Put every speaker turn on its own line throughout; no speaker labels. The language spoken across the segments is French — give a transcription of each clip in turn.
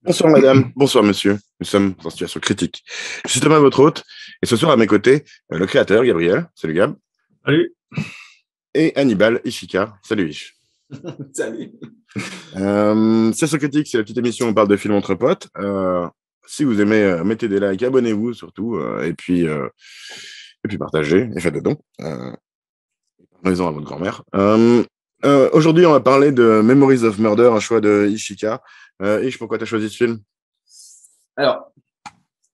Bonsoir madame, bonsoir monsieur, nous sommes en situation critique. Je suis Thomas, votre hôte, et ce soir à mes côtés, le créateur Gabriel, salut Gab,
Salut.
et Hannibal Ishika, salut Ish.
Salut.
Situation critique, c'est la petite émission où on parle de films entre potes. Si vous aimez, mettez des likes, abonnez-vous surtout, et puis partagez, et faites des dons. Parlez-en à votre grand-mère. Aujourd'hui, on va parler de Memories of Murder, un choix de Ishika. Ish, pourquoi tu as choisi ce film?
Alors,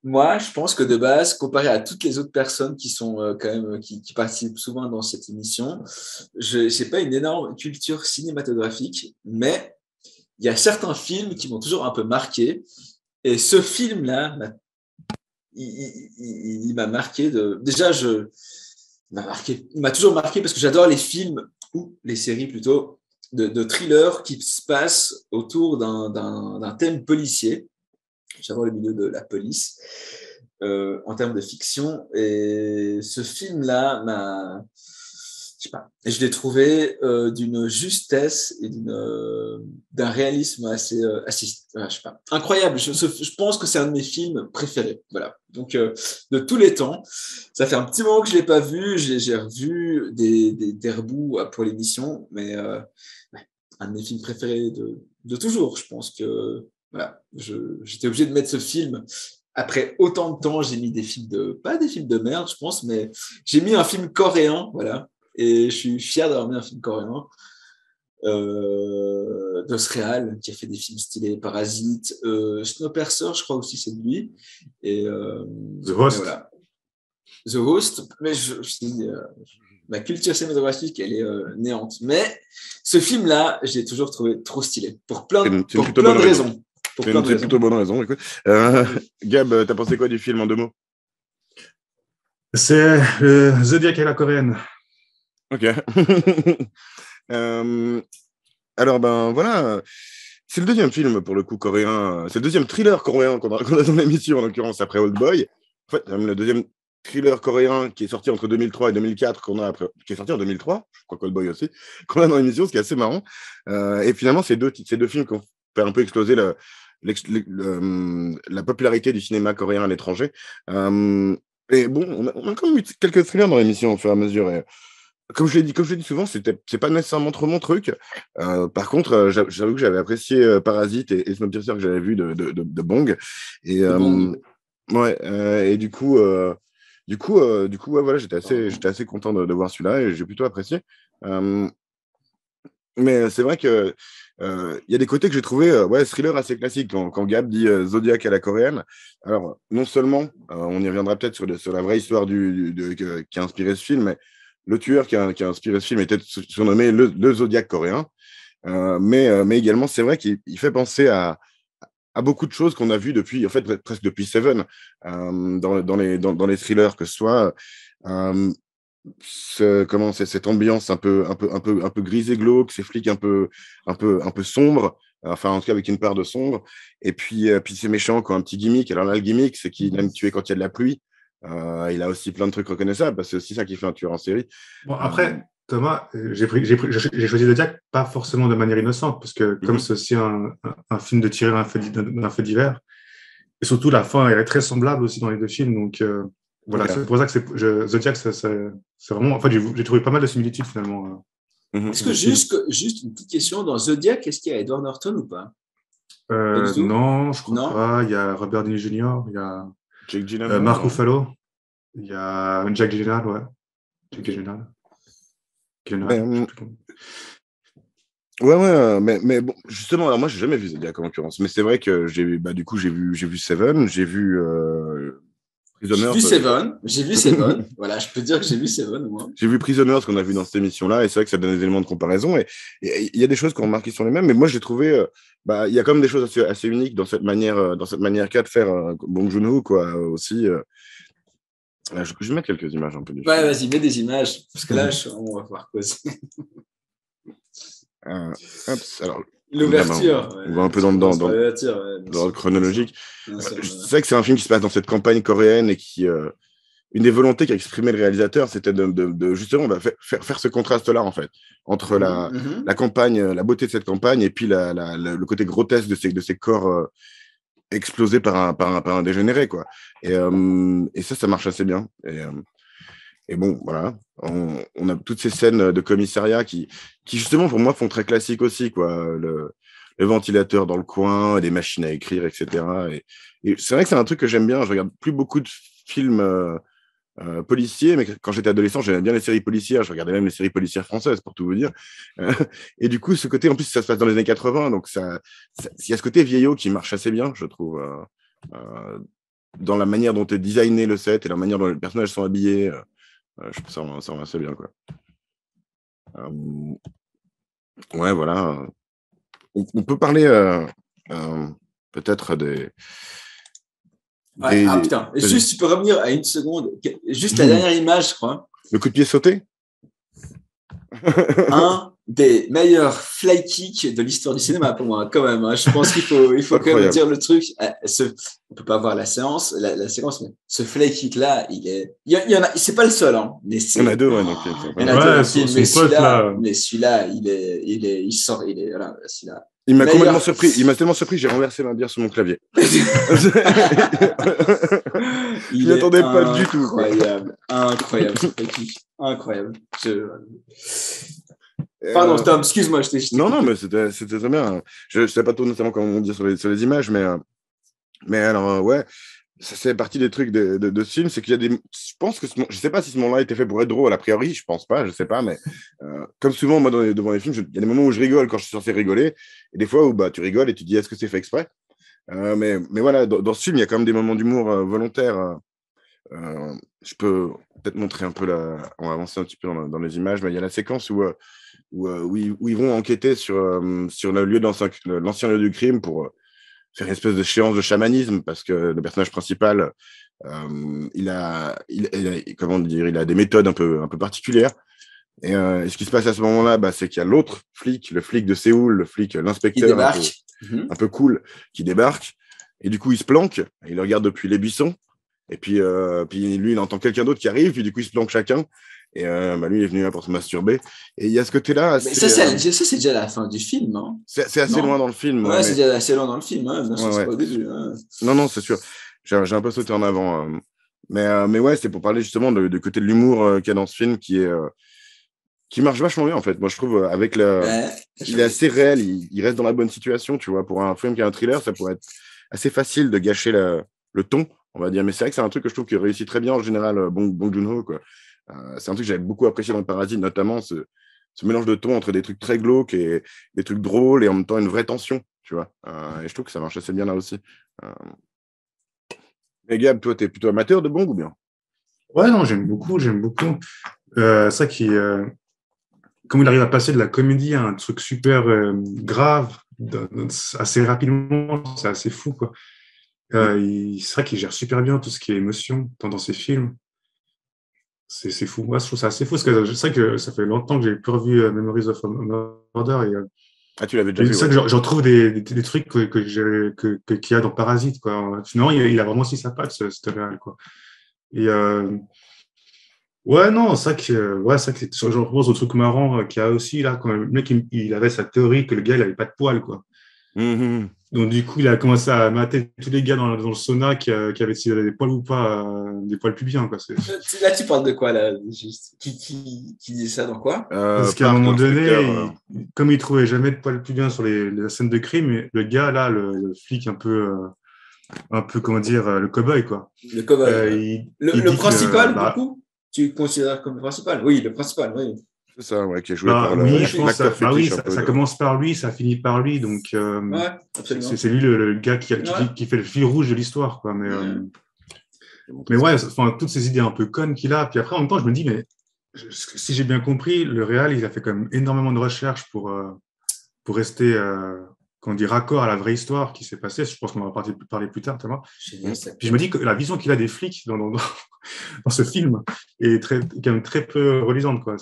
moi, je pense que de base, comparé à toutes les autres personnes qui sont quand même qui participent souvent dans cette émission, je n'ai pas une énorme culture cinématographique, mais il y a certains films qui m'ont toujours un peu marqué. Et ce film-là, il m'a marqué. Il m'a toujours marqué parce que j'adore les films ou les séries plutôt de thrillers qui se passent autour d'un thème policier. J'adore le milieu de la police en termes de fiction. Et ce film-là je sais pas, je l'ai trouvé d'une justesse et d'un réalisme assez je sais pas, incroyable. Je pense que c'est un de mes films préférés. Voilà. Donc, de tous les temps, ça fait un petit moment que je ne l'ai pas vu. J'ai revu des reboots pour l'émission, mais un de mes films préférés de toujours. Je pense que voilà, j'étais obligé de mettre ce film. Après autant de temps, j'ai mis pas des films de merde, je pense, mais j'ai mis un film coréen, voilà. Et je suis fier d'avoir mis un film coréen de ce réal qui a fait des films stylés, Parasite, Snowpiercer, je crois aussi c'est de lui. Et,
The Host.
Voilà. The Host, mais je dis, ma culture cinématographique, elle est néante. Mais ce film-là, je l'ai toujours trouvé trop stylé, pour plein de raisons.
C'est une plutôt bonne raison. Écoute. Gab, t'as pensé quoi du film en 2 mots?
C'est Zodiac à la coréenne.
Ok. Alors, ben voilà, c'est le deuxième film pour le coup coréen, c'est le deuxième thriller coréen qu'on a dans l'émission, en l'occurrence après Old Boy. En fait, le deuxième thriller coréen qui est sorti entre 2003 et 2004, qui est sorti en 2003, je crois qu'Old Boy aussi, qu'on a dans l'émission, ce qui est assez marrant. Et finalement, ces deux films qui ont fait un peu exploser la popularité du cinéma coréen à l'étranger. Et bon, on a quand même eu quelques thrillers dans l'émission au fur et à mesure. Et, comme je l'ai dit souvent, c'est pas nécessairement trop mon truc. Par contre, j'avoue que j'avais apprécié Parasite et Snowpiercer que j'avais vu de Bong. Et ouais, et du coup, ouais, voilà, j'étais assez content de voir celui-là et j'ai plutôt apprécié. Mais c'est vrai que y a des côtés que j'ai trouvé thriller assez classique quand Gab dit Zodiac à la coréenne. Alors, non seulement, on y reviendra peut-être sur la vraie histoire qui a inspiré ce film, mais le tueur qui a inspiré ce film était surnommé le Zodiac coréen. Mais également, c'est vrai qu'il fait penser à beaucoup de choses qu'on a vues depuis, en fait, presque depuis Seven, dans les thrillers, que ce soit cette ambiance un peu grise et glauque, ces flics un peu sombres, enfin en tout cas avec une part de sombre, et puis ces méchants qui ont un petit gimmick. Alors là, le gimmick, c'est qu'il aime tuer quand il y a de la pluie. Il a aussi plein de trucs reconnaissables, parce que c'est aussi ça qui fait un tueur en série.
Bon, après, Thomas, j'ai choisi Zodiac pas forcément de manière innocente, parce que comme c'est aussi un film de tirer d'un fait divers, et surtout la fin, elle est très semblable aussi dans les deux films, donc voilà, okay. C'est pour ça que Zodiac, c'est vraiment... En fait, j'ai trouvé pas mal de similitudes, finalement.
Est-ce que juste une petite question, dans Zodiac, est-ce qu'il y a Edward Norton ou pas?
Non, je crois pas. Il y a Robert Downey Jr., il y a
Jake Gyllenhaal,
Mark Ruffalo, il y a Jack Gyllenhaal, ouais. Jack Gyllenhaal.
Ouais, mais bon, justement, alors moi, j'ai jamais vu Zodiac en l'occurrence, mais c'est vrai que j'ai vu Seven, j'ai vu Prisoners.
J'ai vu Seven. Voilà, je peux dire que j'ai vu Seven, moi.
J'ai vu Prisoners qu'on a vu dans cette émission-là, et c'est vrai que ça donne des éléments de comparaison, et il y a des choses qui ont remarqué sur les mêmes, mais moi, j'ai trouvé, il y a quand même des choses assez uniques dans cette manière qu'a de faire Bong Joon-ho, quoi, aussi. Je vais mettre quelques images un peu du film.
Ouais, vas-y, mets des images, parce que là, on va pouvoir causer.
Alors,
l'ouverture.
On va un peu dans le chronologique. C'est vrai que c'est un film qui se passe dans cette campagne coréenne et qui une des volontés qu'a exprimé le réalisateur, c'était de justement faire ce contraste-là, en fait, entre la campagne, la beauté de cette campagne, et puis le côté grotesque de ces corps explosés par un dégénéré, quoi. Et ça marche assez bien. Et bon, voilà, on a toutes ces scènes de commissariat qui justement, pour moi, font très classique aussi, quoi. Le ventilateur dans le coin, des machines à écrire, etc. Et c'est vrai que c'est un truc que j'aime bien. Je regarde plus beaucoup de films policiers, mais quand j'étais adolescent, j'aimais bien les séries policières. Je regardais même les séries policières françaises, pour tout vous dire. Et du coup, ce côté, en plus, ça se passe dans les années 80, donc il y a ce côté vieillot qui marche assez bien, je trouve, dans la manière dont est designé le set et la manière dont les personnages sont habillés. Je trouve ça rend assez bien, quoi. Ouais, voilà. On peut parler peut-être des...
Putain, juste, tu peux revenir à une seconde. Juste la dernière image, je crois.
Le coup de pied sauté.
Un des meilleurs fly kicks de l'histoire du cinéma pour moi, quand même. Hein. Je pense qu'il faut quand même dire le truc. On peut pas voir la séquence, mais ce fly kick là, il y en a. C'est pas le seul, hein. Mais
il y en a deux, ouais. Donc,
il y en a deux. Mais celui-là, il sort, voilà, celui-là.
Il m'a complètement surpris. Il m'a tellement surpris, j'ai renversé ma bière sur mon clavier. Je m'y attendais pas du tout.
Incroyable, ce fly kick. Incroyable. Pardon, Tom, excuse-moi.
Non, mais c'était très bien. Je ne sais pas trop notamment comment on dit sur les images, mais alors, ouais, ça c'est partie des trucs de ce film, c'est qu'il y a des... Je pense que je sais pas si ce moment-là était fait pour être drôle, a priori, je pense pas, je sais pas, mais comme souvent, moi, devant les films, il y a des moments où je rigole quand je suis censé rigoler, et des fois où tu rigoles et tu dis, est-ce que c'est fait exprès mais voilà, dans ce film, il y a quand même des moments d'humour volontaires. Je peux peut-être montrer un peu on va avancer un petit peu dans les images, mais il y a la séquence où ils vont enquêter sur le lieu l'ancien lieu du crime pour faire une espèce de séance de chamanisme, parce que le personnage principal, il a des méthodes un peu particulières. Et ce qui se passe à ce moment-là, c'est qu'il y a l'autre flic, le flic de Séoul, l'inspecteur un peu cool, qui débarque. Et du coup, il se planque, il le regarde depuis les buissons. Et puis lui, il entend quelqu'un d'autre qui arrive, puis du coup, ils se planquent chacun. Et lui, il est venu là pour se masturber. Et il y a ce côté-là.
Mais ça, c'est déjà la fin du film, non ?
C'est assez loin dans le film.
Ouais, c'est déjà assez loin dans le film. Hein.
C'est
pas au début. Hein.
Non, c'est sûr. J'ai un peu sauté en avant. Mais ouais, c'est pour parler justement du côté de l'humour qu'il y a dans ce film qui marche vachement bien, en fait. Moi, je trouve, il est assez réel. Il reste dans la bonne situation, tu vois. Pour un film qui est un thriller, ça pourrait être assez facile de gâcher le ton, on va dire. Mais c'est vrai que c'est un truc que je trouve qu'il réussit très bien en général, Bong Joon-ho, quoi. C'est un truc que j'avais beaucoup apprécié dans le Parasite, notamment ce mélange de ton entre des trucs très glauques et des trucs drôles et en même temps une vraie tension, tu vois. Et je trouve que ça marche assez bien là aussi. Mais Gab, toi, t'es plutôt amateur de Bong ou bien ?
Ouais, non, j'aime beaucoup. C'est ça qui, comme il arrive à passer de la comédie à un truc super grave, assez rapidement, c'est assez fou, quoi. C'est vrai qu'il gère super bien tout ce qui est émotion dans ses films. C'est fou. Ouais, je trouve ça assez fou, parce que je sais que ça fait longtemps que j'ai plus revu Memories of a Murder.
Tu l'avais déjà vu.
C'est vrai que j'en trouve des trucs qu'il y a dans Parasite, quoi. Finalement, il a vraiment aussi sa patte, ce réal, quoi. Et ouais, non, c'est vrai que je pense au truc marrant qu'il y a aussi, là, quand le mec, il avait sa théorie que le gars, il avait pas de poils, quoi.
Mm-hmm.
Donc, du coup, il a commencé à mater tous les gars dans le sauna qui avaient s'il avait des poils ou pas, des poils pubiens, quoi.
Là, tu parles de quoi, là, juste qui dit ça dans quoi ?
Parce qu'à un moment donné, comme il trouvait jamais de poils pubiens sur les scènes de crime, le gars, là, le flic un peu, comment dire, le cow-boy, quoi.
Le cow-boy. Le principal, du coup ? Tu considères comme le principal ? Oui, le principal, oui.
C'est ça, ouais, qui est joué par l'acteur fétiche.
Ça commence par lui, ça finit par lui, donc c'est lui le gars qui fait le fil rouge de l'histoire, quoi. Mais ouais, enfin, toutes ces idées un peu connes qu'il a, puis après, en même temps, je me dis, mais si j'ai bien compris, le réal, il a fait quand même énormément de recherches pour rester, qu'on dit, raccord à la vraie histoire qui s'est passée. Je pense qu'on va parler plus tard, tu vois. Puis je me dis que la vision qu'il a des flics dans ce film est quand même très peu relisante, quoi.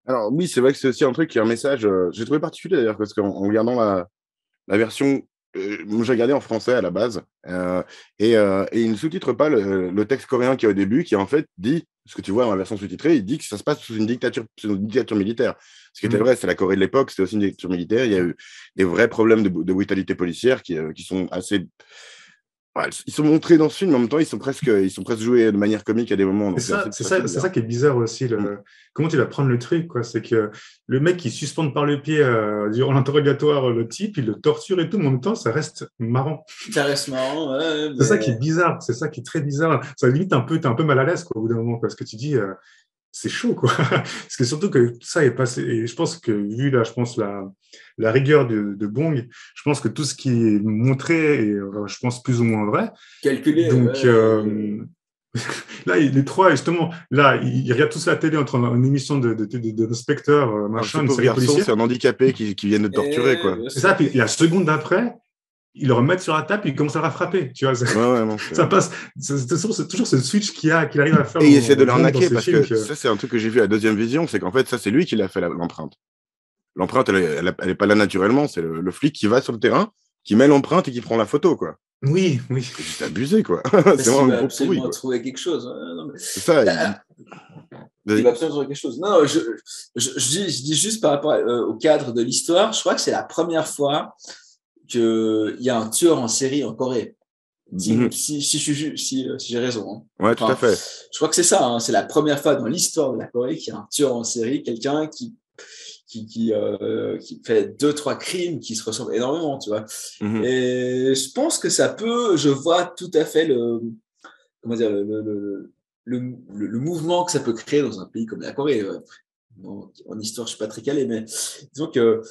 Alors oui, c'est vrai que c'est aussi un truc qui a un message, j'ai trouvé particulier d'ailleurs, parce qu'en regardant la version moi, j'ai regardé en français à la base, et il ne sous-titre pas le texte coréen qui est au début, qui en fait dit, ce que tu vois dans la version sous-titrée, il dit que ça se passe sous une dictature militaire. Ce qui était vrai, c'est la Corée de l'époque, c'était aussi une dictature militaire. Il y a eu des vrais problèmes de brutalité policière qui sont assez. Ouais, ils sont montrés dans ce film, mais en même temps, ils sont presque joués de manière comique à des moments. Donc
c'est ça qui est bizarre aussi. Comment tu vas prendre le truc, quoi. C'est que le mec, il suspend par le pied durant l'interrogatoire le type, il le torture et tout, mais en même temps, ça reste marrant.
Ça reste marrant, ouais.
C'est ça qui est bizarre, c'est ça qui est très bizarre. Ça limite t'es un peu mal à l'aise, quoi, au bout d'un moment, parce que tu dis, c'est chaud, quoi. Parce que surtout que tout ça est passé, et je pense que vu là, je pense la rigueur de Bong, je pense que tout ce qui est montré est, je pense, plus ou moins vrai.
Calculé.
Donc, là, les trois, justement, là, ils regardent tous la télé entre une émission d'inspecteurs, machin, une
pauvre
série
garçon,
policière.
c'est un handicapé qui vient de torturer, quoi.
C'est ça, puis la seconde d'après, ils le remettent sur la table et ils commencent à la frapper, tu vois. Ça passe, c'est toujours ce switch qu'il arrive à faire.
Et il essaie de l'arnaquer parce que ça, c'est un truc que j'ai vu à la deuxième vision, c'est qu'en fait, ça, c'est lui qui l'a fait l'empreinte. L'empreinte, elle est pas là naturellement, c'est le flic qui va sur le terrain, qui met l'empreinte et qui prend la photo, quoi.
Oui.
C'est juste abusé, quoi.
C'est vraiment un gros pourri, quoi. Trouver quelque chose. Non, mais...
C'est ça.
Il va absolument trouver quelque chose. Non, je dis juste par rapport au cadre de l'histoire, je crois que c'est la première fois qu'il y a un tueur en série en Corée. Si j'ai raison. Hein.
Ouais, tout à fait.
Je crois que c'est ça. Hein. C'est la première fois dans l'histoire de la Corée qu'il y a un tueur en série, quelqu'un qui fait 2-3 crimes qui se ressemblent énormément, tu vois. Et je pense que je vois tout à fait le mouvement que ça peut créer dans un pays comme la Corée. En histoire, je suis pas très calé, mais disons que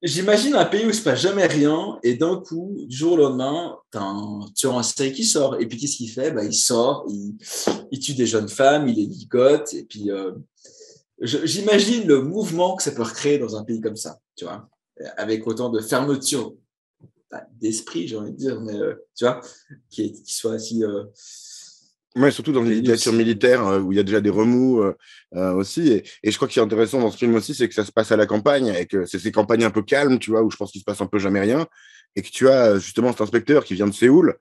j'imagine un pays où il se passe jamais rien et d'un coup, du jour au lendemain, t'as un tueur en série qui sort. Et puis, qu'est-ce qu'il fait? Il sort, il tue des jeunes femmes, il les ligote. Et puis, j'imagine le mouvement que ça peut recréer dans un pays comme ça, tu vois, avec autant de fermeture d'esprit, j'ai envie de dire, mais tu vois, qui soit assez...
Ouais, surtout dans une dictature militaire où il y a déjà des remous aussi. Et je crois que ce qui est intéressant dans ce film aussi, c'est que ça se passe à la campagne et que c'est ces campagnes un peu calmes, tu vois, où je pense qu'il se passe un peu jamais rien. Et que tu as justement cet inspecteur qui vient de Séoul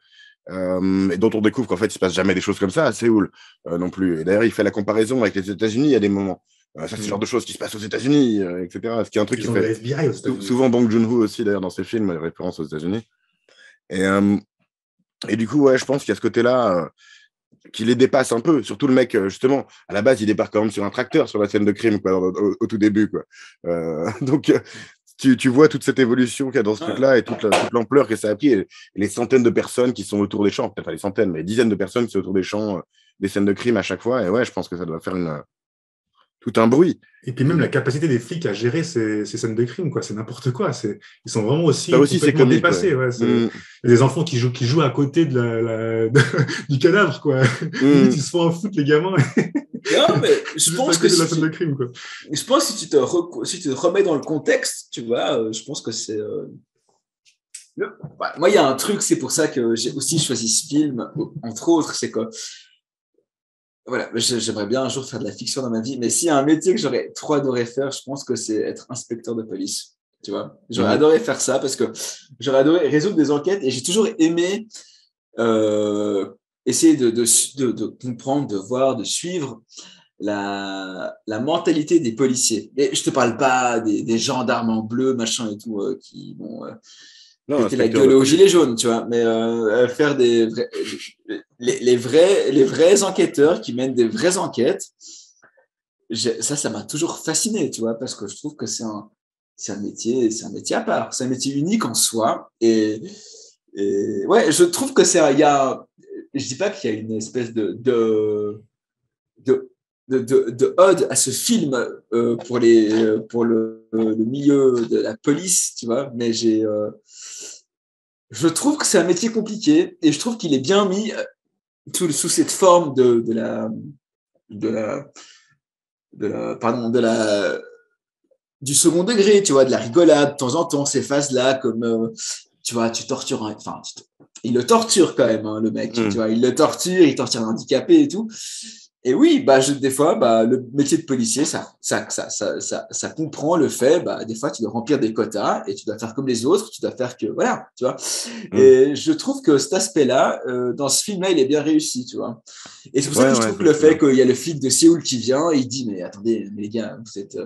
et dont on découvre qu'en fait, il se passe jamais des choses comme ça à Séoul non plus. Et d'ailleurs, il fait la comparaison avec les États-Unis à des moments. Ça, c'est le genre de choses qui se passent aux États-Unis, etc. Ce qui est un truc qui fait
FBI
souvent Bong Joon-ho aussi, d'ailleurs, dans ses films, référence aux États-Unis. Et du coup, ouais, je pense qu'il y a ce côté-là qui les dépasse un peu. Surtout le mec, justement, à la base, il débarque quand même sur un tracteur sur la scène de crime, quoi, au tout début, quoi. Donc, tu vois toute cette évolution qu'il y a dans ce truc-là et toute l'ampleur que ça a pris et les centaines de personnes qui sont autour des champs, peut-être pas les centaines, mais les dizaines de personnes qui sont autour des champs, des scènes de crime à chaque fois. Et ouais, je pense que ça doit faire tout un bruit.
Et puis même la capacité des flics à gérer ces scènes de crime, quoi, c'est n'importe quoi. Ils sont vraiment aussi
complètement
dépassés. Ouais. Il y a des enfants qui jouent à côté du cadavre, quoi. Ils se font en foot, les gamins.
Non, mais je pense que
la scène de crime, quoi.
Je pense que si tu te remets dans le contexte, tu vois, je pense que c'est... Moi, il y a un truc, c'est pour ça que j'ai aussi choisi ce film, entre autres, c'est que voilà, j'aimerais bien un jour faire de la fiction dans ma vie, mais s'il y a un métier que j'aurais trop adoré faire, je pense que c'est être inspecteur de police. Tu vois, j'aurais adoré faire ça parce que j'aurais adoré résoudre des enquêtes et j'ai toujours aimé essayer de comprendre, de voir, de suivre la mentalité des policiers. Et je te parle pas des gendarmes en bleu, machin et tout, qui vont péter la gueule aux gilets jaunes, tu vois, mais faire les vrais enquêteurs qui mènent des vraies enquêtes. Ça m'a toujours fasciné, tu vois, parce que je trouve que c'est un métier à part, c'est un métier unique en soi. Et ouais, je trouve que je dis pas qu'il y a une espèce de ode à ce film pour le milieu de la police, tu vois, mais je trouve que c'est un métier compliqué et je trouve qu'il est bien mis sous cette forme du second degré, tu vois, de la rigolade, de temps en temps, ces phases-là, comme, tu vois, tu tortures, il le torture quand même, hein, le mec, tu vois, il le torture, il torture un handicapé et tout. Et oui, des fois, le métier de policier, ça comprend le fait, des fois, tu dois remplir des quotas et tu dois faire comme les autres, tu dois faire que, voilà, tu vois. Et je trouve que cet aspect-là, dans ce film-là, il est bien réussi, tu vois. Et c'est pour ça que je trouve que le fait qu'il y a le flic de Séoul qui vient, et il dit, mais attendez, mais les gars, vous êtes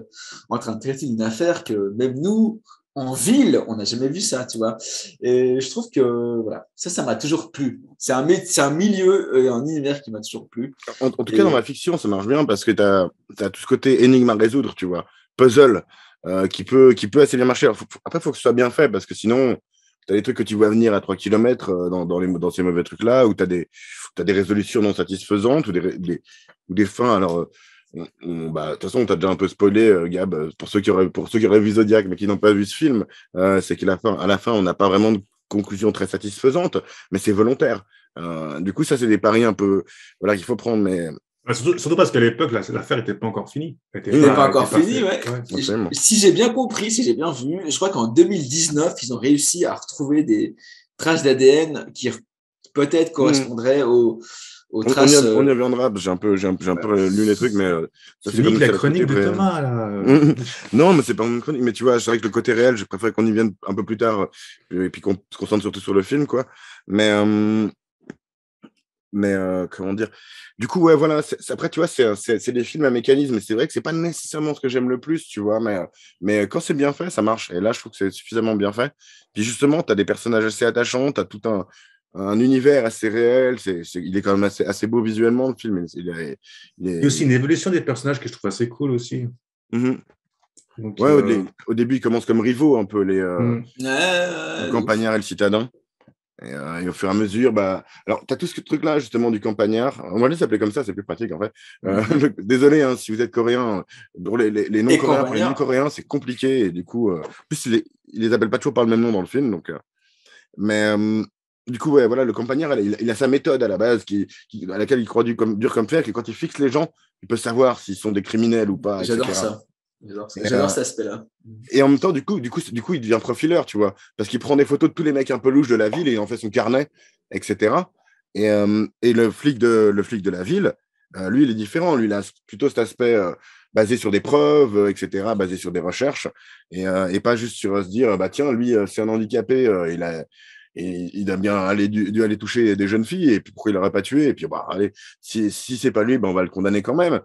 en train de traiter d'une affaire que même nous, en ville, on n'a jamais vu ça, tu vois. Et je trouve que voilà, ça m'a toujours plu. C'est un milieu et un univers qui m'a toujours plu.
En tout cas, dans la fiction, ça marche bien parce que tu as tout ce côté énigme à résoudre, tu vois, puzzle, qui peut assez bien marcher. Après, il faut que ce soit bien fait parce que sinon, tu as des trucs que tu vois venir à 3 km dans ces mauvais trucs-là, où tu as des résolutions non satisfaisantes ou des fins. Alors, de toute façon, tu as déjà un peu spoilé, Gab, pour ceux qui auraient vu Zodiac mais qui n'ont pas vu ce film, c'est qu'à la fin, on n'a pas vraiment de conclusion très satisfaisante, mais c'est volontaire. Du coup, ça, c'est des paris un peu qu'il faut prendre. Mais
surtout parce qu'à l'époque, l'affaire n'était pas encore finie.
Elle n'était pas encore finie, ouais. Si j'ai bien compris, si j'ai bien vu, je crois qu'en 2019, ils ont réussi à retrouver des traces d'ADN qui peut-être correspondraient aux traces.
On y reviendra. J'ai un peu lu les trucs, mais
ça c'est comme la chronique de Thomas là.
Non, mais c'est pas une chronique. Mais tu vois, c'est vrai que le côté réel, je préfère qu'on y vienne un peu plus tard et puis qu'on se concentre surtout sur le film, quoi. Mais comment dire, du coup, ouais, voilà, après, tu vois, c'est des films à mécanisme, et c'est vrai que c'est pas nécessairement ce que j'aime le plus, tu vois, mais quand c'est bien fait, ça marche, et là, je trouve que c'est suffisamment bien fait. Puis justement, tu as des personnages assez attachants, tu as tout un univers assez réel, il est quand même assez beau visuellement, le film.
Il y a aussi une évolution des personnages que je trouve assez cool aussi.
Donc, au début, ils commencent comme rivaux, un peu, le campagnard et le citadin. Et au fur et à mesure, alors, tu as tout ce truc-là, justement, du campagnard. On va les appeler comme ça, c'est plus pratique, en fait. Désolé, hein, si vous êtes coréen, pour les non-coréens, pour les non-coréens, c'est compliqué. Et du coup, en plus, ils les appellent pas toujours par le même nom dans le film. Donc, du coup, ouais, voilà, le campagnard, il a sa méthode à la base à laquelle il croit dur comme fer, que quand il fixe les gens, il peut savoir s'ils sont des criminels ou pas.
J'adore
etc.
ça. J'adore cet aspect-là.
Et en même temps, du coup, il devient profileur, tu vois, parce qu'il prend des photos de tous les mecs un peu louches de la ville et il en fait son carnet, etc. Et le flic de la ville, lui, il est différent. Lui, il a plutôt cet aspect basé sur des preuves, etc., basé sur des recherches, et pas juste sur se dire, tiens, lui, c'est un handicapé, il a bien dû aller toucher des jeunes filles, et puis pourquoi il l'aurait pas tué, et puis allez, si c'est pas lui, on va le condamner quand même.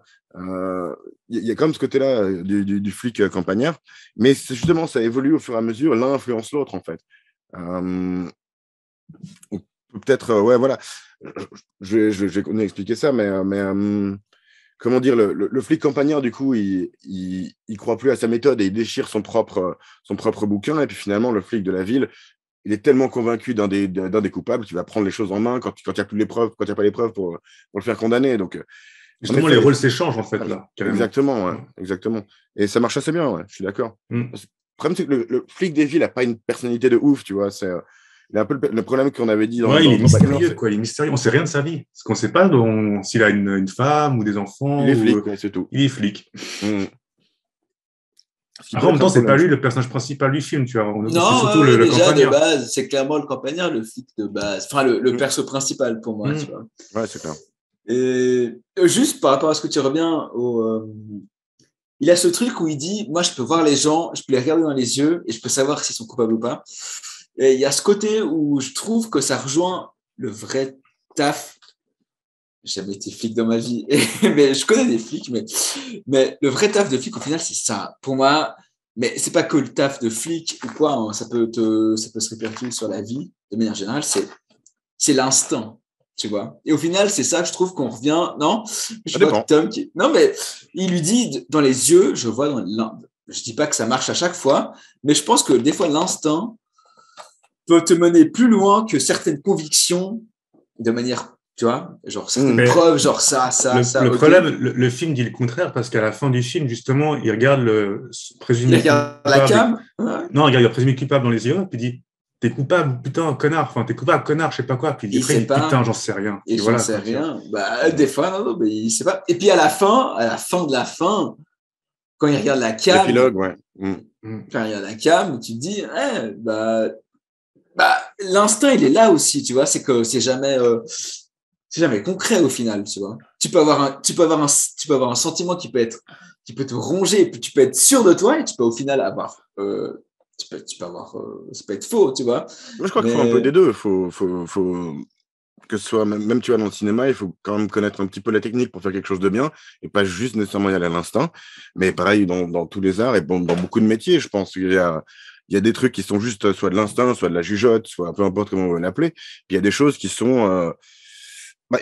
Il y a quand même ce côté-là du flic campagnard, mais justement, ça évolue au fur et à mesure, l'un influence l'autre, en fait. Peut-être, ouais, voilà, je vais expliquer ça, mais comment dire, le flic campagnard, du coup, il croit plus à sa méthode et il déchire son propre bouquin, et puis finalement, le flic de la ville, il est tellement convaincu d'un des coupables qu'il va prendre les choses en main quand il n'y a plus les preuves, quand il n'y a pas les preuves pour le faire condamner. Donc,
justement, les rôles s'échangent en fait là.
Exactement, ouais, exactement. Et ça marche assez bien, ouais, je suis d'accord. Le problème, c'est que le flic des villes n'a pas une personnalité de ouf, tu vois. Il a un peu le problème qu'on avait dit
il est mystérieux, quoi. Il est mystérieux. On ne sait rien de sa vie. Parce qu'on ne sait pas s'il a une femme ou des enfants.
Il est flic, c'est tout.
Il est flic. En même temps, c'est pas lui le personnage principal du film, tu vois.
Non, surtout le déjà campagnard. De base, c'est clairement le campagnard, le flic de base. Enfin, le perso principal pour moi, tu vois.
Ouais, c'est clair.
Et juste par rapport à ce que tu reviens il a ce truc où il dit, moi, je peux voir les gens, je peux les regarder dans les yeux et je peux savoir s'ils sont coupables ou pas. Et il y a ce côté où je trouve que ça rejoint le vrai taf. J'ai jamais été flic dans ma vie, mais je connais des flics, mais le vrai taf de flic, au final, c'est ça. Pour moi, mais c'est pas que le taf de flic ou quoi, hein, ça peut se répercuter sur la vie, de manière générale, c'est l'instinct, tu vois. Et au final, c'est ça, je trouve qu'on revient, non? Je vois Tom non, mais il lui dit, dans les yeux, je vois je dis pas que ça marche à chaque fois, mais je pense que des fois, l'instinct peut te mener plus loin que certaines convictions de manière, tu vois, genre certaines preuves, genre ça.
Le problème, le film dit le contraire parce qu'à la fin du film, justement, il regarde le présumé
coupable. La cam.
Non, il regarde le présumé coupable dans les yeux, puis il dit t'es coupable, putain, connard. Enfin, t'es coupable, connard, je sais pas quoi. Puis il dit putain, j'en sais rien.
Et j'en sais rien. Des fois, non, mais il sait pas. Et puis à la fin de la fin, quand il regarde la cam.
L'épilogue, ouais.
Quand il regarde la cam, tu te dis, l'instinct, il est là aussi, tu vois, c'est que c'est jamais. c'est jamais concret au final, tu vois. Tu peux avoir un sentiment qui peut te ronger, puis tu peux être sûr de toi et tu peux au final avoir, ça peut être faux, tu vois.
Moi, je crois qu'il faut un peu des deux. Faut que ce soit, même tu vois, dans le cinéma, il faut quand même connaître un petit peu la technique pour faire quelque chose de bien et pas juste nécessairement y aller à l'instinct. Mais pareil, dans tous les arts et dans beaucoup de métiers, je pense qu'il y a des trucs qui sont juste soit de l'instinct, soit de la jugeote, soit peu importe comment on veut l'appeler. Puis il y a des choses qui sont.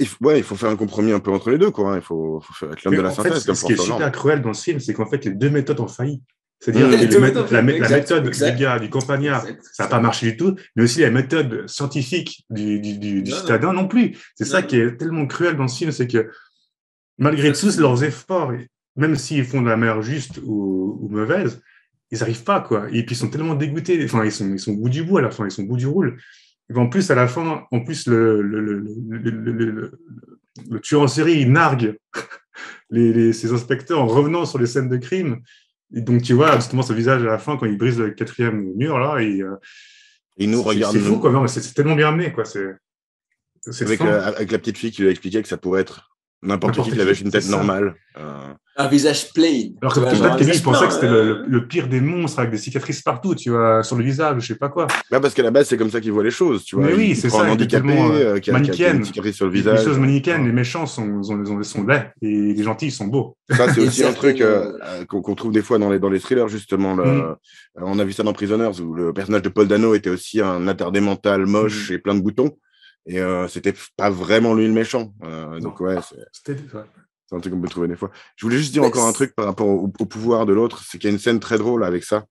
Il faut faire un compromis un peu entre les deux, quoi. Hein. Il faut être l'homme de la synthèse, comme
ce qui est
François Hollande.
super cruel dans ce film, c'est qu'en fait, les deux méthodes ont failli. C'est-à-dire
Les
que
deux méthodes,
la
exact,
méthode
exact.
des gars, du campagnard, ça n'a pas marché du tout, mais aussi la méthode scientifique du citadin non plus. C'est ça qui est tellement cruel dans ce film, c'est que malgré tous leurs efforts, même s'ils font de la manière juste ou mauvaise, ils n'arrivent pas, quoi. Et puis ils sont tellement dégoûtés, enfin, ils sont au bout du bout à la fin, ils sont au bout du roule. Et en plus, à la fin, le tueur en série, il nargue ses inspecteurs en revenant sur les scènes de crime. Et donc, tu vois justement ce visage à la fin quand il brise le 4e mur, là.
Il nous regarde.
C'est fou, quoi. Non, mais c'est tellement bien amené, quoi.
Avec la petite fille qui lui a expliqué que ça pourrait être n'importe qui avait une tête normale.
Un visage plain.
Alors que peut-être que lui, il pensait que c'était le pire des monstres avec des cicatrices partout, tu vois, sur le visage, je sais pas quoi.
Bah parce qu'à la base, c'est comme ça qu'il voit les choses, tu vois.
Mais oui, c'est ça.
Un handicapé qui a une cicatrice sur le visage.
Les choses manichéennes, les méchants sont laids et les gentils sont beaux.
Ça, c'est aussi un truc qu'on trouve des fois dans les thrillers, justement. On a vu ça dans Prisoners, où le personnage de Paul Dano était aussi un attardé mental moche et plein de boutons. Et c'était pas vraiment lui le méchant. Donc, ouais, c'est un truc qu'on peut trouver des fois. Je voulais juste dire encore un truc par rapport au pouvoir de l'autre. C'est qu'il y a une scène très drôle avec ça.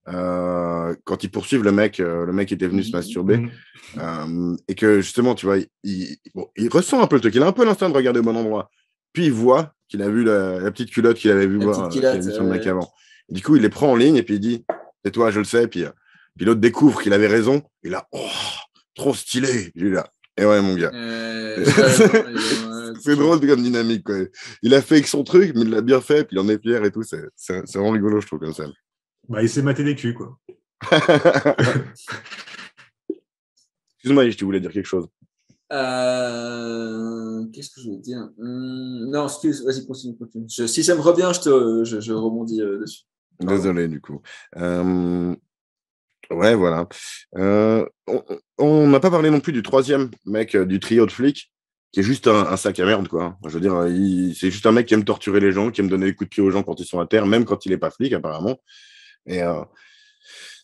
Quand ils poursuivent le mec était venu se masturber. Et que justement, tu vois, il ressent un peu le truc. Il a un peu l'instinct de regarder au bon endroit. Puis il voit qu'il a vu la petite culotte qu'il avait vu voir sur le mec avant. Et du coup, il les prend en ligne et puis il dit c'est toi, je le sais. Puis l'autre découvre qu'il avait raison. Et là, oh, trop stylé. Il est là. Et ouais, mon gars. C'est drôle comme dynamique, quoi. Il a fait avec son truc, mais il l'a bien fait, puis il en est fier et tout. C'est vraiment rigolo, je trouve, comme ça.
Bah, il s'est maté des culs, quoi.
Excuse-moi, tu voulais dire quelque chose.
Qu'est-ce que je voulais dire non, excuse, vas-y, continue. Si ça me revient, je rebondis dessus.
Désolé, du coup. Ouais, voilà. On n'a pas parlé non plus du troisième mec du trio de flics, qui est juste un sac à merde, quoi. Je veux dire, c'est juste un mec qui aime torturer les gens, qui aime donner des coups de pied aux gens quand ils sont à terre, même quand il n'est pas flic, apparemment. Et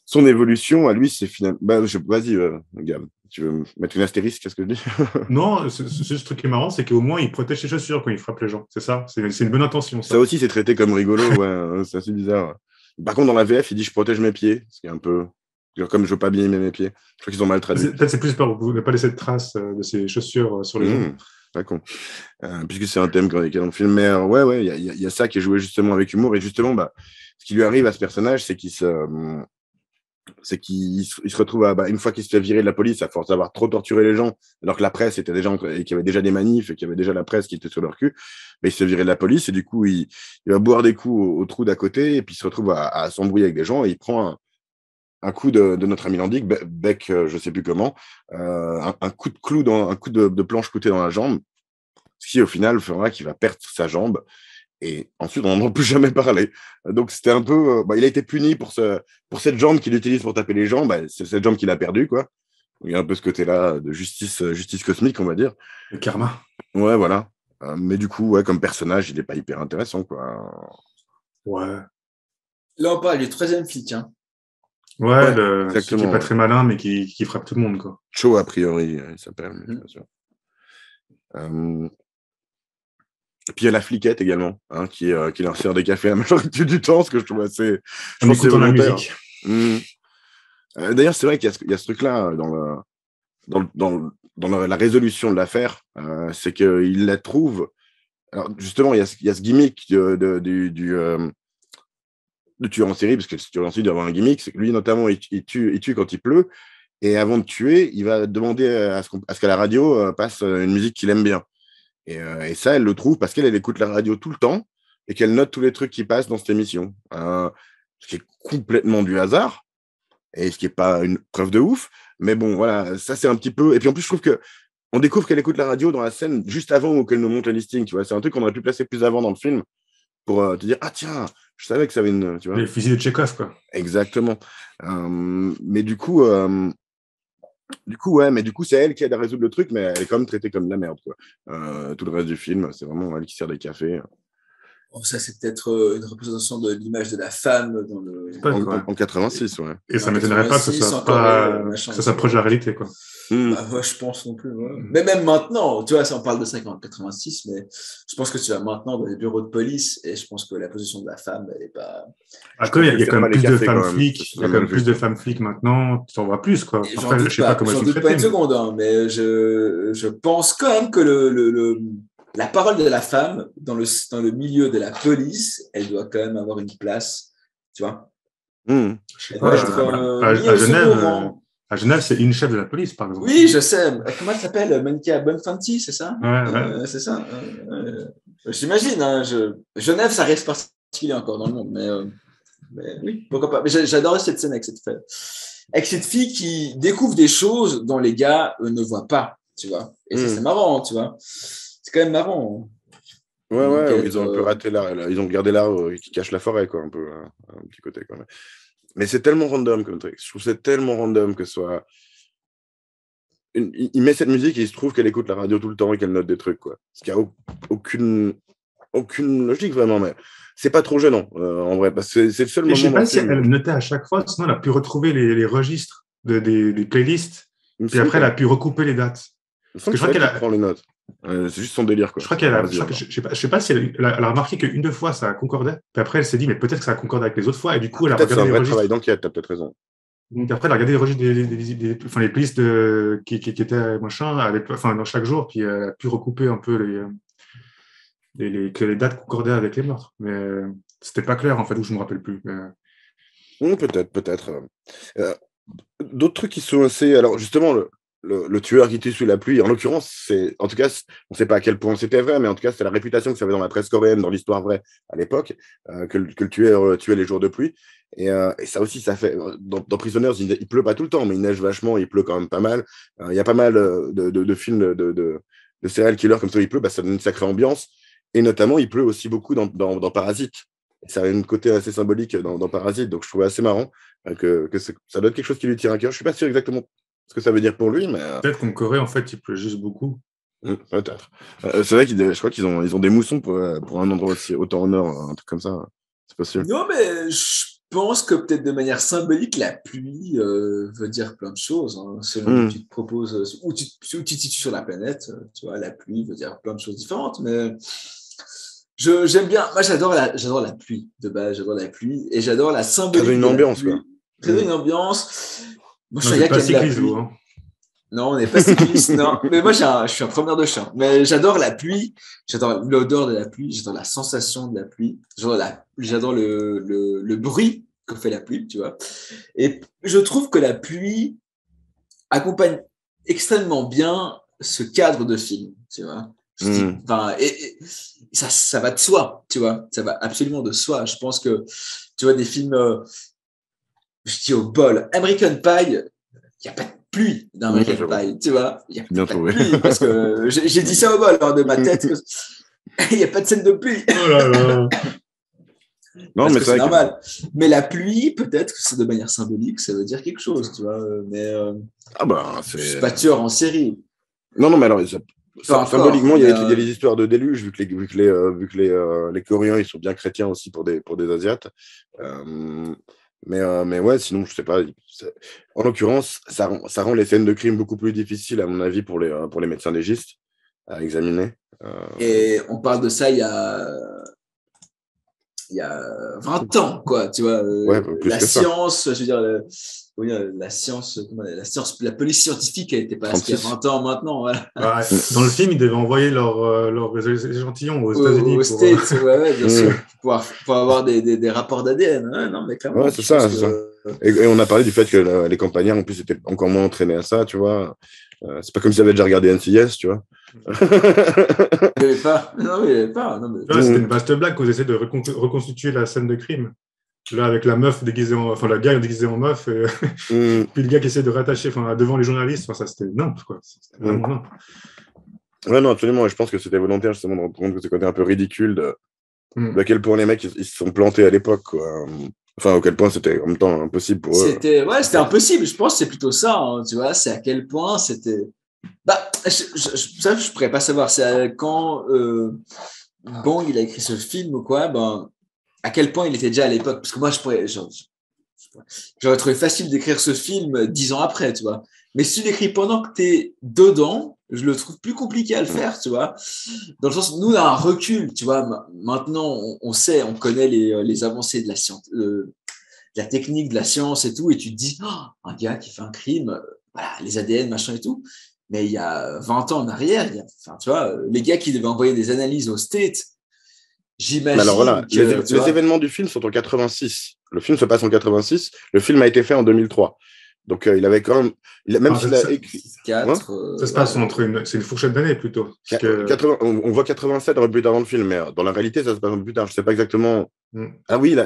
son évolution, à lui, c'est finalement... vas-y, Gab, tu veux mettre une astérisque, qu'est-ce que je dis?
Non, ce truc qui est marrant, c'est qu'au moins, il protège ses chaussures quand il frappe les gens. C'est ça, c'est une bonne intention.
Ça aussi, c'est traité comme rigolo, ouais, c'est assez bizarre. Par contre, dans la VF, il dit « je protège mes pieds », ce qui est un peu... Comme je veux pas abîmer mes pieds. Je crois qu'ils ont mal traduit.
Peut-être c'est plus pour ne pas laisser de traces de ses chaussures sur les gens.
Pas con. Puisque c'est un thème qui est dans le film. Mais ouais, il y a ça qui est joué justement avec humour. Et justement, ce qui lui arrive à ce personnage, c'est qu'il se retrouve une fois qu'il se fait virer de la police, à force d'avoir trop torturé les gens, alors que la presse était déjà, et qu'il y avait déjà des manifs et qu'il y avait déjà la presse qui était sur leur cul, il se fait virer de la police et du coup, il va boire des coups au trou d'à côté et puis il se retrouve à s'embrouiller avec des gens et il prend un coup de notre ami Landic, bec, je sais plus comment, un coup de clou, un coup de planche cloutée dans la jambe, ce qui au final fera qu'il va perdre sa jambe. Et ensuite, on n'en a plus jamais parlé. Donc, c'était un peu... il a été puni pour cette jambe qu'il utilise pour taper les gens. C'est cette jambe qu'il a perdue, quoi. Il y a un peu ce côté-là de justice cosmique, on va dire.
Le karma.
Ouais, voilà. Mais du coup, ouais, comme personnage, il n'est pas hyper intéressant, quoi.
Ouais.
Là, on parle du troisième flic, hein.
Ouais, celui qui n'est pas très malin, mais qui frappe tout le monde, quoi.
Cho, a priori, il s'appelle, bien sûr. Et puis il y a la fliquette également, qui leur sert des cafés la majorité du temps, ce que je trouve assez...
En écoutant la musique.
D'ailleurs, c'est vrai qu'il y a ce truc-là dans la résolution de l'affaire, c'est qu'il la trouve... Alors justement, il y a ce gimmick de tueur en série, parce que le tueur en série doit avoir un gimmick, c'est que lui, notamment, il tue quand il pleut, et avant de tuer, il va demander à ce qu'à la radio passe une musique qu'il aime bien. Et ça, elle le trouve parce qu'elle écoute la radio tout le temps et qu'elle note tous les trucs qui passent dans cette émission. Ce qui est complètement du hasard et ce qui n'est pas une preuve de ouf. Mais bon, voilà, ça, c'est un petit peu... Et puis en plus, je trouve que on découvre qu'elle écoute la radio dans la scène juste avant qu'elle nous montre le listing, tu vois. C'est un truc qu'on aurait pu placer plus avant dans le film pour te dire, ah tiens, je savais que ça avait une... Tu vois.
Les fusils de Tchekhov, quoi.
Exactement. Mais du coup, c'est elle qui aide à résoudre le truc, mais elle est quand même traitée comme de la merde, quoi. Tout le reste du film, c'est vraiment elle qui sert des cafés.
Bon, ça, c'est peut-être une représentation de l'image de la femme dans le...
En 86, ouais.
Et ça ne m'étonnerait pas que ça s'approche de la réalité, quoi.
Bah, ouais, je pense non plus. Ouais. Mais même maintenant, tu vois, ça, on parle de ça en 86, mais je pense que tu vas maintenant dans les bureaux de police et je pense que la position de la femme, elle n'est pas.
Il y a quand même plus de femmes flics. Il y a quand même plus de femmes flics maintenant. Tu en vois plus, quoi.
Après, je sais pas comment j'en doute pas une seconde, hein, mais je pense quand même que la parole de la femme dans le milieu de la police, elle doit quand même avoir une place, tu vois.
À Genève, c'est une chef de la police, par exemple.
Oui, je sais. Comment elle s'appelle? Monica Bonfanti, c'est ça?
Ouais.
C'est ça. J'imagine. Hein, Genève, ça reste particulier encore dans le monde. Mais oui, pourquoi pas. Mais j'adorais cette scène avec cette fille qui découvre des choses dont les gars ne voient pas, tu vois. Et ça, c'est marrant, tu vois. C'est quand même marrant.
Ouais, ils ont un peu raté là. Ils ont gardé l'arbre qui cache la forêt, quoi, un peu, un petit côté, quoi. Mais c'est tellement random comme truc. Je trouve que c'est tellement random que ce soit. Il met cette musique et il se trouve qu'elle écoute la radio tout le temps et qu'elle note des trucs, quoi. Ce qui a aucune logique, vraiment. Mais c'est pas trop gênant, en vrai. Parce que c'est le seul moment.
Je sais pas si elle notait à chaque fois, sinon elle a pu retrouver les registres des playlists. Puis après, elle a pu recouper les dates.
Je crois qu'elle prend les notes. C'est juste son délire, quoi.
Je crois qu'elle a. Je sais pas si elle a remarqué qu'une deux fois ça concordait. Puis après, elle s'est dit, mais peut-être que ça concorde avec les autres fois. Et du coup, elle a regardé les registres.
Travail d'enquête, t'as peut-être raison.
Donc après, elle a regardé les registres les playlists qui étaient dans chaque jour. Puis elle a pu recouper un peu que les dates concordaient avec les meurtres. Mais c'était pas clair, en fait, ou je me rappelle plus.
Peut-être. D'autres trucs qui sont assez. Alors, justement, le tueur qui tue sous la pluie, en l'occurrence, en tout cas, on ne sait pas à quel point c'était vrai, mais en tout cas, c'est la réputation que ça avait dans la presse coréenne, dans l'histoire vraie à l'époque, que le tueur tuait les jours de pluie. Et ça aussi, ça fait. Dans Prisoners, il pleut pas tout le temps, mais il neige vachement, il pleut quand même pas mal. Il y a pas mal de films de serial killer comme ça, il pleut, ça donne une sacrée ambiance. Et notamment, il pleut aussi beaucoup dans Parasite. Ça a un côté assez symbolique dans Parasite, donc je trouvais assez marrant que ça doit être quelque chose qui lui tient à cœur. Je ne suis pas sûr exactement ce que ça veut dire pour lui, mais...
Peut-être qu'en Corée, en fait, il pleut juste beaucoup.
Peut-être. C'est vrai je crois qu'ils ont des moussons pour un endroit aussi, autant au nord, un truc comme ça. C'est possible.
Non, mais je pense que peut-être de manière symbolique, la pluie veut dire plein de choses. Hein, selon que tu te proposes, où tu te situes sur la planète, tu vois, la pluie veut dire plein de choses différentes, mais... J'aime bien, moi j'adore la pluie de base, j'adore la pluie et j'adore la symbolique.
Ça donne une ambiance, quoi.
Ça donne une ambiance. Moi,
je suis un gars qui aime la pluie. Hein.
Non, on n'est pas cycliste, non. Mais moi, je suis un promeneur de chien. Mais j'adore la pluie, j'adore l'odeur de la pluie, j'adore la sensation de la pluie, j'adore le bruit que fait la pluie, tu vois. Et je trouve que la pluie accompagne extrêmement bien ce cadre de film, tu vois. Et ça va de soi, tu vois, ça va absolument de soi. Je pense que, tu vois, des films, je dis au bol, American Pie, il n'y a pas de pluie dans American Pie, tu vois, il n'y a pas de pluie, parce que j'ai dit ça au bol de ma tête, il n'y a pas de scène de pluie.
Oh là là.
Non, mais c'est normal. Mais la pluie, peut-être que c'est de manière symbolique, ça veut dire quelque chose, tu vois, mais je suis pas tueur en série.
Non, mais alors, symboliquement, il y a les histoires de déluge, vu que les Coréens, ils sont bien chrétiens aussi pour des Asiates. Mais ouais, sinon, je sais pas. En l'occurrence, ça rend les scènes de crime beaucoup plus difficiles, à mon avis, pour les médecins légistes à examiner.
Et on parle de ça il y a 20 ans, quoi, tu vois. La science, je veux dire, la science, la police scientifique, elle n'était pas il y a 20 ans maintenant. Voilà.
Ouais, dans le film, ils devaient envoyer leurs échantillons aux États-Unis.
Aux States, bien sûr, pour avoir des rapports d'ADN. Hein, non, mais clairement.
Ouais, c'est ça. Et on a parlé du fait que les campagnards, en plus, étaient encore moins entraînés à ça, tu vois. C'est pas comme s'ils avaient déjà regardé NCIS, tu vois.
Il n'y avait pas. Non, il n'y avait pas. Non, mais...
C'était une vaste blague qu'on essaie de reconstituer la scène de crime. Là, avec la meuf déguisée enfin, la gars déguisée en meuf, puis le gars qui essaie de rattacher devant les journalistes, ça, c'était n'importe quoi. C'était vraiment n'importe.
Ouais, non, absolument. Et je pense que c'était volontaire, justement, de rendre compte que ce côté un peu ridicule de quel point les mecs, ils se sont plantés à l'époque, quoi. Enfin, à quel point c'était en même temps impossible pour eux.
C'était impossible. Je pense que c'est plutôt ça, hein, tu vois. C'est à quel point c'était. Bah, ça, je pourrais pas savoir. C'est quand Bong il a écrit ce film ou quoi, ben, à quel point il était déjà à l'époque. Parce que moi, j'aurais trouvé facile d'écrire ce film 10 ans après, tu vois. Mais si tu l'écris pendant que tu es dedans, je le trouve plus compliqué à le faire, tu vois. Dans le sens où nous, on a un recul, tu vois. Maintenant, on sait, on connaît les avancées de la science, de la technique, de la science et tout. Et tu te dis, oh, un gars qui fait un crime, voilà, les ADN, machin et tout. Mais il y a 20 ans en arrière, enfin, tu vois, les gars qui devaient envoyer des analyses aux States, j'imagine.
Alors voilà,
que,
les événements du film sont en 86. Le film se passe en 86. Le film a été fait en 2003. Donc il avait quand même. Même s'il a écrit.
4,
ça se passe c'est une fourchette d'années plutôt.
On voit 87 un peu plus tard dans le film, mais dans la réalité, ça se passe un peu plus tard. Je ne sais pas exactement. Ah oui,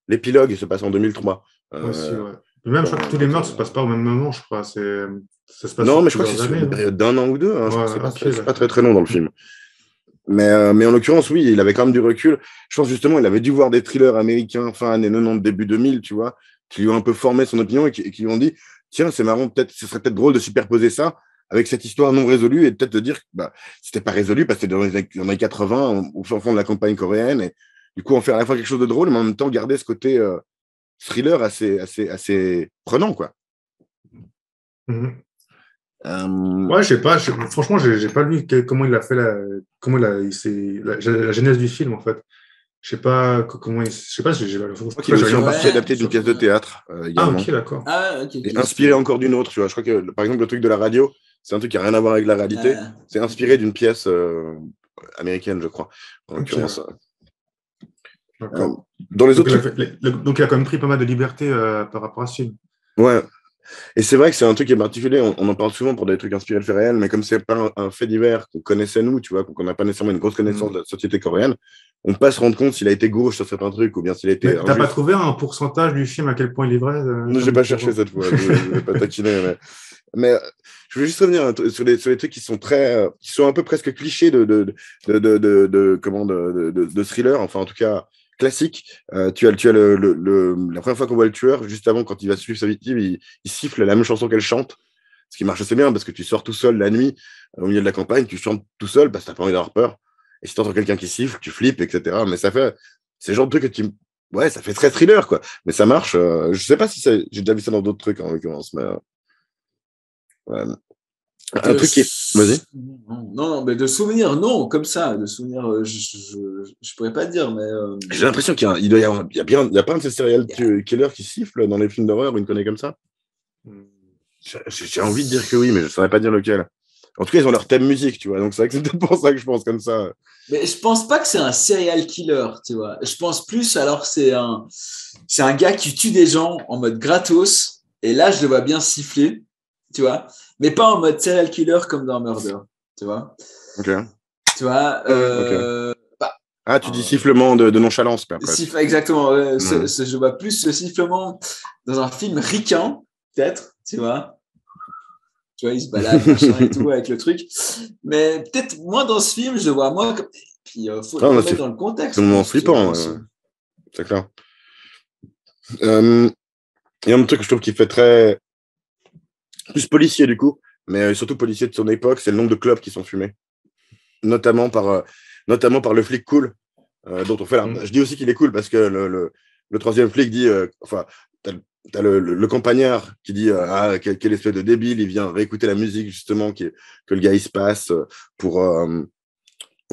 l'épilogue se passe en 2003.
Aussi, ouais. Même, je crois que tous les meurtres ne se passent pas au même moment, je crois. Ça se passe
non, mais je crois que c'est sur une période d'1 an ou 2. Hein.
Ouais,
c'est pas très très long dans le film. Mais en l'occurrence, oui, il avait quand même du recul. Je pense justement, il avait dû voir des thrillers américains fin années 90, début 2000, tu vois, qui lui ont un peu formé son opinion et qui lui ont dit, tiens, c'est marrant, ce serait peut-être drôle de superposer ça avec cette histoire non résolue et peut-être de dire que c'était pas résolu parce que c'était dans les années 80, au fond de la campagne coréenne, et du coup, en faire à la fois quelque chose de drôle, mais en même temps garder ce côté thriller assez prenant, quoi.
Ouais, je sais pas. Franchement, j'ai pas lu comment il a fait la genèse du film en fait. Je sais pas comment. Je sais pas.
Je crois qu'il est aussi en partie adapté d'une pièce de théâtre également.
Ah ok, d'accord.
Et inspiré encore d'une autre. Tu vois, je crois que par exemple le truc de la radio, c'est un truc qui n'a rien à voir avec la réalité. C'est inspiré d'une pièce américaine, je crois. En l'occurrence. Dans les autres.
Donc il a quand même pris pas mal de liberté par rapport à ce film.
Ouais. Et c'est vrai que c'est un truc qui est particulier, on en parle souvent pour des trucs inspirés de faits réels, mais comme c'est pas un fait divers qu'on connaissait nous, tu vois, qu'on n'a pas nécessairement une grosse connaissance de la société coréenne, on ne peut pas se rendre compte s'il a été gauche sur certains trucs ou bien s'il a été.
Mais t'as pas trouvé un pourcentage du film à quel point il est vrai
Non, j'ai pas cherché cette fois, je vais pas taquiner, mais je voulais juste revenir sur les trucs qui sont qui sont un peu presque clichés de thriller, enfin en tout cas classique. Tu as la première fois qu'on voit le tueur, juste avant, quand il va suivre sa victime, il siffle la même chanson qu'elle chante, ce qui marche assez bien parce que tu sors tout seul la nuit au milieu de la campagne, tu chantes tout seul parce que tu n'as pas envie d'avoir peur, et si tu entends quelqu'un qui siffle, tu flippes, etc. Mais c'est le genre de truc que ouais, ça fait très thriller, quoi, mais ça marche. Je sais pas si j'ai déjà vu ça dans d'autres trucs en l'occurrence, mais ouais. Un truc qui est. Vas-y.
Non, mais de souvenirs, non, comme ça, de souvenirs, je pourrais pas dire, mais.
J'ai l'impression qu'il y a pas un de ces serial killers qui siffle dans les films d'horreur, une connerie comme ça. J'ai envie de dire que oui, mais je ne saurais pas dire lequel. En tout cas, ils ont leur thème musique, tu vois, donc c'est vrai que c'est peut-être pour ça que je pense comme ça.
Mais je pense pas que c'est un serial killer, tu vois. Je pense plus, alors c'est un gars qui tue des gens en mode gratos, et là, je le vois bien siffler, tu vois. Mais pas en mode serial killer comme dans Murder, tu vois.
Ok.
Tu vois.
Okay. Tu dis sifflement de nonchalance, après.
Exactement. Je vois plus ce sifflement dans un film ricain, peut-être, tu vois. Tu vois, il se balade, machin et tout, avec le truc. Mais peut-être moins dans ce film, je le vois moins comme. Puis, faut le mettre dans le contexte.
C'est un moment flippant, c'est clair. Il y a un truc que je trouve qui fait très. Plus policier du coup, mais surtout policier de son époque, c'est le nombre de clubs qui sont fumés, notamment par le flic cool, dont on fait là. Je dis aussi qu'il est cool parce que le troisième flic dit, t'as le campagnard qui dit quelle espèce de débile, il vient réécouter la musique justement que le gars il se passe pour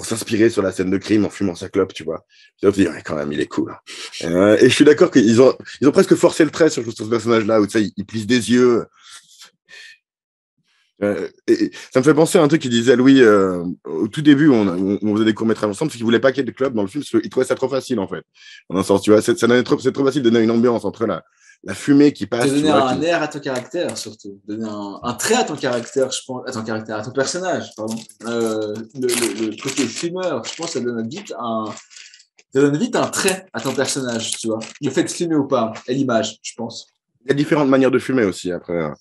s'inspirer sur la scène de crime en fumant sa clope, tu vois. Je me dis, ouais, quand même, il est cool. Et je suis d'accord qu'ils ont presque forcé le trait sur ce personnage-là, où tu sais, il plisse des yeux. Et ça me fait penser à un truc qu'il disait Louis au tout début, on faisait des courts-métrages ensemble, c'est qu'il voulait pas qu'il y ait de club dans le film, parce qu'il trouvait ça trop facile en fait. Dans un sens, tu vois, c'est trop facile de donner une ambiance entre la fumée qui passe.
De donner un air à ton caractère, surtout. Donner un trait à ton caractère, je pense, à ton personnage, pardon. Le côté fumeur, je pense, ça donne vite Ça donne vite un trait à ton personnage, tu vois. Le fait de filmer ou pas, et l'image, je pense.
Il y a différentes manières de fumer aussi. Après,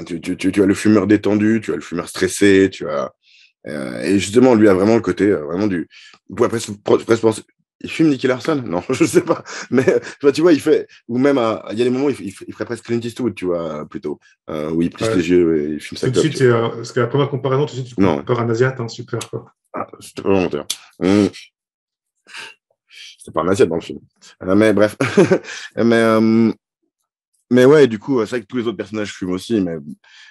tu as le fumeur détendu, tu as le fumeur stressé, et justement, lui a vraiment le côté vraiment du. On pourrait presque penser. Il fume Nicky Larson? Non, je sais pas. Mais tu vois, il fait. Ou même, il y a des moments où il ferait presque Clint Eastwood, tu vois, plutôt. Où il plisse les yeux et il fume sa
Tout de
clope.
suite, parce que la première comparaison, tout de suite, tu compares un Asiate, super, quoi.
Ah, c'était pas volontaire. C'est pas un assiette dans le film. Mais bref. mais ouais, du coup, c'est vrai que tous les autres personnages fument aussi, mais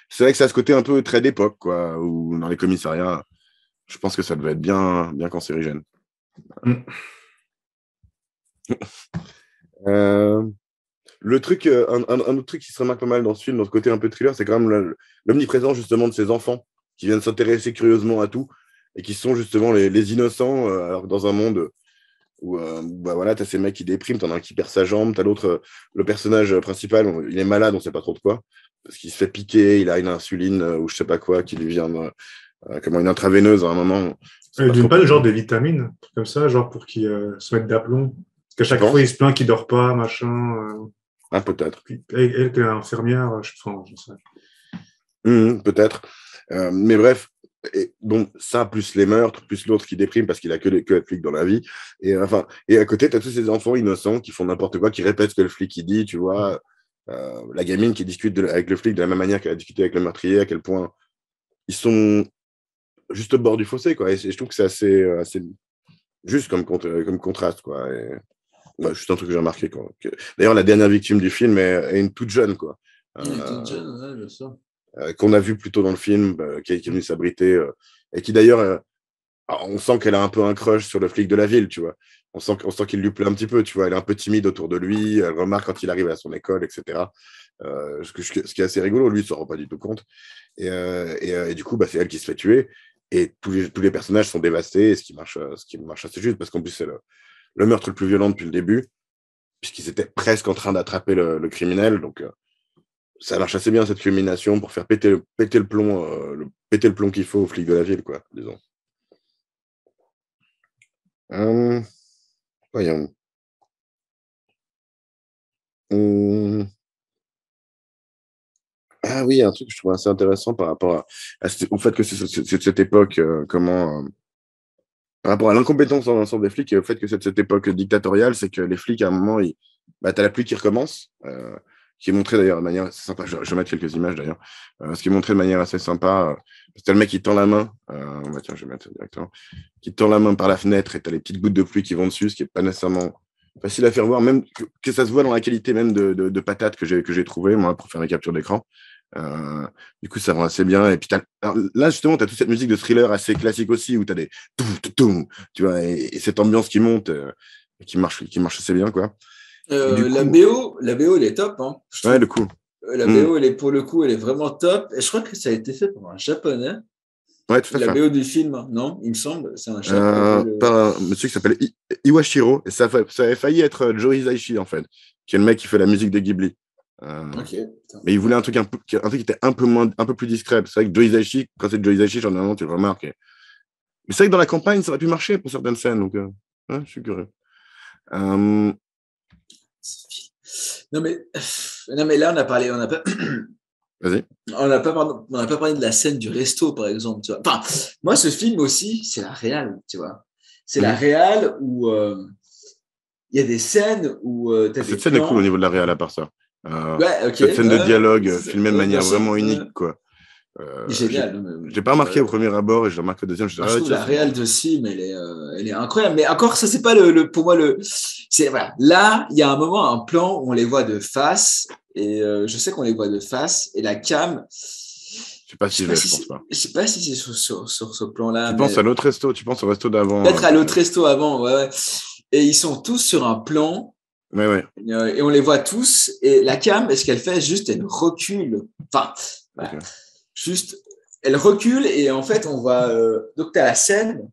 c'est vrai que c'est à ce côté un peu très d'époque, quoi, où dans les commissariats, je pense que ça devait être bien, bien cancérigène. Le truc, un autre truc qui se remarque pas mal dans ce film, dans ce côté un peu thriller, c'est quand même l'omniprésence justement de ces enfants qui viennent s'intéresser curieusement à tout et qui sont justement les innocents, alors que dans un monde où bah voilà, tu as ces mecs qui dépriment, tu en as un qui perd sa jambe, tu as l'autre, le personnage principal, il est malade, on sait pas trop de quoi, parce qu'il se fait piquer, il a une insuline ou je sais pas quoi qui lui vient, comment une intraveineuse à un moment.
Il donne pas le genre des vitamines, un truc comme ça, genre pour qu'il se mette d'aplomb. Parce qu'à chaque fois, il se plaint qu'il dort pas, machin.
Ah, peut-être.
Elle, qui est infirmière, je sais.
Peut-être. Mais bref, bon, ça, plus les meurtres, plus l'autre qui déprime parce qu'il a que être flic dans la vie. Et à côté, tu as tous ces enfants innocents qui font n'importe quoi, qui répètent ce que le flic il dit, tu vois. La gamine qui discute avec le flic de la même manière qu'elle a discuté avec le meurtrier, à quel point ils sont juste au bord du fossé, quoi. Et je trouve que c'est assez juste comme contraste, quoi. Et, juste un truc que j'ai remarqué, quoi. D'ailleurs, la dernière victime du film est une toute jeune, quoi.
Toute jeune, ouais, bien sûr.
Qu'on a vu plus tôt dans le film, qui est venue s'abriter, et qui d'ailleurs, on sent qu'elle a un peu un crush sur le flic de la ville, tu vois. On sent qu'il lui plaît un petit peu, tu vois. Elle est un peu timide autour de lui, elle remarque quand il arrive à son école, etc. Ce qui est assez rigolo, lui, il ne s'en rend pas du tout compte. Et du coup, c'est elle qui se fait tuer, et tous les personnages sont dévastés, ce qui marche assez juste, parce qu'en plus, c'est le meurtre le plus violent depuis le début, puisqu'ils étaient presque en train d'attraper le criminel, donc ça marche assez bien, cette culmination, pour faire péter le plomb qu'il faut aux flics de la ville, quoi, disons. Voyons. Ah oui, un truc que je trouve assez intéressant par rapport au fait que c'est cette époque, par rapport à l'incompétence dans l'ensemble des flics et au fait que c'est cette époque dictatoriale, c'est que les flics, à un moment, t'as la pluie qui recommence, qui est montré d'ailleurs de manière assez sympa. Je vais mettre quelques images d'ailleurs. Ce qui est montré de manière assez sympa. C'est le mec qui tend la main. Tiens, je vais mettre directement. Qui tend la main par la fenêtre et tu as les petites gouttes de pluie qui vont dessus, ce qui n'est pas nécessairement facile à faire voir, même que ça se voit dans la qualité même de patates que j'ai trouvé, moi, pour faire les captures d'écran. Du coup, ça rend assez bien. Et puis là, justement, tu as toute cette musique de thriller assez classique aussi, où tu as des tu vois, et cette ambiance qui monte, qui marche assez bien, quoi.
La BO, elle est top. Hein,
ouais, le coup.
La BO, pour le coup, elle est vraiment top. Et je crois que ça a été fait par un japonais.
Ouais, tout à fait.
La BO du film, non, il me semble, c'est un japonais.
Par un monsieur qui s'appelle Iwashiro. Et ça avait failli être Joe Hisaishi, en fait, qui est le mec qui fait la musique de Ghibli. Mais il voulait un truc qui était un peu plus discret. C'est vrai que Joe Hisaishi, quand c'est Joe Hisaishi, généralement, tu le remarques. Mais c'est vrai que dans la campagne, ça aurait pu marcher pour certaines scènes. Donc, je suis curieux.
Non mais là on n'a pas
Vas-y.
On n'a pas parlé de la scène du resto par exemple, tu vois. Enfin, moi ce film aussi, c'est la réal, tu vois. C'est la réal où il y a des scènes où
cette scène est cool au niveau de la réal à part ça.
Ouais, ok.
Cette scène de dialogue filmée de manière vraiment unique, quoi.
Génial.
J'ai pas remarqué au premier abord et je remarque au deuxième.
Je trouve la réal de Sim, elle est incroyable. Mais encore, ça c'est pas pour moi voilà. Là, il y a un moment, un plan où on les voit de face et je sais qu'on les voit de face et la cam.
Je sais pas si je pense pas.
Je sais pas si c'est sur ce plan-là.
Tu penses à l'autre resto, tu penses au resto d'avant.
Peut-être à l'autre resto avant, ouais. Et ils sont tous sur un plan.
Ouais.
Et on les voit tous. Et la cam, ce qu'elle fait, juste, elle recule. Enfin, voilà. Okay. Juste, elle recule et en fait, on va. Donc, tu as la scène.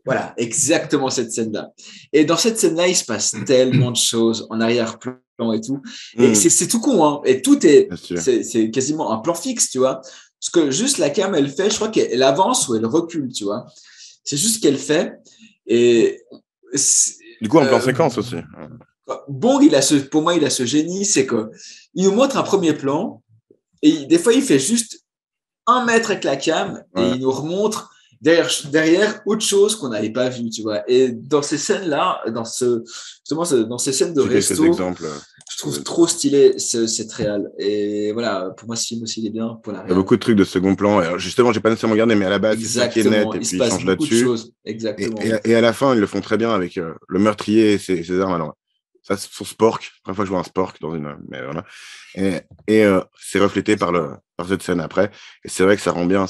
Voilà, exactement cette scène-là. Et dans cette scène-là, il se passe tellement de choses en arrière-plan et tout. Et c'est tout con, hein. Et tout c'est quasiment un plan fixe, tu vois. Parce que juste la cam, elle fait, je crois qu'elle avance ou elle recule, tu vois. C'est juste ce qu'elle fait. Et
Du coup, en plan séquence aussi.
Bong, pour moi, il a ce génie, c'est qu'il nous montre un premier plan et des fois, il fait juste 1 mètre avec la cam et il nous remontre derrière autre chose qu'on n'avait pas vu, tu vois. Et dans ces scènes-là, dans ces scènes de resto, je trouve trop stylé cette réal. Et voilà, pour moi, ce film aussi, il est bien pour la réal.
Il y a beaucoup de trucs de second plan. Alors, justement, j'ai pas nécessairement regardé, mais à la base, c'est ça qui est net. Et puis, ils changent là-dessus.
Exactement.
Et à la fin, ils le font très bien avec le meurtrier et ses armes. Alors, ça, c'est son spork. La première fois que je vois un spork dans une. Mais voilà. Et c'est reflété par cette scène après. Et c'est vrai que ça rend bien.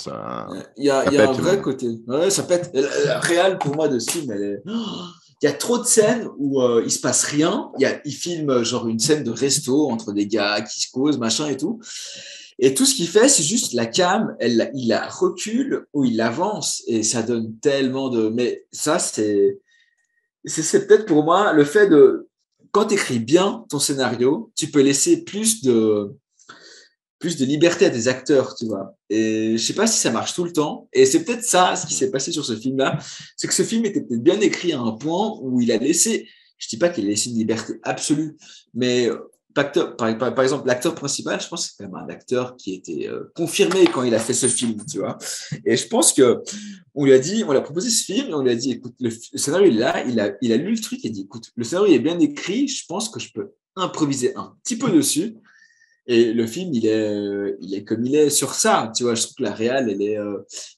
Il y a un vrai côté. Ouais, ça pète. La réal, pour moi, de ce film, elle est. Il y a trop de scènes où il se passe rien. Il filme genre une scène de resto entre des gars qui se causent, machin et tout. Et tout ce qu'il fait, c'est juste la cam, il la recule ou il avance et ça donne tellement de. Mais ça, c'est peut-être pour moi le fait de. Quand tu écris bien ton scénario, tu peux laisser plus de liberté à des acteurs, tu vois. Et je sais pas si ça marche tout le temps. Et c'est peut-être ça, ce qui s'est passé sur ce film-là, c'est que ce film était peut-être bien écrit à un point où il a laissé, je dis pas qu'il a laissé une liberté absolue, mais par exemple, l'acteur principal, je pense que c'est quand même un acteur qui était confirmé quand il a fait ce film, tu vois. Et je pense que on l'a proposé ce film, et on lui a dit, écoute, le scénario il est là, il a lu le truc et dit, écoute, le scénario est bien écrit, je pense que je peux improviser un petit peu dessus. Et le film, il est comme il est sur ça, tu vois. Je trouve que la réal, il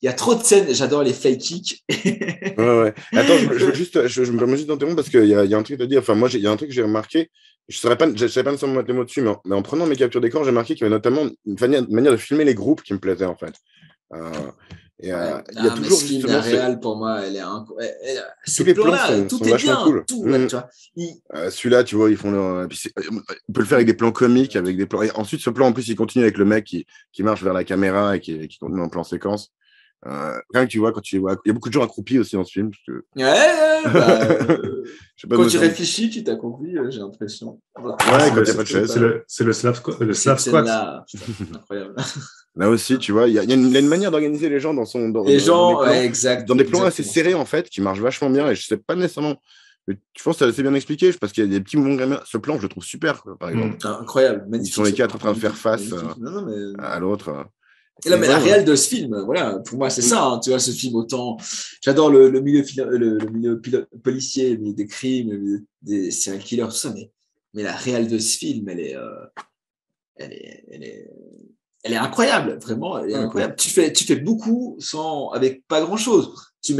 y a trop de scènes. J'adore les fake kicks.
Ouais. Attends, je me permets juste d'interrompre parce qu'il y a un truc à dire. Enfin, moi, il y a un truc que j'ai remarqué. Je savais pas nécessairement mettre les mots dessus, mais en prenant mes captures d'écran, j'ai remarqué qu'il y avait notamment une manière de filmer les groupes qui me plaisait, en fait. Il y a toujours
justement la réal pour moi, elle est incroyable.
Tous les plans sont vachement cool.
Tu vois.
Celui-là, tu vois, ils font on peut le faire avec des plans comiques, avec des plans. Et ensuite, ce plan, en plus, il continue avec le mec qui marche vers la caméra et qui continue en plan séquence. Rien que tu vois, il y a beaucoup de gens accroupis aussi dans ce film.
Quand tu réfléchis, tu t'as compris, j'ai l'impression.
Ouais, quand il n'y a pas de chaise.
C'est le slap squat.
Incroyable.
Là aussi, tu vois, il y a une manière d'organiser les gens dans des plans assez serrés, en fait, qui marchent vachement bien. Et je sais pas nécessairement. Je pense que c'est assez bien expliqué, parce qu'il y a des petits moments. Ce plan, je le trouve super, par exemple.
Incroyable.
Ils sont les quatre en train de faire face à l'autre.
Et là, mais la réelle de ce film, voilà, pour moi, c'est ça, hein, tu vois, ce film, autant. J'adore le milieu policier, des crimes, des serial killers, tout ça, mais la réelle de ce film, elle est incroyable, vraiment, elle est incroyable. Tu fais beaucoup avec pas grand chose. Tu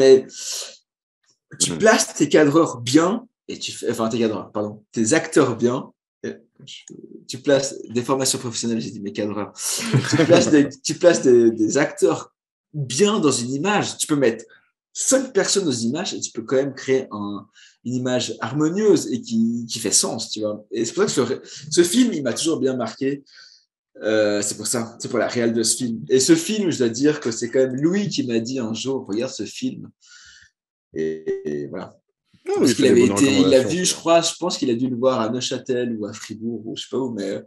places tes cadreurs bien, et tes acteurs bien. Tu places des formations professionnelles, j'ai dit mes cadreurs. Tu places des acteurs bien dans une image. Tu peux mettre 5 personnes dans une image et tu peux quand même créer une image harmonieuse et qui fait sens, tu vois. Et c'est pour ça que ce film, il m'a toujours bien marqué. C'est pour ça, c'est pour la réelle de ce film. Et ce film, je dois dire que c'est quand même Louis qui m'a dit un jour, regarde ce film. Et voilà. Parce qu'il il l'a vu, je pense qu'il a dû le voir à Neuchâtel ou à Fribourg ou je sais pas où, mais.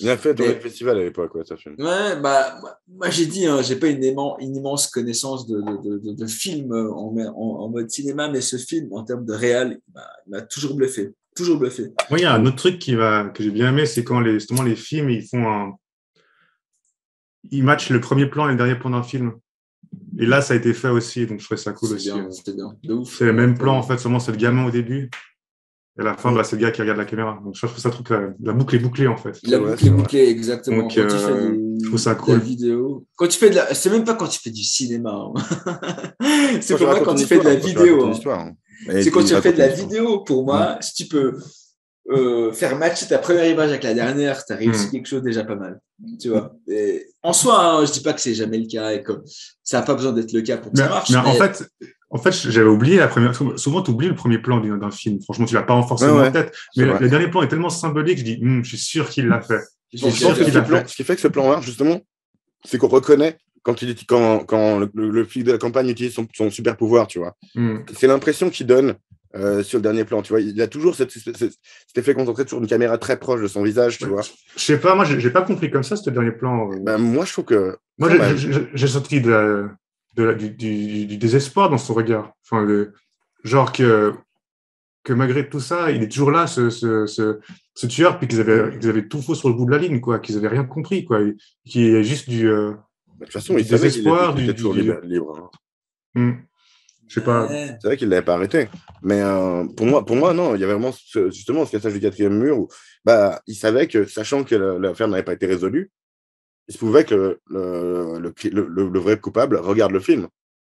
Il a fait le festival à l'époque, ça film.
Ouais, moi j'ai dit, j'ai pas une immense connaissance de films en mode cinéma, mais ce film, en termes de réal, il m'a toujours bluffé. Toujours bluffé.
Moi, il y a un autre truc que j'ai bien aimé, c'est quand justement les films, ils matchent le premier plan et le dernier plan d'un film. Et là, ça a été fait aussi, donc je trouvais ça cool aussi.
C'était bien, de ouf.
C'est le même plan, en fait, seulement c'est le gamin au début. Et à la fin, c'est le gars qui regarde la caméra. Donc je trouve ça la boucle est bouclée, en fait.
La boucle est bouclée, exactement.
Donc, je trouve ça cool.
La vidéo. Quand tu fais c'est même pas quand tu fais du cinéma. C'est pour moi quand tu fais de la vidéo. C'est quand tu fais de la vidéo, pour moi, si tu peux faire matcher ta première image avec la dernière, tu as réussi quelque chose déjà pas mal. Tu vois. Et en soi, je dis pas que c'est jamais le cas et que ça n'a pas besoin d'être le cas pour que ça marche.
Mais en fait, j'avais oublié la première. Souvent, tu oublies le premier plan d'un film. Franchement, tu l'as pas forcément en tête. Mais le dernier plan est tellement symbolique, je dis, je suis sûr qu'il l'a fait.
Ce qui fait que ce plan marche, justement, c'est qu'on reconnaît quand le flic de la campagne utilise son super pouvoir, tu vois. C'est l'impression qu'il donne sur le dernier plan, tu vois. Il a toujours cet effet concentré sur une caméra très proche de son visage, tu vois.
Je sais pas, moi, j'ai pas compris comme ça, ce dernier plan.
Moi, je trouve que...
Moi, j'ai senti du désespoir dans son regard. Enfin, genre que que malgré tout ça, il est toujours là, ce tueur, puis qu'ils avaient tout faux sur le bout de la ligne, quoi, qu'ils avaient rien compris, quoi, qui est juste
De toute façon, il
du
savait qu'il
désespoir,
était toujours libre.
Je sais pas.
C'est vrai qu'il ne l'avait pas arrêté. Mais pour moi, non, il y avait vraiment justement ce cassage du quatrième mur où il savait que, sachant que l'affaire n'avait pas été résolue, il se pouvait que le vrai coupable regarde le film.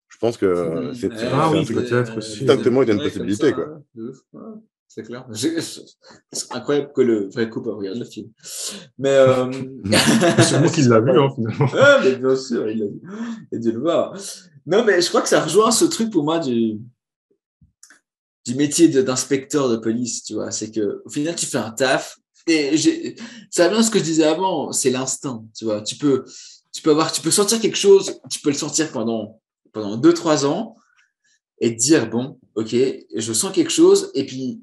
Je pense que c'est
peut-être aussi.
exactement une possibilité.
Ça,
quoi.
Ouais, c'est clair. C'est incroyable que le vrai coupable regarde le film. Mais.
C'est moi qui l'a vu, finalement.
Ouais, mais bien sûr, il l'a vu. Il a dû le voir. Non, mais je crois que ça rejoint ce truc pour moi du métier d'inspecteur de police, tu vois. C'est qu'au final, tu fais un taf. Et ça revient à ce que je disais avant, c'est l'instinct, tu vois. Tu peux sentir quelque chose, tu peux le sentir pendant 2-3 ans et te dire, bon, ok, je sens quelque chose. Et puis,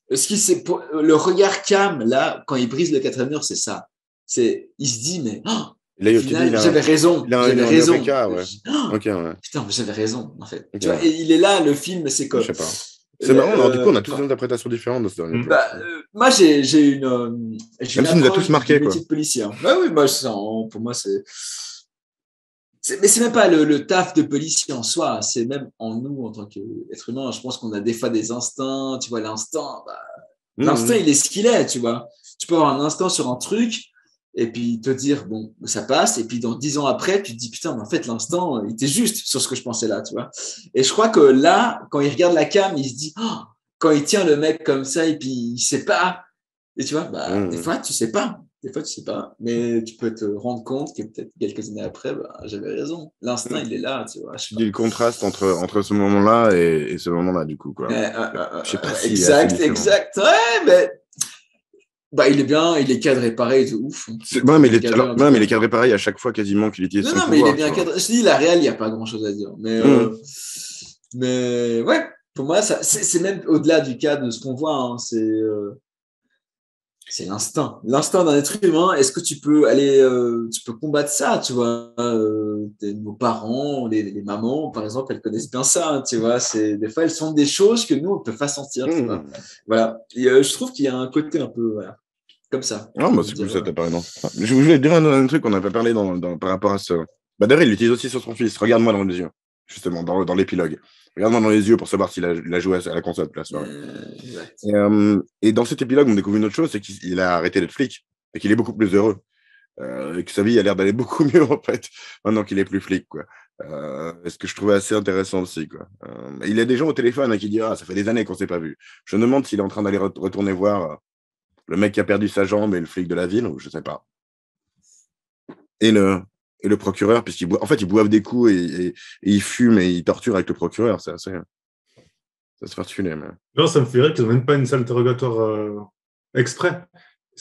le regard calme, là, quand il brise le quatrième mur, c'est ça. Il se dit, mais au final, j'avais raison. J'avais raison.
Cas, ouais. Okay, ouais.
Putain, mais j'avais raison, en fait.
Okay,
tu vois, et il est là, le film, c'est comme.
Je sais pas. C'est marrant, alors, du coup, on a tous une interprétation différente de ce dernier plan.
Moi, j'ai une.
Même si nous a tous marqué, quoi.
Métier de policier. Hein. Bah oui, moi, pour moi, c'est. Mais c'est même pas le taf de policier en soi, c'est même en nous, en tant qu'être humain. Je pense qu'on a des fois des instincts, tu vois, l'instinct, l'instinct, il est ce qu'il est, tu vois. Tu peux avoir un instinct sur un truc et puis te dire, bon, ça passe, et puis dans 10 ans après, tu te dis, putain, mais en fait, l'instinct, il était juste sur ce que je pensais là, tu vois. Et je crois que là, quand il regarde la cam, il se dit, quand il tient le mec comme ça et puis il sait pas, et tu vois, des fois, tu sais pas. Des fois, tu sais pas, mais tu peux te rendre compte que peut-être quelques années après, j'avais raison. L'instinct, il est là, tu vois.
Tu dis le contraste entre ce moment-là et ce moment-là, du coup, quoi. Je sais pas si
exact. Ouais, mais il est bien, il est cadré pareil de ouf.
Mais il est cadré pareil à chaque fois quasiment qu'il utilise son pouvoir.
Non, mais il est bien cadré. Je dis, la réelle, il n'y a pas grand-chose à dire. Mais ouais, pour moi, c'est même au-delà du cas de ce qu'on voit. Hein, c'est l'instinct d'un être humain. Est-ce que tu peux tu peux combattre ça, tu vois. Nos parents, les mamans, par exemple, elles connaissent bien ça, hein, tu vois. Des fois, elles sentent des choses que nous, on ne peut pas sentir, tu vois. Voilà. Et, je trouve qu'il y a un côté un peu, voilà, comme ça.
Non, c'est cool, ça t'a parlé. Je voulais te dire un truc qu'on n'a pas parlé par rapport à ce. D'ailleurs, il l'utilise aussi sur son fils. Regarde-moi dans les yeux, justement, dans l'épilogue. Regarde-moi dans les yeux pour savoir s'il a joué à la console toute la soirée. Et dans cet épilogue, on découvre une autre chose, c'est qu'il a arrêté d'être flic et qu'il est beaucoup plus heureux. Et que sa vie a l'air d'aller beaucoup mieux, en fait, maintenant qu'il est plus flic, quoi. Ce que je trouvais assez intéressant aussi, quoi. Il y a des gens au téléphone qui disent « Ah, ça fait des années qu'on ne s'est pas vu ». Je me demande s'il est en train d'aller retourner voir le mec qui a perdu sa jambe et le flic de la ville, ou je ne sais pas. Et le procureur, puisqu'ils boivent des coups et ils fument et ils torturent avec le procureur. C'est assez particulier. Mais...
Non, ça me fait rire qu'ils n'ont même pas une salle d'interrogatoire exprès.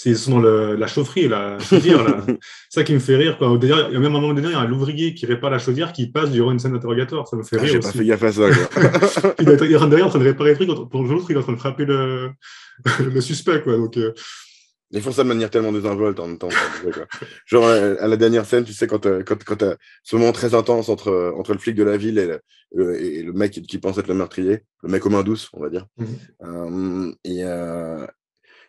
Ils sont dans la chaufferie, la chaudière. Là. C'est ça qui me fait rire. Quoi. D'ailleurs, il y a même un moment donné, il y a l'ouvrier qui répare la chaudière qui passe durant une scène d'interrogatoire. Ça me fait rire
j'ai
aussi.
Pas fait gaffe à ça. Quoi.
Il est derrière en train de réparer le truc, pour l'autre, il est en train de frapper le suspect. Quoi. Donc,
ils font ça de manière tellement désinvolte en même temps. Quoi. Genre, à la dernière scène, tu sais, quand t'as ce moment très intense entre le flic de la ville et le mec qui pense être le meurtrier, le mec aux mains douces, on va dire.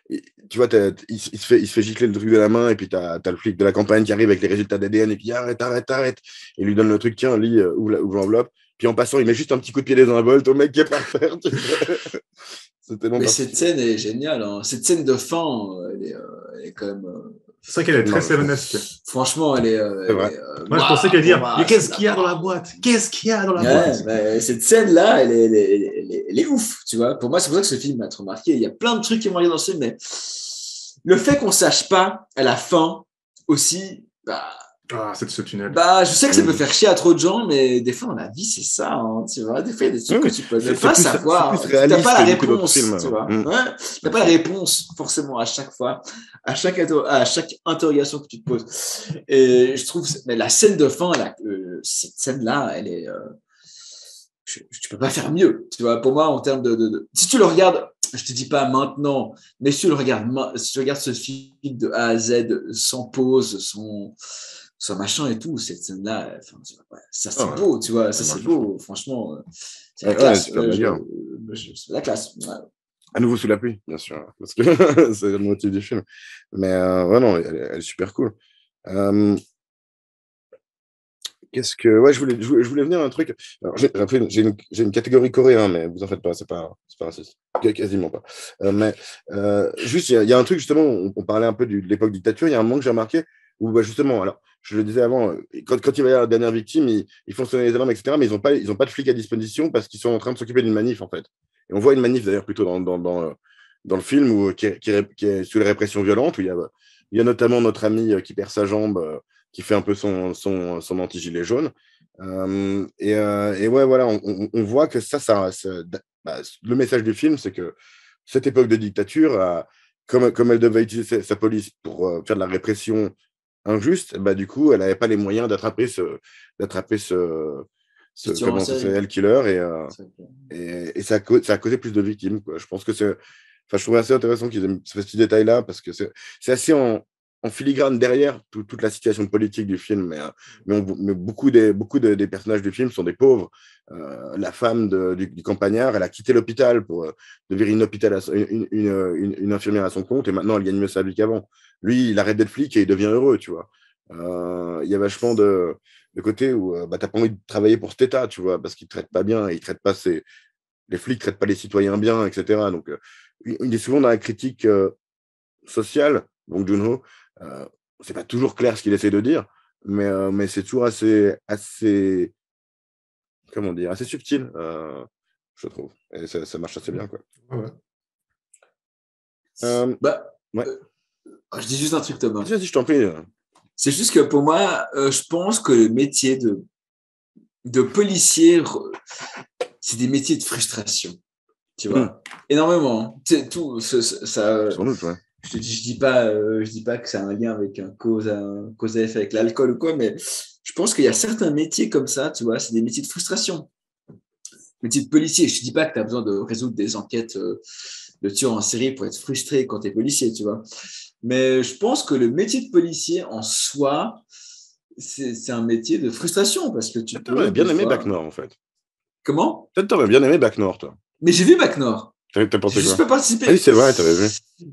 Et tu vois, il se fait gicler le truc de la main, et puis t'as le flic de la campagne qui arrive avec les résultats d'ADN et qui dit arrête. Et il lui donne le truc, tiens, lis, ouvre l'enveloppe. Puis en passant, il met juste un petit coup de pied désinvolte au mec qui est par terre.
Mais cette scène est géniale. Hein. Cette scène de fin, elle est quand même.
C'est vrai qu'elle est très Seven-esque.
Franchement, elle est.
Moi, je pensais qu'elle dire mais qu'est-ce qu'il y a dans la boîte ? Qu'est-ce qu'il y a dans la boîte ?
Mais cette scène-là, elle est ouf, tu vois. Pour moi, c'est pour ça que ce film m'a trop marqué. Il y a plein de trucs qui m'ont arrivé dans ce film, mais le fait qu'on sache pas à la fin aussi.
C'est de ce tunnel.
Je sais que ça peut faire chier à trop de gens, mais des fois dans la vie, c'est ça, hein, tu vois. Des fois, il y a des trucs que tu peux ne pas savoir. Tu n'as pas la réponse, tu vois. Tu n'as pas la réponse, forcément, à chaque fois, à chaque interrogation que tu te poses. Et je trouve, mais la scène de fin, cette scène-là, elle est. Tu peux pas faire mieux, tu vois. Pour moi, en termes de. Si tu le regardes, je te dis pas maintenant, mais si tu regardes ce film de A à Z, sans pause, sans machin et tout, cette scène-là, ça c'est beau, tu vois, ça c'est beau, franchement, c'est la classe. C'est la classe.
À nouveau sous la pluie, bien sûr, parce que c'est le motif du film. Mais ouais, non, elle est super cool. Euh, Ouais, je voulais venir à un truc. Alors, après, j'ai une catégorie coréen, mais vous en faites pas, c'est pas raciste. Quasiment pas. Mais juste, il y a un truc, justement, on parlait un peu de l'époque dictature, il y a un moment que j'ai remarqué où, bah, justement, alors, je le disais avant, quand il va y avoir la dernière victime, ils font sonner les alarmes, etc., mais ils ont pas de flics à disposition parce qu'ils sont en train de s'occuper d'une manif, en fait. Et on voit une manif, d'ailleurs, plutôt dans le film, qui est sous les répressions violentes, où il y a notamment notre ami qui perd sa jambe, qui fait un peu son anti-gilet jaune. Et ouais, voilà, on voit que bah, le message du film, c'est que cette époque de dictature, comme elle devait utiliser sa police pour faire de la répression injuste, bah, du coup, elle n'avait pas les moyens d'attraper
Le tueur en
comment, ce
série.
serial killer,
C'est vrai que-
et ça a causé plus de victimes, quoi. Je pense que enfin, je trouve assez intéressant qu'ils aient fait ce petit détail-là, parce que c'est assez en filigrane derrière toute la situation politique du film, mais beaucoup des personnages du film sont des pauvres. La femme du campagnard, elle a quitté l'hôpital pour devenir une infirmière à son compte, et maintenant elle gagne mieux sa vie qu'avant. Lui, il arrête d'être flic et il devient heureux, tu vois. Il y a vachement de côté où bah, t'as pas envie de travailler pour cet État, tu vois, parce qu'ils ne traitent pas bien, les flics ne traitent pas les citoyens bien, etc. Donc, il est souvent dans la critique sociale, Bong Joon-ho. Euh, c'est pas toujours clair ce qu'il essaie de dire, mais c'est toujours assez, comment dire, assez subtil, je trouve. Et ça marche assez bien, quoi.
Ouais.
Bah,
Ouais.
je dis juste un truc, Thomas.
Vas-y, je t'en prie.
C'est juste que pour moi, je pense que le métier de policier, c'est des métiers de frustration. Tu vois, énormément. C'est tout ça.
Sans doute, ouais.
Je dis pas que c'est un lien avec un cause à effet avec l'alcool ou quoi, mais je pense qu'il y a certains métiers comme ça, tu vois, c'est des métiers de frustration. Métier de policier, je ne dis pas que tu as besoin de résoudre des enquêtes de tueurs en série pour être frustré quand tu es policier, tu vois. Mais je pense que le métier de policier en soi, c'est un métier de frustration parce que tu
T'aurais
peux
bien
des
aimé
fois...
Bac Nord, en fait.
Comment?
Peut-être t'aurais bien aimé Bac Nord, toi.
Mais j'ai vu Bac Nord.
T'as
J'ai
pensé
juste
quoi?
pas participé.
Ah oui, c'est vrai, t'avais vu.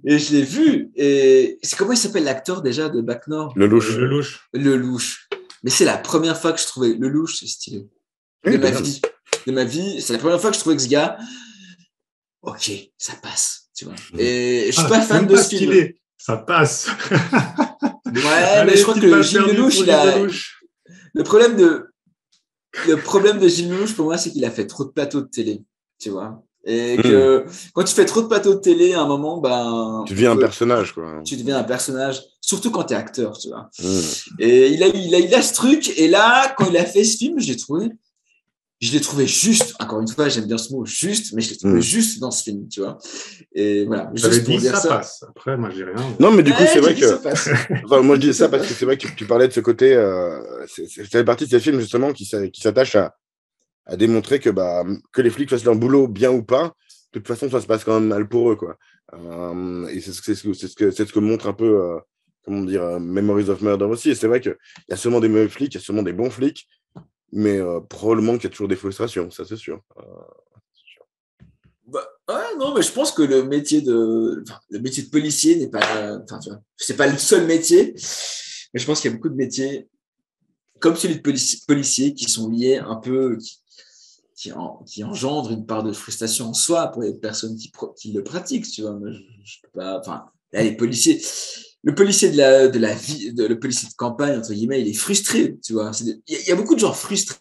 Et je l'ai vu. Et c'est comment il s'appelle l'acteur déjà de Bac Nord?
Le louche.
Le louche.
Lelouch. Mais c'est la première fois que je trouvais Lelouch, c'est stylé.
Oui,
De ma
bien.
vie. De ma vie, c'est la première fois que je trouvais que ce gars, ok, ça passe, tu vois. Et je suis pas fan
même
de
pas
ce film.
stylé, ça passe.
Ouais,
Allez,
mais je crois
petite
que
balle
Gilles
perdue
Lelouch,
pour Gilles Lelouch.
le problème de Gilles Lelouch, pour moi, c'est qu'il a fait trop de plateaux de télé, tu vois. Et que quand tu fais trop de plateaux de télé, à un moment, ben,
Tu deviens un personnage, quoi.
tu deviens un personnage, surtout quand tu es acteur, tu vois. Et il a ce truc, et là, quand il a fait ce film, je l'ai trouvé juste, encore une fois, j'aime bien ce mot, juste, mais je l'ai trouvé juste dans ce film, tu vois. Et voilà,
J'avais
juste pour
dit
dire
ça
ça.
passe. Après, moi, je dis rien.
Non, mais du coup,
Ouais,
c'est vrai
j'ai dit
que.
ça passe.
Enfin, moi, je dis ça
Ça
parce
passe.
que c'est vrai que tu parlais de ce côté. Ça fait partie de ces films, justement, qui s'attachent à démontrer que les flics fassent leur boulot bien ou pas, de toute façon, ça se passe quand même mal pour eux, quoi. Et c'est ce que montre un peu, comment dire, Memories of Murder aussi. Et c'est vrai qu'il y a seulement des mauvais flics, il y a seulement des bons flics, mais probablement qu'il y a toujours des frustrations, ça, c'est sûr.
Bah, ouais, non, mais je pense que le métier de policier n'est pas, enfin, tu vois, c'est pas le seul métier, mais je pense qu'il y a beaucoup de métiers comme celui de policier qui sont liés un peu, qui engendrent une part de frustration en soi pour les personnes qui le pratiquent, tu vois. Moi, je peux pas, enfin, là, les policiers, le policier de la vie, le policier de campagne, entre guillemets, il est frustré, tu vois. Il y a beaucoup de gens frustrés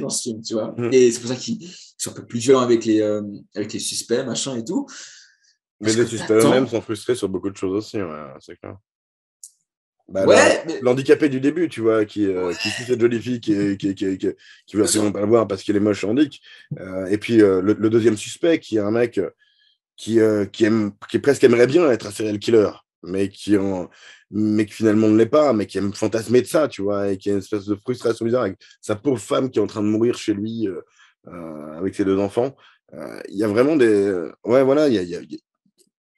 dans ce film, tu vois. Et c'est pour ça qu'ils sont un peu plus violents avec les suspects, machin et tout.
Mais
Parce
les
que
suspects eux-mêmes
t'attends.
sont frustrés sur beaucoup de choses aussi, ouais, c'est clair. Bah,
Ouais, mais
l'handicapé du début, tu vois, qui suit cette jolie fille qui veut
bien
absolument
sûr.
pas le voir parce qu'il est moche handic. Et puis le deuxième suspect, qui est un mec qui presque aimerait bien être un serial killer, mais qui finalement ne l'est pas, mais qui aime fantasmer de ça, tu vois, et qui a une espèce de frustration bizarre avec sa pauvre femme qui est en train de mourir chez lui avec ses deux enfants. Il y a vraiment des. Ouais, voilà, il y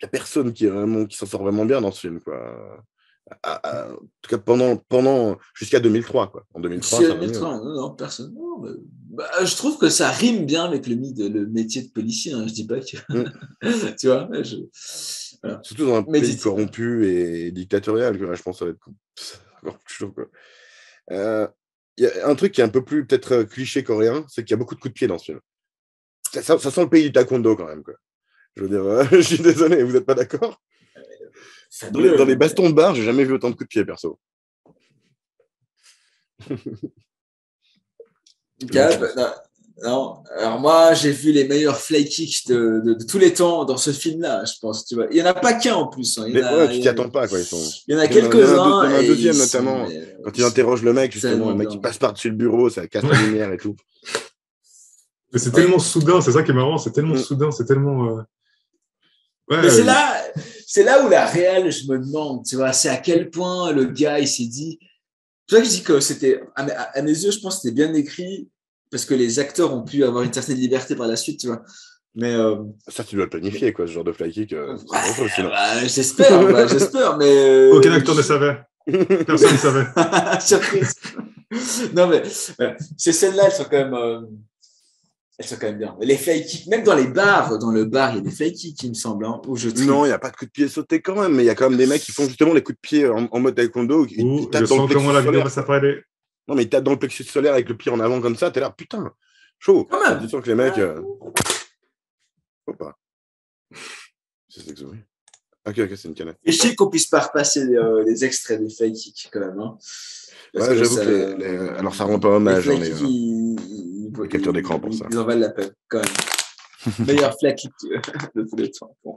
a personne qui s'en sort vraiment bien dans ce film, quoi. En tout cas, jusqu'à 2003, quoi. En 2003,
Jusqu'à
ça va mieux.
2003, non, personne. Non, mais Je trouve que ça rime bien avec le métier de policier. Hein. Je dis pas que. Tu vois, voilà.
Surtout dans un
Mais
pays corrompu et dictatorial, que là, je pense que ça va être encore plus chaud, quoi. Il y a un truc qui est un peu plus peut-être cliché coréen, c'est qu'il y a beaucoup de coups de pied dans ce film. Ça sent le pays du taekwondo quand même, quoi. Je veux dire, je suis désolé, vous n'êtes pas d'accord? Dans les bastons de bar, j'ai jamais vu autant de coups de pied, perso.
Non. Alors moi, j'ai vu les meilleurs fly kicks de tous les temps dans ce film-là, je pense. Tu vois, il y en a pas qu'un en plus. Hein.
Tu t'y attends pas, quoi.
Il y en a quelques-uns.
Il y en a un deuxième notamment quand il interroge le mec, justement, le mec
bien.
qui passe par-dessus le bureau, ça casse la lumière et tout.
Mais c'est tellement soudain, c'est ça qui est marrant, c'est tellement soudain, c'est tellement.
Mais c'est là où la réelle, je me demande, tu vois, c'est à quel point le gars, il s'est dit. C'est pour ça que je dis que c'était, à mes yeux, je pense que c'était bien écrit parce que les acteurs ont pu avoir une certaine liberté par la suite, tu vois. Mais
ça, tu dois le planifier, quoi, ce genre de fly kick.
J'espère, mais.
Aucun acteur ne savait. Personne ne savait.
Surprise. Non, mais ces scènes-là, elles sont quand même bien. Les fly kicks, même dans le bar, il y a des fly kicks, il me semble. Hein,
non, il n'y a pas de coups de pied sautés quand même, mais il y a quand même des mecs qui font justement les coups de pied en mode taekwondo.
Je sens comment la vidéo va s'appeler.
Non, mais ils tapent dans le plexus solaire avec le pied en avant comme ça, t'es là, putain, chaud. Tu sens que les mecs. Faut pas. C'est ça que oui. Ok, c'est une canette.
Et je sais qu'on puisse pas repasser les extraits des fly kicks quand même. Hein.
Ouais, j'avoue que alors ça rend pas hommage. Les captures d'écran pour ça.
Ils en valent la peine, quand même. Meilleur fly kick de tous les temps. Bon.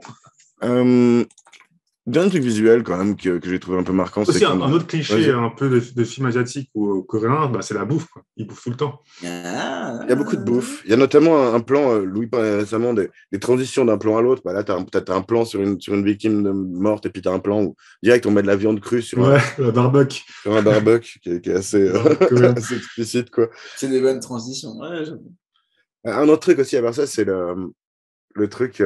Dernier truc visuel quand même que j'ai trouvé un peu marquant.
Aussi, un autre cliché un peu de film asiatique ou coréen, c'est la bouffe. Quoi. Ils bouffent tout le temps.
Il y a beaucoup de bouffe. Il y a notamment un plan, Louis parlait récemment des transitions d'un plan à l'autre. Là, tu as un plan sur une victime morte et puis tu as un plan où direct on met de la viande crue sur
la barbecue.
Sur un barbecue qui est assez, assez explicite, quoi.
C'est des bonnes transitions. Ouais,
un autre truc aussi à part ça, c'est le truc,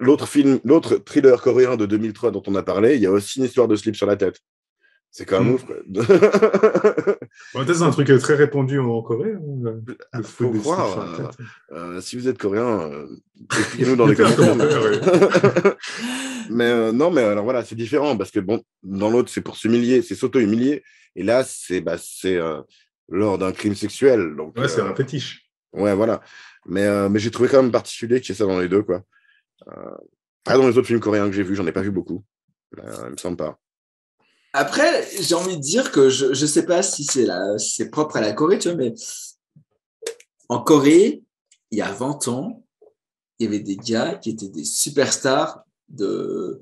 l'autre thriller coréen de 2003 dont on a parlé, il y a aussi une histoire de slip sur la tête. C'est quand même ouf, quoi.
C'est un truc très répandu en Corée.
Faut croire. Si vous êtes coréen, expliquez-nous dans les commentaires. Mais non, mais alors voilà, c'est différent parce que bon, dans l'autre, c'est pour s'humilier, c'est s'auto-humilier. Et là, c'est lors d'un crime sexuel. Donc,
c'est un fétiche.
Ouais, voilà. Mais j'ai trouvé quand même particulier qu'il y ait ça dans les deux, quoi. Dans les autres films coréens que j'ai vus, j'en ai pas vu beaucoup. Il me semble pas.
Après, j'ai envie de dire que je ne sais pas si c'est propre à la Corée, tu vois, mais en Corée, il y a 20 ans, il y avait des gars qui étaient des superstars de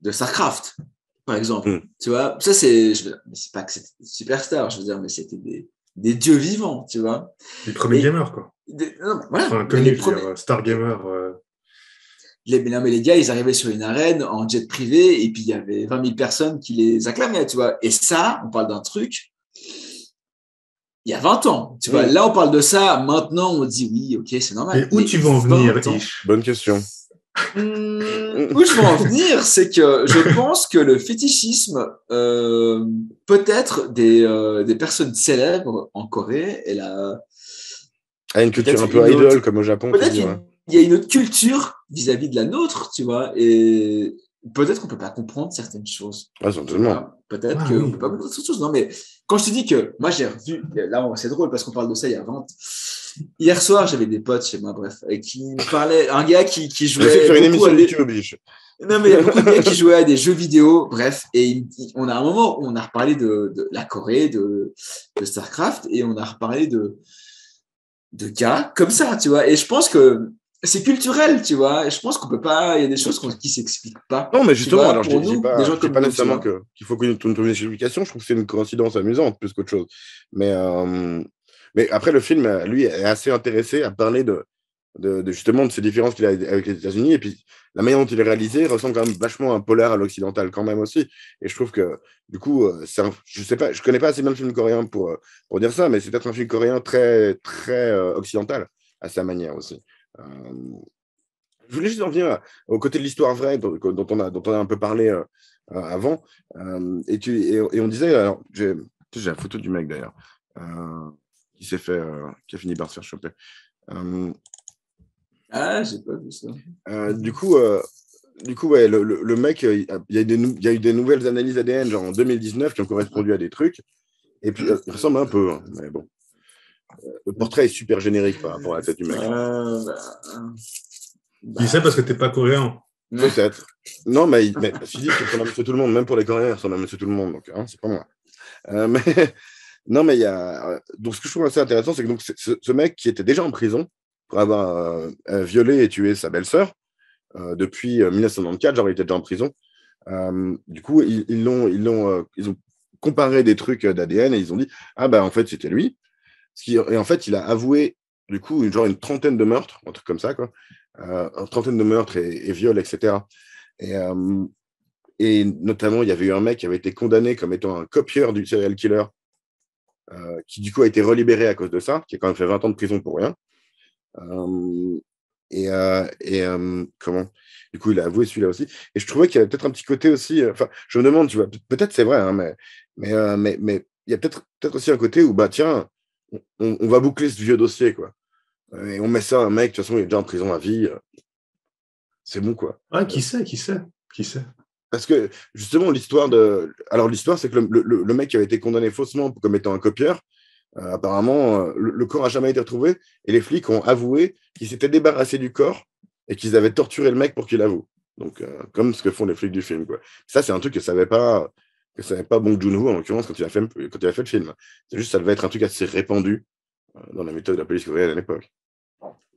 StarCraft, par exemple. Tu vois, ça, c'est pas que c'était des superstars, je veux dire, mais c'était des dieux vivants, tu vois.
Les premiers gamers, quoi. Star Gamer.
Mais les gars, ils arrivaient sur une arène en jet privé et puis il y avait 20 000 personnes qui les acclamaient, tu vois. Et ça, on parle d'un truc il y a 20 ans, tu vois. Là, on parle de ça. Maintenant, on dit oui, ok, c'est normal.
Et où tu veux en venir, Ish?
Bonne question.
Où je veux en venir, c'est que je pense que le fétichisme, peut-être des personnes célèbres en Corée, elle a
une culture un peu idol comme au Japon.
Peut-être il y a une autre culture vis-à-vis de la nôtre, tu vois, et peut-être qu'on ne peut pas comprendre certaines choses. Peut-être qu'on ne peut pas comprendre certaines choses. Non, mais quand je te dis que moi, j'ai revu, là, c'est drôle parce qu'on parle de ça il y a 20. Hier soir, j'avais des potes chez moi, bref, et qui me parlaient, un gars qui jouait.
Faire une émission YouTube.
Non, mais il y a beaucoup de gars qui jouaient à des jeux vidéo, bref, et on a un moment où on a reparlé de la Corée, de StarCraft, et on a reparlé de cas comme ça, tu vois, et je pense que c'est culturel, tu vois. Et je pense qu'on peut pas. Il y a des choses qui s'expliquent pas.
Non, mais justement, alors je dis pas nécessairement qu'il faut qu'il y ait une explication. Je trouve que c'est une coïncidence amusante plus qu'autre chose. Mais après, le film, lui, est assez intéressé à parler de justement de ces différences qu'il a avec les États-Unis. Et puis, la manière dont il est réalisé ressemble quand même vachement à un polar à l'occidental quand même aussi. Et je trouve que, du coup, je sais pas, je connais pas assez bien le film coréen pour dire ça, mais c'est peut-être un film coréen très, très occidental à sa manière aussi. Je voulais juste en venir au côté de l'histoire vraie dont on a un peu parlé avant. Et on disait, alors j'ai la photo du mec d'ailleurs, qui a fini par se faire choper.
J'ai pas vu ça.
Du coup, ouais, le mec, il y a eu des nouvelles analyses ADN genre en 2019 qui ont correspondu à des trucs. Et puis, il ressemble un peu, hein, mais bon. Le portrait est super générique par rapport à la tête du mec.
Tu sais parce que t'es pas coréen.
Peut-être. Non, mais je dis qu'il ressemble à Monsieur Tout le Monde, même pour les Coréens, il ressemble à Monsieur Tout le Monde, donc c'est pas moi. Non, mais il y a. Donc, ce que je trouve assez intéressant, c'est que donc, ce mec qui était déjà en prison pour avoir violé et tué sa belle-sœur depuis 1994, genre il était déjà en prison. Du coup, ils ont comparé des trucs d'ADN et ils ont dit ah ben en fait c'était lui. Et en fait, il a avoué du coup une trentaine de meurtres, un truc comme ça quoi, une trentaine de meurtres et viols, etc. Et notamment, il y avait eu un mec qui avait été condamné comme étant un copieur du serial killer, qui du coup a été relibéré à cause de ça, qui a quand même fait 20 ans de prison pour rien. Comment du coup il a avoué celui-là aussi, et je trouvais qu'il y avait peut-être un petit côté aussi, enfin je me demande, tu vois, peut-être c'est vrai, hein, mais il y a peut-être aussi un côté où bah tiens on va boucler ce vieux dossier quoi, et on met ça à un mec de toute façon il est déjà en prison à vie, c'est bon quoi.
Qui sait
parce que justement l'histoire c'est que le mec qui avait été condamné faussement comme étant un copieur, apparemment, le corps n'a jamais été retrouvé et les flics ont avoué qu'ils s'étaient débarrassés du corps et qu'ils avaient torturé le mec pour qu'il avoue. Donc, comme ce que font les flics du film, quoi. Ça, c'est un truc que savait pas Bong Joon-ho, en l'occurrence, quand il a fait le film. C'est juste ça devait être un truc assez répandu dans la méthode de la police coréenne à l'époque.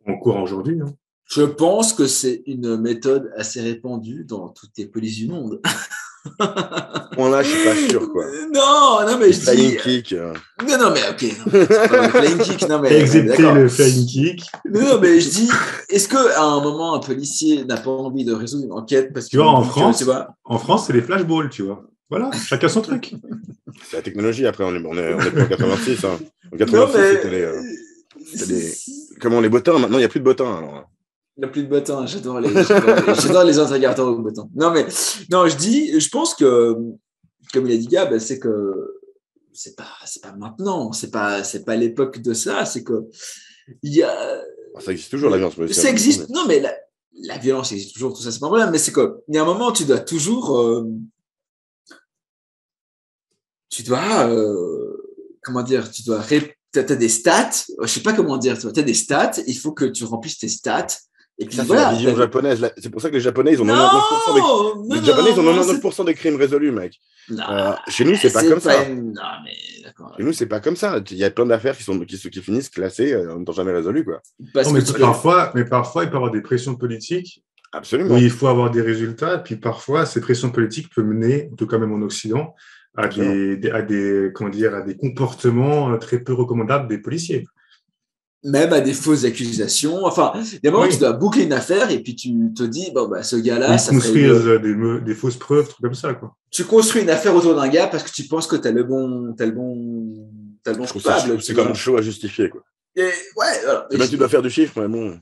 On court aujourd'hui. Hein.
Je pense que c'est une méthode assez répandue dans toutes les polices du monde.
Bon, là, je suis pas sûr, quoi.
Non, mais je dis.
Flying kick.
Non, mais ok. C'est pas le flying kick, non, mais.
Excepté le flying kick.
Non, mais je dis, est-ce qu'à un moment, un policier n'a pas envie de résoudre une enquête parce
tu vois, en France, c'est les flashballs, tu vois. Voilà, chacun son truc.
C'est la technologie, après, on est pas en 86. Hein. En 86, c'était les. Comment, les bottins? Maintenant, il n'y a plus de bottins, alors.
Il n'y a plus de bottins, j'adore les intégrateurs au bottins. Non, je pense que, comme il a dit Gab, c'est que c'est pas maintenant, c'est pas l'époque de ça, c'est que il y a.
Ça existe toujours, la violence.
Ça existe, non, mais la violence existe toujours, tout ça, c'est pas un problème, mais c'est qu'il y a un moment, tu dois toujours. Comment dire, tu as des stats, je sais pas comment dire, tu as des stats, il faut que tu remplisses tes stats. Et puis,
ça, voilà, c'est la vision japonaise. C'est pour ça que les Japonais, ils ont 99% des crimes résolus, mec. Chez nous, c'est pas comme ça.
Non, mais d'accord.
Chez nous, c'est pas comme ça. Il y a plein d'affaires qui finissent classées en n'étant jamais résolues, quoi.
Mais parfois, il peut y avoir des pressions politiques.
Absolument.
Où il faut avoir des résultats. Puis parfois, ces pressions politiques peuvent mener, quand même en Occident, à des comportements très peu recommandables des policiers.
Même à des fausses accusations. Enfin, il y a un moment où tu dois boucler une affaire et puis tu te dis, ce gars-là,
ça construire des fausses preuves, trucs comme ça, quoi.
Tu construis une affaire autour d'un gars parce que tu penses que tu as le bon coupable.
C'est quand même chaud à justifier, quoi.
Et, voilà.
Tu dois faire du chiffre, mais bon.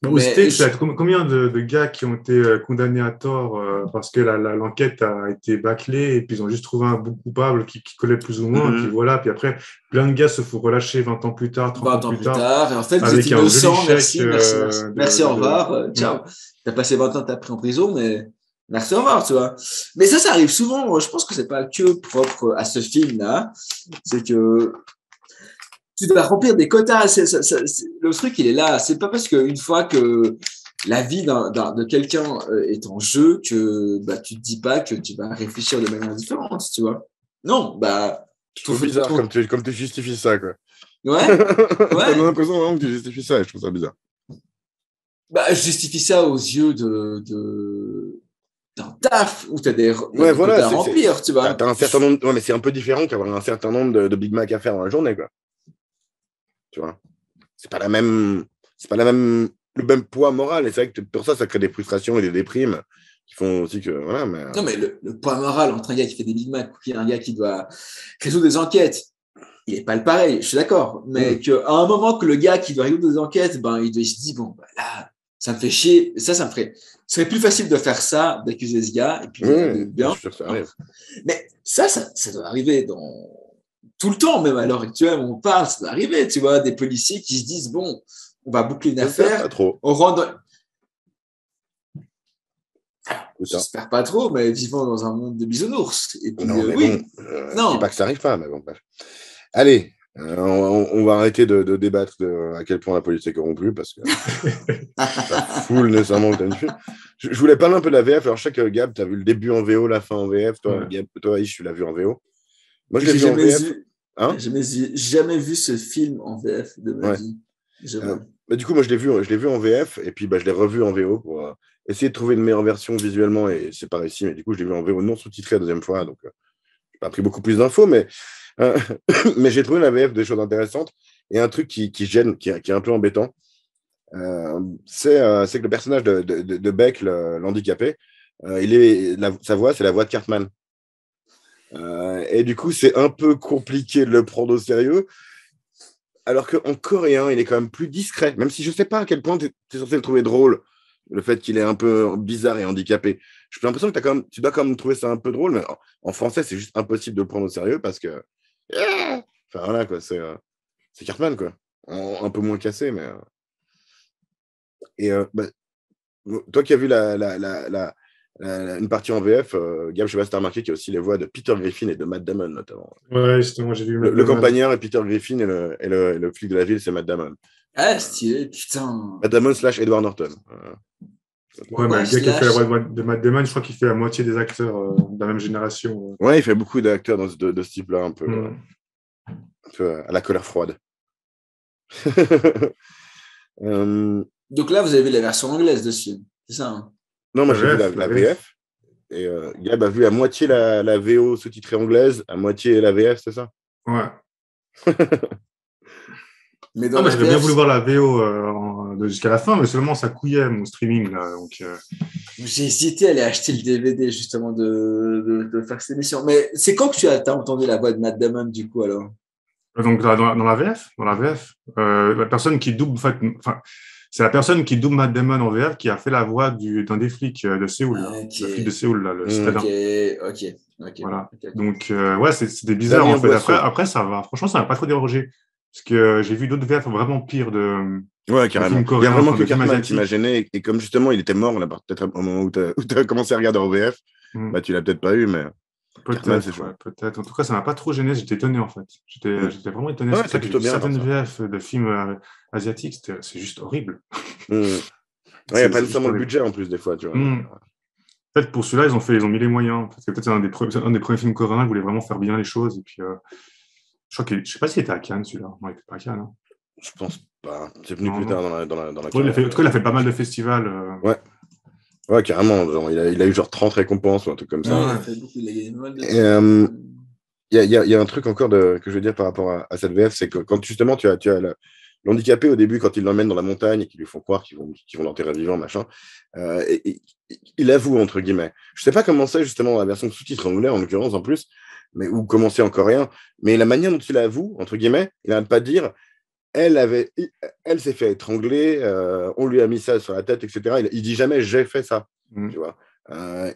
Aux States, combien de gars qui ont été condamnés à tort parce que l'enquête a été bâclée et puis ils ont juste trouvé un bon coupable qui collait plus ou moins, puis voilà, puis après plein de gars se font relâcher 20 ans plus tard, 30 ans plus tard,
et en fait vous êtes innocent, merci, au revoir, ciao. T'as passé 20 ans, t'as pris en prison, mais merci, au revoir, tu vois. Mais ça arrive souvent, je pense que c'est pas que propre à ce film-là, c'est que tu dois remplir des quotas. Le truc, il est là. C'est pas parce qu'une fois que la vie de quelqu'un est en jeu que tu te dis pas que tu vas réfléchir de manière différente, tu vois. Non,
je trouve bizarre comme tu justifies ça, quoi.
Ouais.
T'as l'impression vraiment que tu justifies ça et je trouve ça bizarre.
Je justifie ça aux yeux d'un taf où tu as des quotas à remplir, tu vois.
T'as un certain nombre. Ouais, mais c'est un peu différent qu'avoir un certain nombre de Big Mac à faire dans la journée, quoi. Tu vois, c'est pas le même poids moral, et c'est vrai que pour ça crée des frustrations et des déprimes qui font aussi que voilà.
Non, mais le poids moral entre un gars qui fait des Big Mac et un gars qui doit résoudre des enquêtes, il est pas le pareil. Je suis d'accord, mais qu'à un moment que le gars qui doit résoudre des enquêtes, il se dit là, ça me fait chier. Ce serait plus facile de faire ça, d'accuser ce gars et puis bien.
Sûr, ça arrive.
Mais ça doit arriver tout le temps, même à l'heure actuelle, on parle, ça va arriver, tu vois, des policiers qui se disent, bon, on va boucler une affaire,
pas trop.
on rentre dans... J'espère pas trop, mais vivons dans un monde de bisounours. Et puis,
non, mais
oui.
bon, je dis pas que ça arrive pas, mais bon, bref. Allez, on va arrêter de débattre à quel point la police est corrompue, parce que ça fout nécessairement le thème du film. Je voulais parler un peu de la VF. Alors, je sais que Gab, tu as vu le début en VO, la fin en VF. Toi, Gab, toi, Ish, tu l'as vu en VO. Moi, je l'ai vu en VF.
Hein, jamais vu ce film en VF de ma vie.
Bah, du coup, moi, je l'ai vu en VF, et puis je l'ai revu en VO pour essayer de trouver une meilleure version visuellement, et c'est pas réussi, mais du coup, je l'ai vu en VO non sous-titré la deuxième fois, donc j'ai pas pris beaucoup plus d'infos, mais j'ai trouvé la VF des choses intéressantes, et un truc qui gêne, qui est un peu embêtant, c'est que le personnage de Beck, l'handicapé, sa voix, c'est la voix de Cartman. Et du coup, c'est un peu compliqué de le prendre au sérieux, alors qu'en coréen, il est quand même plus discret, même si je ne sais pas à quel point tu es censé le trouver drôle, le fait qu'il est un peu bizarre et handicapé. J'ai l'impression que tu dois quand même trouver ça un peu drôle, mais en français, c'est juste impossible de le prendre au sérieux parce que... Enfin, voilà, quoi, c'est Cartman, quoi. Un peu moins cassé, mais... Et toi qui as vu une partie en VF, Gab, je sais pas si tu as remarqué qu'il y a aussi les voix de Peter Griffin et de Matt Damon, notamment.
Ouais, justement, j'ai vu
le campagnard et Peter Griffin et le flic de la ville, c'est Matt Damon.
Ah, stylé, putain.
Matt Damon / Edward Norton.
Ouais, mais le gars qui a fait la voix de Matt Damon, je crois qu'il fait la moitié des acteurs de la même génération.
Ouais, il fait beaucoup d'acteurs de ce type-là, un peu à la colère froide.
Donc là, vous avez vu la version anglaise dessus, c'est ça, hein?
Non, moi j'ai vu la VF. Et Gab a vu à moitié la VO sous-titrée anglaise, à moitié la VF, c'est ça?
Ouais.
Mais
j'aurais bien voulu voir la VO jusqu'à la fin, mais seulement ça couillait mon streaming. Là, donc,
J'ai hésité à aller acheter le DVD justement de faire cette émission. Mais c'est quand que tu as entendu la voix de Matt Damon du coup alors?
Donc dans la VF, la personne qui double, c'est la personne qui double Matt Damon en VF qui a fait la voix d'un des flics de Séoul, le flic de Séoul, là, le citadin.
Ok.
Voilà. Donc ouais, c'était bizarre en fait. Après ça va. Franchement, ça m'a pas trop dérangé. Parce que j'ai vu d'autres VF vraiment pires de.
Ouais, carrément. Il y a vraiment que Cartman qui m'a gêné. Et comme justement, il était mort, là, peut-être au moment où tu as commencé à regarder en VF, tu l'as peut-être pas eu, mais.
Peut-être. En tout cas, ça m'a pas trop gêné. J'étais étonné, en fait. J'étais vraiment étonné.
Ouais,
c'est ça que certaines VF de films asiatiques, c'est juste horrible.
Il n'y a pas nécessairement le budget, en plus, des fois, tu vois.
Peut-être pour celui-là, ils ont mis les moyens. Parce que peut-être c'est un des premiers films coréens qui voulait vraiment faire bien les choses. Et puis, je sais pas s'il était à Cannes, celui-là. Non, il était pas à Cannes. Hein.
Je pense pas. C'est venu plus tard dans la
en tout cas, il a fait pas mal de festivals.
Ouais, carrément. Genre, il a eu genre 30 récompenses ou un truc comme ça.
Il a fait beaucoup, il a gagné mal de...
Il y a un truc encore que je veux dire par rapport à cette VF, c'est que quand justement tu as l'handicapé au début, quand ils l'emmènent dans la montagne et qu'ils lui font croire qu'ils vont l'enterrer vivant, machin, et il avoue, entre guillemets. Je sais pas comment c'est justement la version sous-titre anglais, en l'occurrence en plus, ou comment c'est en coréen, mais la manière dont il avoue, entre guillemets, il n'arrête pas de dire elle s'est fait étrangler, on lui a mis ça sur la tête, etc. Il dit jamais j'ai fait ça, tu vois.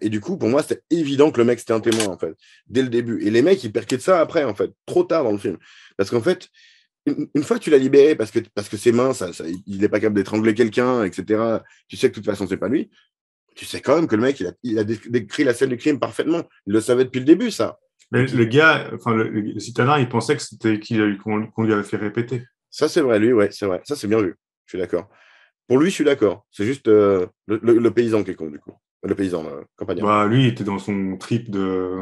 Et du coup, pour moi, c'était évident que le mec, c'était un témoin, en fait, dès le début. Et les mecs, ils percutent ça après, en fait, trop tard dans le film. Parce qu'en fait, une fois que tu l'as libéré, parce que ses mains, il n'est pas capable d'étrangler quelqu'un, etc., tu sais que de toute façon, c'est pas lui, tu sais quand même que le mec, il a décrit la scène du crime parfaitement. Il le savait depuis le début, ça.
Mais le gars, le citadin, il pensait que c'était qu'on lui avait fait répéter.
Ça, c'est vrai, lui, ouais, c'est vrai. Ça, c'est bien vu. Je suis d'accord. Pour lui, je suis d'accord. C'est juste le paysan qui est con, du coup. Le paysan, campagnard.
Bah, lui, il était dans son trip de...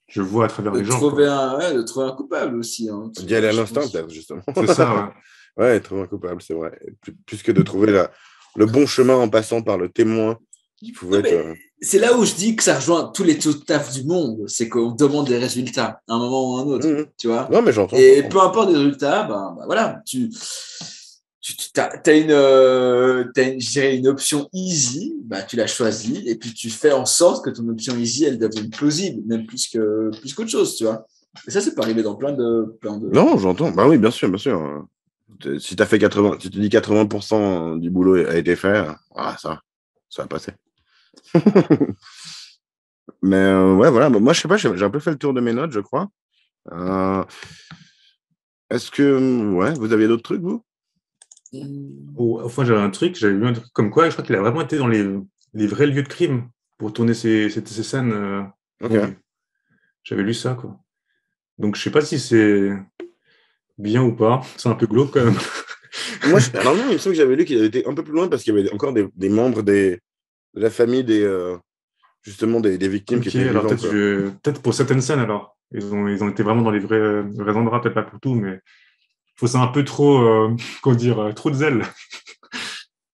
Je vois à travers les gens.
De trouver un coupable aussi. Hein,
d'y aller à l'instinct, peut-être, justement.
C'est ça, ouais.
Ouais, trouver un coupable, c'est vrai. Plus que de trouver le bon chemin en passant par le témoin qui pouvait être...
C'est là où je dis que ça rejoint tous les taf du monde. C'est qu'on demande des résultats à un moment ou à un autre. Tu vois.
Non, mais j'entends.
Et peu importe les résultats, voilà, tu as une option easy, tu l'as choisie, et puis tu fais en sorte que ton option easy, elle devienne plausible, même plus qu'autre chose, tu vois. Et ça, c'est pas arrivé dans plein de...
Non, j'entends. Bah oui, bien sûr, bien sûr. Si tu as fait 80, si tu dis 80% du boulot a été fait, ça va passer. Mais ouais, voilà. Moi, je sais pas, j'ai un peu fait le tour de mes notes, je crois. Euh, Est-ce que ouais, vous aviez d'autres trucs, vous?
Enfin, j'avais un truc, j'avais vu un truc comme quoi, je crois qu'il a vraiment été dans les vrais lieux de crime pour tourner ces scènes.
Ok.
Donc, j'avais lu ça, quoi. Donc, je sais pas si c'est bien ou pas. C'est un peu glauque, quand même.
Moi, alors non, il me semble que j'avais lu qu'il avait été un peu plus loin parce qu'il y avait encore des membres de la famille justement des victimes qui
Ok,
étaient
alors
vivants,
peut-être
quoi.
peut-être pour certaines scènes, alors. Ils ont été vraiment dans les vrais endroits, peut-être pas pour tout, mais je trouve ça un peu trop, comment dire, trop de zèle.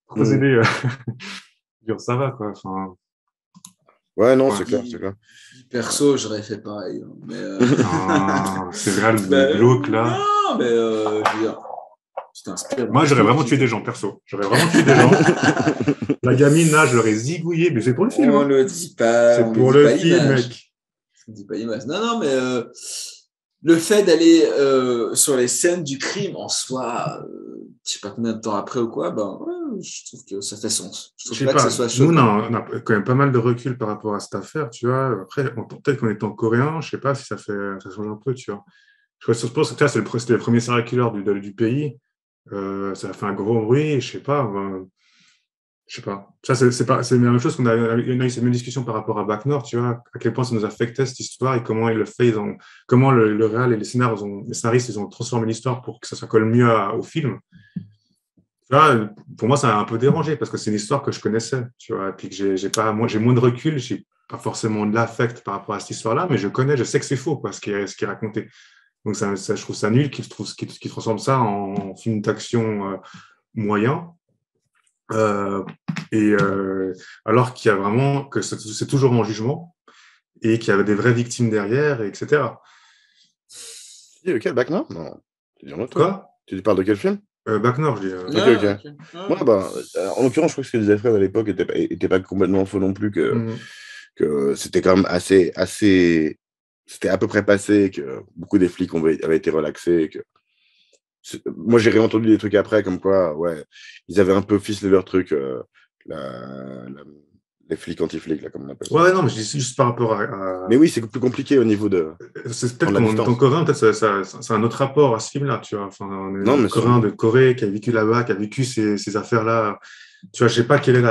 Trop
Mm.
zélé. Dire, ça va, quoi. Enfin,
Ouais, non,
ouais.
c'est clair, c'est clair.
Perso, j'aurais fait pareil. Mais,
Ah, c'est vrai, le
ben,
glauque, là.
non, mais je veux dire, tu t'inspires.
Moi, j'aurais vraiment tué des gens, perso. J'aurais vraiment tué des gens. La gamine, là, je l'aurais zigouillé, mais c'est pour le film.
On
Hein.
le dit pas,
C'est
on
pour
le dit
le
pas
film,
l'image.
mec.
On dit pas l'image. Non, non, mais le fait d'aller sur les scènes du crime en soi, je sais pas combien de temps après ou quoi, ben, ouais, je trouve que ça fait sens. Je
Je
trouve
sais
pas que ce
pas.
soit
Nous,
choquant.
on a quand même pas mal de recul par rapport à cette affaire, tu vois. Après, peut-être qu'en étant coréen, je sais pas si ça change un peu, tu vois. Je pense que c'était le premier serial killer du pays. Ça a fait un gros bruit, je sais pas. Je sais pas. Ça, c'est pas, c'est la même chose qu'on a eu cette même discussion par rapport à Bac Nord, tu vois, à quel point ça nous affectait cette histoire et comment il le fait, comment le réal et les scénaristes, ils ont transformé l'histoire pour que ça colle mieux au film. Tu vois, pour moi, ça a un peu dérangé parce que c'est une histoire que je connaissais, tu vois, et puis que moi, j'ai moins de recul, j'ai pas forcément de l'affect par rapport à cette histoire-là, mais je sais que c'est faux, quoi, ce qui est raconté. Donc, je trouve ça nul qu'ils transforment ça en film d'action moyen. Euh, et alors qu'il y a vraiment que c'est toujours en jugement et qu'il y avait des vraies victimes derrière, etc.
Ok, Bac Nord? Non. Tu dis un autre, toi?
Quoi?
Tu parles de quel film?
Bac Nord, je dis.
Ok,
Ah,
ok.
ok.
Ouais,
Ah.
bah, en l'occurrence, je crois que ce que disait Fred à l'époque était pas complètement faux non plus,
Mm.
que c'était quand même assez. C'était à peu près passé, que beaucoup des flics avaient été relaxés. Et que moi, j'ai réentendu des trucs après, comme quoi, ouais, ils avaient un peu ficelé leur truc, les flics anti-flics, là, comme on appelle ça.
Ouais, non, mais je dis juste par rapport
Mais oui, c'est plus compliqué au niveau de
c'est peut-être
prendre la
qu'en étant
distance.
coréen, peut-être c'est un autre rapport à ce film-là, tu vois. Enfin, on est
Non,
un
mais
coréen
sûrement.
de Corée qui a vécu là-bas, qui a vécu ces affaires-là. Tu vois, je sais pas quel est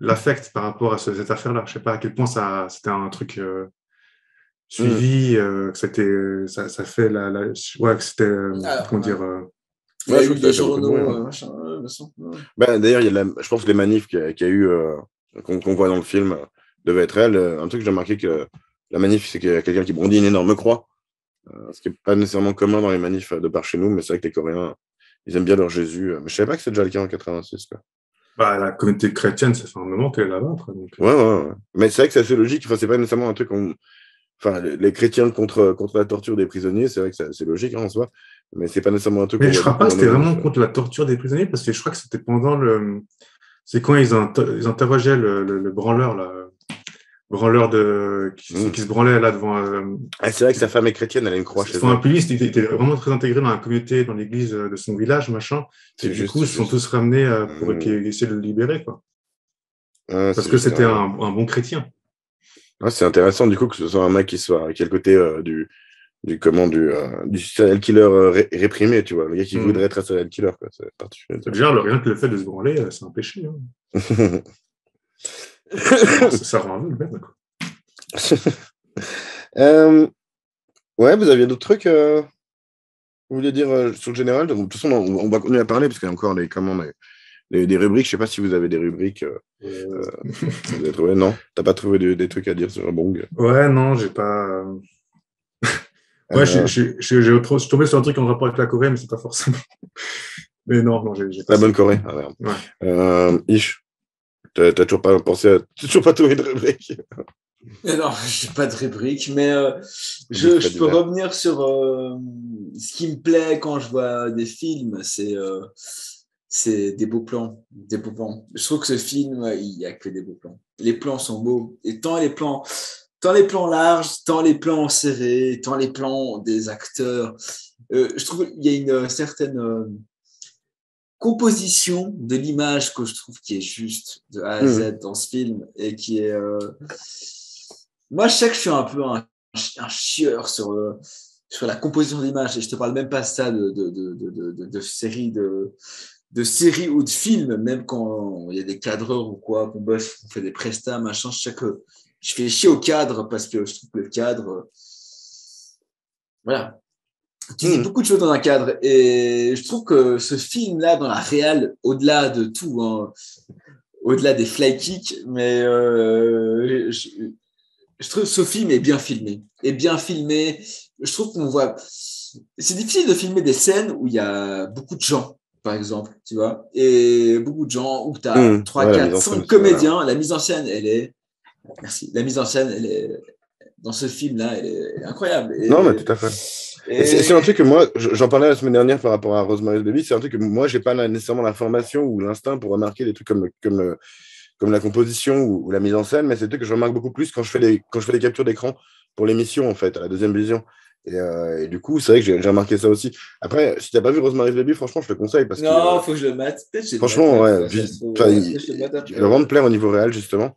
l'affect par rapport à cette affaire-là. Je sais pas à quel point c'était un truc
Hmm.
suivi, que ça fait ouais, que c'était,
Alors,
comment
ouais.
dire,
Il y
Ouais,
a
je crois
eu
que ça a
des
fait beaucoup de bruit,
journaux,
hein.
machin, ouais, bien sûr. Ouais.
Ben, d'ailleurs, je pense que les manifs qu'il y a eu, qu'on voit dans le film, devaient être réels. Un truc que j'ai remarqué que la manif, c'est qu'il y a quelqu'un qui brandit une énorme croix, ce qui n'est pas nécessairement commun dans les manifs de par chez nous, mais c'est vrai que les Coréens, ils aiment bien leur Jésus. Mais je savais pas que c'était déjà le cas en 86, quoi.
bah, la communauté chrétienne, ça fait un moment qu'elle est là-bas, après, donc,
Ouais, ouais, ouais. Mais c'est vrai que c'est assez logique. Enfin, c'est pas nécessairement un truc qu'on. Enfin, les chrétiens contre la torture des prisonniers, c'est vrai que c'est logique, hein, en soi. Mais c'est pas nécessairement un truc
mais
qu'on
je
voit
crois
beaucoup
pas que
dans nos
c'était vraiment
manifs.
contre la torture des prisonniers, parce que je crois que c'était pendant c'est quand ils interrogeaient le branleur, là, branleur
Hmm.
qui se branlait là devant.
Ah, c'est vrai que sa femme est chrétienne, elle a une croix chez
Enfin, un
elle.
puliste, il était vraiment très intégré dans la communauté, dans l'église de son village, machin. Et
C'est
du
juste,
coup,
c'est
ils se sont
juste.
tous ramenés pour
Hmm.
essayer de le libérer, quoi.
Ah,
Parce
c'est
que
juste, t'as
c'était
raison.
un bon chrétien.
Ah, c'est intéressant du coup que ce soit un mec qui est le côté du serial killer réprimé, tu vois, le gars qui voudrait
Hmm.
être un serial killer, quoi. C'est particulier, tu
Déjà, rien que le fait de se branler, c'est un péché. Hein.
vois.
Ça rend aveugle, même, quoi.
Euh, ouais, vous aviez d'autres trucs, vous vouliez dire sur le général? Donc, de toute façon, on va continuer à parler parce qu'il y a encore des rubriques. Je sais pas si vous avez des rubriques
Euh,
que vous avez trouvées. Non, t'as pas trouvé des trucs à dire sur Bong.
Ouais, non, j'ai pas. Ouais,
Euh,
je suis tombé sur un truc en rapport avec la Corée, mais c'est pas forcément. Mais non, non, j'ai pas
la bonne
ça.
Corée. Ah, merde.
Ouais.
Ish, t'as toujours pas pensé t'as toujours pas trouvé de rubrique.
Mais non, je n'ai pas de rubrique, mais
Rubrique fait
je peux
divers.
revenir sur ce qui me plaît quand je vois des films, c'est des beaux plans, des beaux plans. Je trouve que ce film, il n'y a que des beaux plans. Les plans sont beaux, et tant les plans larges, tant les plans serrés, tant les plans des acteurs. Je trouve qu'il y a une certaine composition de l'image que je trouve qui est juste de A à
Mhm.
Z dans ce film et qui est moi, je sais que je suis un peu un chieur sur la composition d'image. Et je te parle même pas ça de séries de séries ou de films, même quand il y a des cadreurs ou quoi, qu'on bosse, on fait des prestats, machin, je sais que je fais chier au cadre parce que je trouve que le cadre, voilà, tu dis beaucoup de choses dans un cadre. Et je trouve que ce film-là, dans la réal, au-delà de tout, hein, au-delà des fly kicks, mais je trouve que ce film est bien filmé. Est bien filmé. Je trouve qu'on voit. C'est difficile de filmer des scènes où il y a beaucoup de gens, par exemple, tu vois, et beaucoup de gens où tu as 3, 4, 5 comédiens. La mise en scène, elle est. Merci. La mise en scène, elle est. Dans ce film-là, elle est incroyable. Et,
non, mais tout à fait. C'est un truc que moi, j'en parlais la semaine dernière par rapport à Rosemary's Baby, c'est un truc que moi, j'ai pas nécessairement la formation ou l'instinct pour remarquer des trucs comme la composition ou la mise en scène, mais c'est des trucs que je remarque beaucoup plus quand je fais des captures d'écran pour l'émission, en fait, à la deuxième vision. Et du coup, c'est vrai que j'ai remarqué ça aussi. Après, si tu n'as pas vu Rosemary's Baby, franchement, je te conseille. Parce
non, faut que je le mate.
Franchement, ouais, il va vraiment te plaire au niveau réel, justement.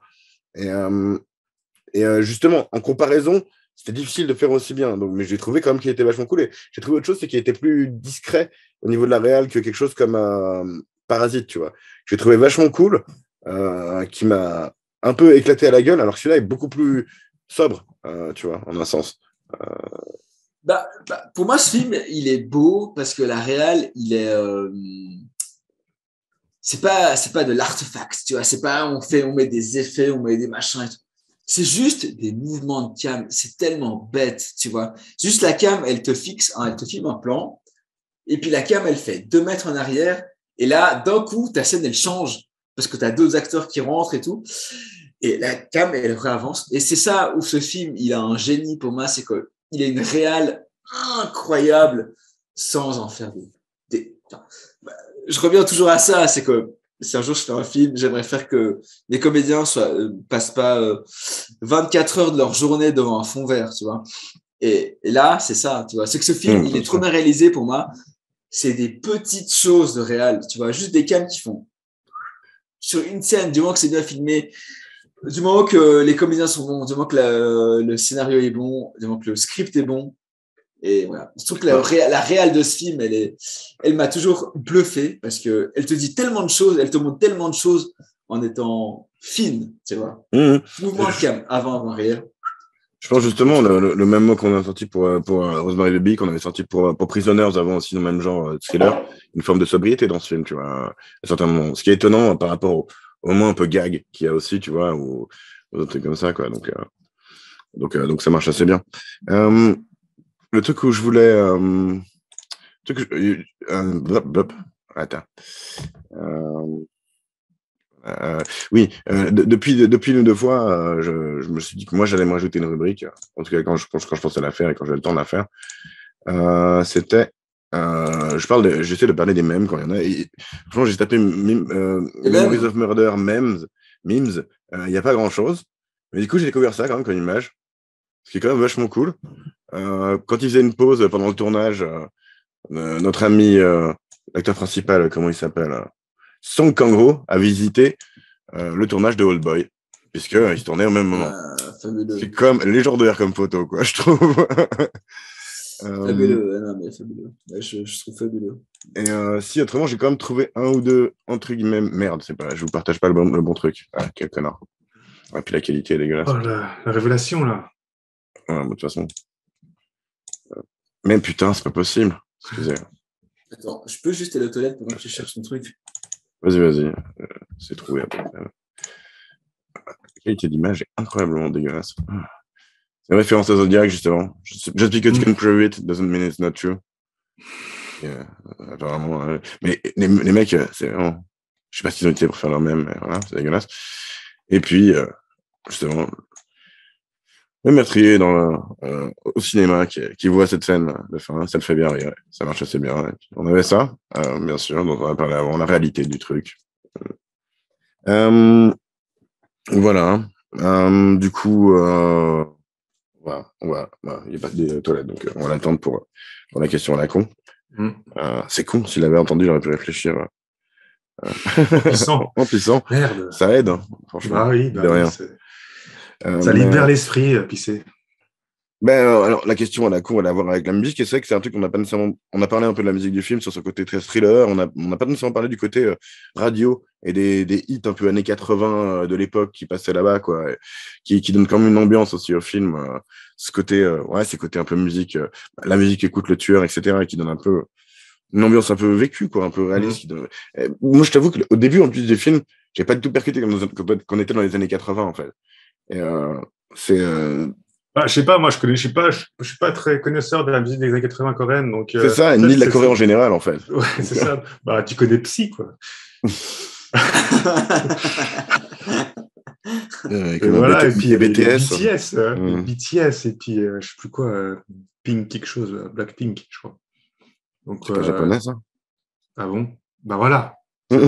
Et justement, en comparaison, c'était difficile de faire aussi bien. Donc, mais j'ai trouvé quand même qu'il était vachement cool. Et j'ai trouvé autre chose, c'est qu'il était plus discret au niveau de la réal que quelque chose comme Parasite, tu vois. J'ai trouvé vachement cool, qui m'a un peu éclaté à la gueule, alors que celui-là est beaucoup plus sobre, tu vois, en un sens.
Pour moi, ce film, il est beau parce que la réal, il est... c'est pas de l'artefact, tu vois. C'est pas on met des effets, on met des machins et tout. C'est juste des mouvements de cam. C'est tellement bête, tu vois. Juste la cam, elle te filme un plan. Et puis la cam, elle fait 2 mètres en arrière. Et là, d'un coup, ta scène, elle change. Parce que tu as 2 acteurs qui rentrent et tout. Et la cam, elle réavance. Et c'est ça où ce film, il a un génie pour moi. C'est qu'il a une réal incroyable sans en faire des... Je reviens toujours à ça. C'est que si un jour je fais un film, j'aimerais faire que les comédiens passent pas 24 heures de leur journée devant un fond vert, tu vois. Et là, c'est ça, tu vois. C'est que ce film, il est trop bien réalisé pour moi. C'est des petites choses de réal, tu vois. Juste des cams qui font sur une scène, du moment que c'est bien filmé, du moment que les comédiens sont bons, du moment que le scénario est bon, du moment que le script est bon. Et voilà. Je trouve que la réal de ce film, elle m'a toujours bluffé parce qu'elle te dit tellement de choses, elle te montre tellement de choses en étant fine, tu vois. Mouvement de cam, avant, arrière.
Je pense justement le même mot qu'on a sorti pour Rosemary Baby, qu'on avait sorti pour Prisoners avant aussi, dans le même genre thriller, une forme de sobriété dans ce film, tu vois, à certains moments. Ce qui est étonnant par rapport au moment un peu gag qu'il y a aussi, tu vois, ou aux autres trucs comme ça, quoi. Donc ça marche assez bien. Le truc où je voulais. Attends. Oui, depuis une ou deux fois, je me suis dit que moi, j'allais me rajouter une rubrique. En tout cas, quand je pensais la faire et quand j'ai le temps de la faire. C'était. J'essaie de parler des mèmes quand il y en a. Et, franchement, j'ai tapé Memories of Murder, memes. Il n'y a pas grand-chose. Mais du coup, j'ai découvert ça quand même comme image. Ce qui est quand même vachement cool. Quand il faisait une pause pendant le tournage, notre ami, l'acteur principal, comment il s'appelle, Song Kang-ho, a visité le tournage de Old Boy, puisqu'il se tournait au même moment. C'est comme légendaire comme photo, quoi, je trouve.
Fabuleux, non, mais fabuleux. Je trouve fabuleux.
Et si autrement, j'ai quand même trouvé un ou deux, entre guillemets, merde, c'est pas, je vous partage pas le bon truc. Ah, quel connard. Et puis la qualité est dégueulasse.
Oh, la révélation, là.
Ouais, de toute façon. Mais putain, c'est pas possible. Excusez.
Attends, je peux juste aller aux toilettes pendant que tu cherches ton truc.
Vas-y. C'est trouvé après. La qualité d'image est incroyablement dégueulasse. C'est une référence à Zodiac, justement. Just because you can prove it doesn't mean it's not true. Apparemment. Mais les mecs, c'est vraiment... Je sais pas s'ils ont été pour faire leur même, mais voilà, c'est dégueulasse. Et puis, justement, le meurtrier au cinéma qui voit cette scène de fin, ça le fait bien rire. Ça marche assez bien. Et puis, on avait ça, bien sûr, dont on a parlé avant, la réalité du truc. Voilà. Du coup, voilà, il n'y a pas de toilettes, donc on va l'attendre pour la question à la con. C'est con, s'il avait entendu, j'aurais pu réfléchir. En puissant.
Merde.
Ça aide, hein, franchement.
Bah oui,
de rien.
ça libère l'esprit, pisser.
Alors, la question à la con, on va la voir avec la musique. Et c'est vrai que c'est un truc qu'on n'a pas nécessairement. On a parlé un peu de la musique du film sur ce côté très thriller. On n'a pas nécessairement parlé du côté radio et des hits un peu années 80 de l'époque qui passaient là-bas, quoi. Qui donnent quand même une ambiance aussi au film. Ce côté, ces côtés un peu musique. La musique écoute le tueur, etc. Et qui donne un peu une ambiance un peu vécue, quoi, un peu réaliste. Moi, je t'avoue qu'au début, en plus du film, j'ai pas du tout percuté quand on était dans les années 80, en fait. Et c'est.
Je sais pas, moi, je suis pas très connaisseur de la musique des années 80 coréenne, donc.
C'est ça, ni de la Corée en général, en fait.
Ouais, c'est ça. Tu connais Psy, quoi. Voilà, et puis il y avait BTS, BTS, et puis je sais plus quoi, Pink quelque chose, Blackpink, je crois. Donc,
c'est pas japonais, ça?
Ah bon? Voilà. Nous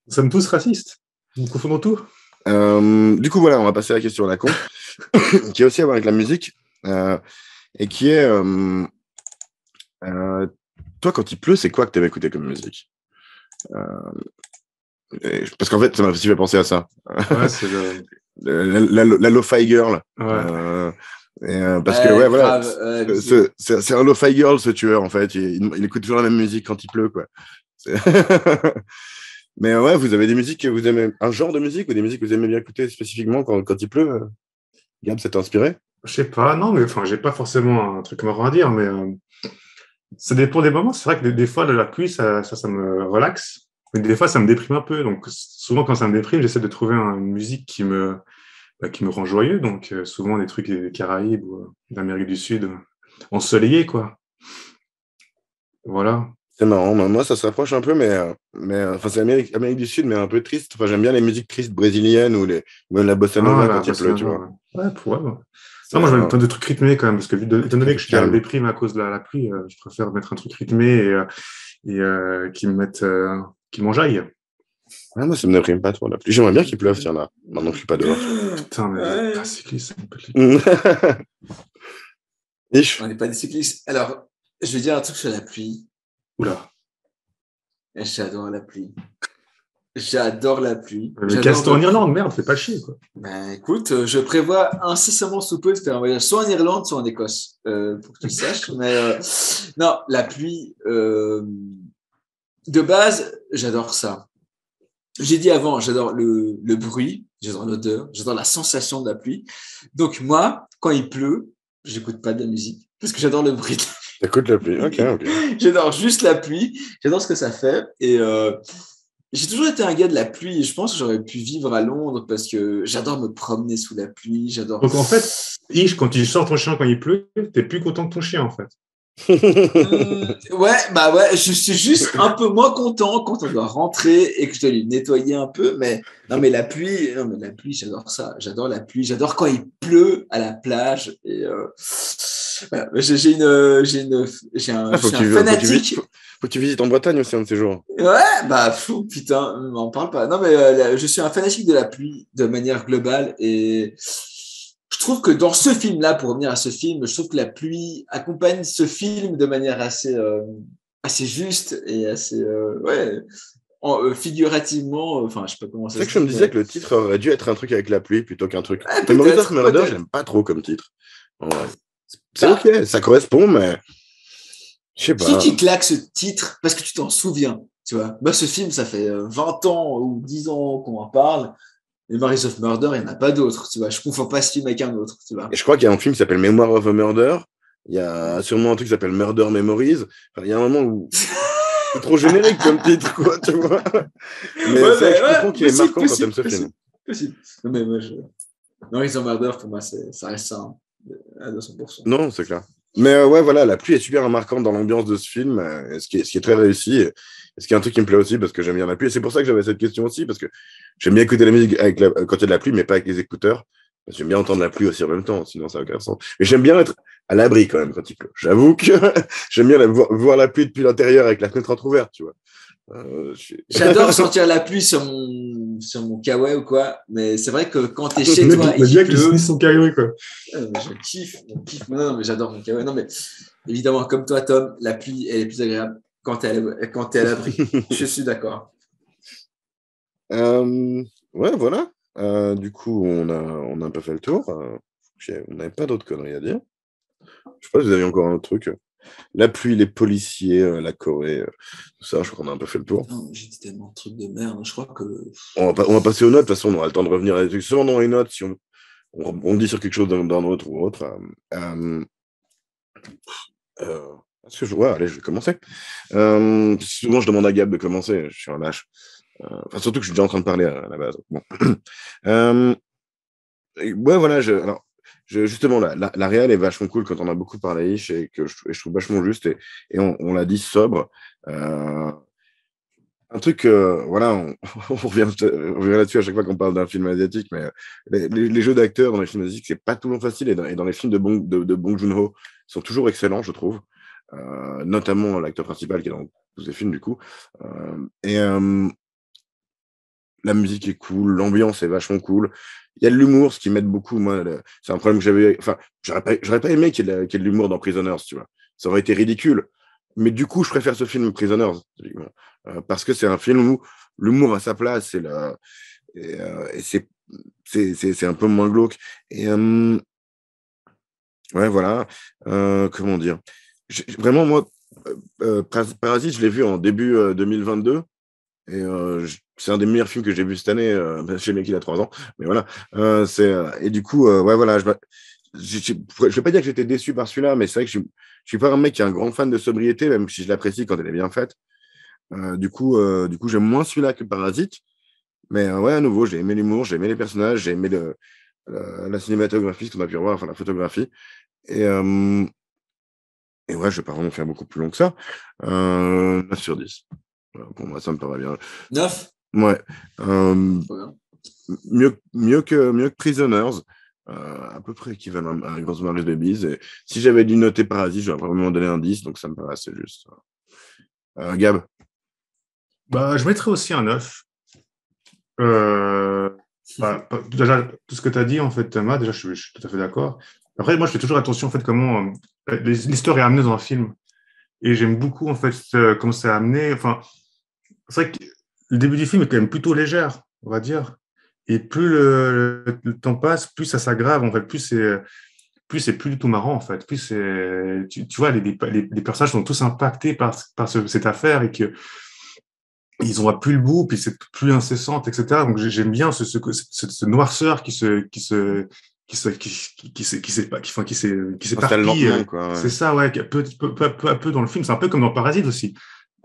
sommes tous racistes. Nous confondons tout.
Du coup, voilà, on va passer à la question à la con, qui a aussi à voir avec la musique, et qui est toi, quand il pleut, c'est quoi que tu aimes écouter comme musique? Parce qu'en fait, ça m'a aussi fait penser à ça.
Ouais, c'est
la lo-fi girl.
Ouais.
Parce que, voilà, c'est un lo-fi girl, ce tueur, en fait. Il écoute toujours la même musique quand il pleut, quoi. Mais ouais, vous avez des musiques que vous aimez, un genre de musique ou des musiques que vous aimez bien écouter spécifiquement quand il pleut? Gab, ça t'a inspiré?
Je sais pas, non, mais j'ai pas forcément un truc marrant à dire, mais ça dépend des moments. C'est vrai que des fois, la pluie, ça me relaxe. Mais des fois, ça me déprime un peu. Donc, souvent, quand ça me déprime, j'essaie de trouver une musique qui me rend joyeux. Donc, souvent, des trucs des Caraïbes ou d'Amérique du Sud, ensoleillés, quoi. Voilà.
C'est marrant. Moi, ça se rapproche un peu, mais c'est Amérique du Sud, mais un peu triste. Enfin, j'aime bien les musiques tristes brésiliennes ou même la bossa nova quand il pleut, tu vois.
Ouais, non, moi, j'aime plein de trucs rythmés quand même, parce que étant donné que je suis en déprime à cause de la pluie, je préfère mettre un truc rythmé et qui m'enjaille.
Ah, moi, ça me déprime pas trop la pluie. J'aimerais bien qu'il pleuve, tiens là. Maintenant que je suis pas dehors.
Putain, mais pas cycliste, ça
On n'est pas des cyclistes. Alors, je vais dire un truc sur la pluie.
Oula.
J'adore la pluie. J'adore la pluie.
Mais casse-toi en Irlande, merde, fais pas chier, quoi.
Écoute, je prévois incessamment sous peu de faire un voyage soit en Irlande, soit en Écosse, pour que tu saches. Mais non, la pluie, de base, j'adore ça. J'ai dit avant, j'adore le bruit, j'adore l'odeur, j'adore la sensation de la pluie. Donc moi, quand il pleut, j'écoute pas de la musique parce que j'adore le bruit.
T'écoutes la pluie, ok.
J'adore juste la pluie, j'adore ce que ça fait. Et j'ai toujours été un gars de la pluie et je pense que j'aurais pu vivre à Londres parce que j'adore me promener sous la pluie. J'adore.
Donc en fait, quand tu sors ton chien quand il pleut, t'es plus content que ton chien en fait.
Ouais, je suis juste un peu moins content quand on doit rentrer et que je dois lui nettoyer un peu. Mais la pluie, j'adore ça. J'adore la pluie. J'adore quand il pleut à la plage. Et voilà. Je suis un fanatique.
Faut que tu visites en Bretagne aussi un de ces jours.
Ouais, putain, m'en parle pas. Non, mais je suis un fanatique de la pluie de manière globale et je trouve que dans ce film-là, pour revenir à ce film, je trouve que la pluie accompagne ce film de manière assez juste et assez figurativement. Enfin, je sais pas comment ça se dit.
C'est que je me disais que le titre aurait dû être un truc avec la pluie plutôt qu'un truc.
Ouais,
Memories of Murder, j'aime pas trop comme titre. Ouais. C'est ok, ça correspond, mais je sais pas.
Qui claque ce titre parce que tu t'en souviens, tu vois. Moi, ce film, ça fait 20 ans ou 10 ans qu'on en parle. Memories of Murder, il n'y en a pas d'autres, tu vois. Je ne confonds pas ce film avec un autre, tu vois.
Et je crois qu'il y a un film qui s'appelle Memoir of a Murder. Il y a sûrement un truc qui s'appelle Murder Memories. Enfin, il y a un moment où c'est trop générique comme titre, quoi, tu vois. Mais je comprends qu'il est marquant quand t'aimes ce film.
Possible. Non, mais moi, Memories of Murder, pour moi, ça reste ça, hein, à 200%.
Non, c'est clair. Mais voilà, la pluie est super marquante dans l'ambiance de ce film, ce qui est très réussi. Et ce qui est un truc qui me plaît aussi parce que j'aime bien la pluie. Et c'est pour ça que j'avais cette question aussi, parce que j'aime bien écouter la musique quand il y a de la pluie, mais pas avec les écouteurs. Parce que j'aime bien entendre la pluie aussi en même temps, sinon ça n'a aucun sens. Mais j'aime bien être à l'abri quand même quand il pleut. J'avoue que j'aime bien voir la pluie depuis l'intérieur avec la fenêtre entrouverte, tu vois.
J'adore sentir la pluie sur mon kawaii ou quoi, mais c'est vrai que quand t'es chez toi,
il bien qu'il se son kawaii, quoi.
Je kiffe. Non, mais j'adore mon kawaii. Non, mais évidemment, comme toi, Tom, la pluie, elle est plus agréable quand t'es à l'abri. Je suis d'accord.
Ouais, voilà. Du coup, on a un peu fait le tour. On n'avait pas d'autres conneries à dire. Je sais pas si vous avez encore un autre truc. La pluie, les policiers, la Corée, tout ça, je crois qu'on a un peu fait le tour.
J'ai dit tellement de trucs de merde, je crois que...
On va passer aux notes, de toute façon, on aura le temps de revenir à des trucs. Seulement dans les notes, si on dit sur quelque chose d'un autre ou autre. Allez, je vais commencer. Souvent, je demande à Gab de commencer, je suis un lâche. Surtout que je suis déjà en train de parler à la base. Bon. Ouais, voilà, justement, la réal est vachement cool quand on a beaucoup parlé et que je trouve vachement juste et on l'a dit sobre. Un truc, voilà, on revient là-dessus à chaque fois qu'on parle d'un film asiatique, mais les jeux d'acteurs dans les films asiatiques, c'est pas toujours facile et dans les films de Bong Joon-ho, ils sont toujours excellents, je trouve. Notamment l'acteur principal qui est dans tous ces films, du coup. La musique est cool, l'ambiance est vachement cool. Il y a de l'humour, ce qui m'aide beaucoup. Moi, c'est un problème que j'avais. Enfin, j'aurais pas aimé qu'il y ait de l'humour dans Prisoners, tu vois. Ça aurait été ridicule. Mais du coup, je préfère ce film Prisoners, parce que c'est un film où l'humour a sa place et c'est un peu moins glauque. Et ouais, voilà. Comment dire. Vraiment, moi, Parasite, je l'ai vu en début 2022. Et c'est un des meilleurs films que j'ai vu cette année. Je sais bien qu'il a 3 ans, mais voilà. Et du coup, ouais, voilà. Je vais pas dire que j'étais déçu par celui-là, mais c'est vrai que je suis pas un mec qui est un grand fan de sobriété, même si je l'apprécie quand elle est bien faite. Du coup, j'aime moins celui-là que Parasite. Mais ouais, à nouveau, j'ai aimé l'humour, j'ai aimé les personnages, j'ai aimé la cinématographie, ce qu'on a pu revoir, enfin la photographie. Et ouais, je vais pas vraiment faire beaucoup plus long que ça. 9 sur 10. Pour moi, ça me paraît bien.
9 ?
Ouais. Mieux que Prisoners. À peu près équivalent à Grosse Marie Babies. Et si j'avais dû noter Parasite, j'aurais probablement donné un 10, donc ça me paraît assez juste. Gab?
Bah, je mettrais aussi un 9. Déjà, tout ce que tu as dit, en fait, Thomas, déjà, je suis tout à fait d'accord. Après, moi, je fais toujours attention, en fait, comment l'histoire est amenée dans un film. Et j'aime beaucoup, en fait, comment c'est amené. Enfin, c'est vrai que le début du film est quand même plutôt légère, on va dire. Et plus le temps passe, plus ça s'aggrave, en fait, plus c'est plus du tout marrant, en fait. Plus tu vois, les personnages sont tous impactés par cette affaire et que ils n'ont plus le bout, puis c'est plus incessante, etc. Donc j'aime bien ce noirceur qui s'éparpille.
Ouais.
C'est ça, ouais, peu à peu dans le film. C'est un peu comme dans Parasite aussi.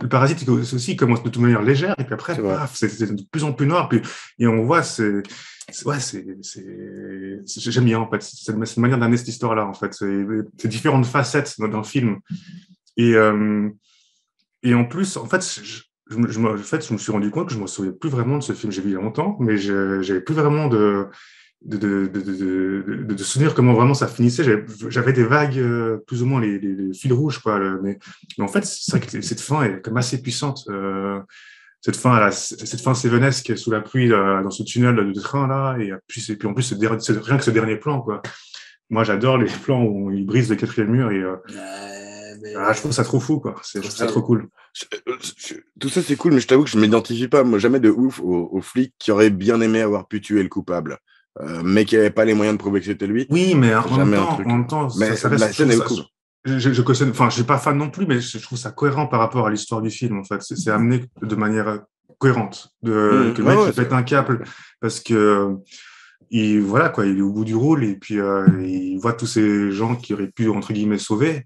Le Parasite, c'est aussi commence de toute manière légère, et puis après, paf, c'est de plus en plus noir, et on voit, j'aime bien, en fait. C'est une manière d'amener cette histoire-là, en fait. C'est différentes facettes d'un film. Et en plus, en fait, je me suis rendu compte que je ne me souviens plus vraiment de ce film. J'ai vu il y a longtemps, mais j'avais plus vraiment de souvenirs comment vraiment ça finissait. J'avais des vagues, plus ou moins les fils rouges, quoi. Mais en fait, c'est vrai que cette fin est comme assez puissante. Cette fin sévenesque sous la pluie dans ce tunnel de train là, et puis en plus rien que ce dernier plan, quoi. Moi, j'adore les plans où il brise le 4e mur et je trouve ça trop fou, quoi. Je trouve ça trop cool.
Tout ça, c'est cool, mais je t'avoue que je ne m'identifie pas, moi, jamais de ouf aux flics qui auraient bien aimé avoir pu tuer le coupable, mais qui n'avaient pas les moyens de prouver que c'était lui.
Oui, mais en même temps,
mais
ça reste,
la scène est cool.
Je cautionne, enfin, je suis pas fan non plus, mais je trouve ça cohérent par rapport à l'histoire du film, en fait. C'est amené de manière cohérente, que le mec il pète un câble parce que voilà, quoi, il est au bout du rôle et puis il voit tous ces gens qui auraient pu, entre guillemets, sauver.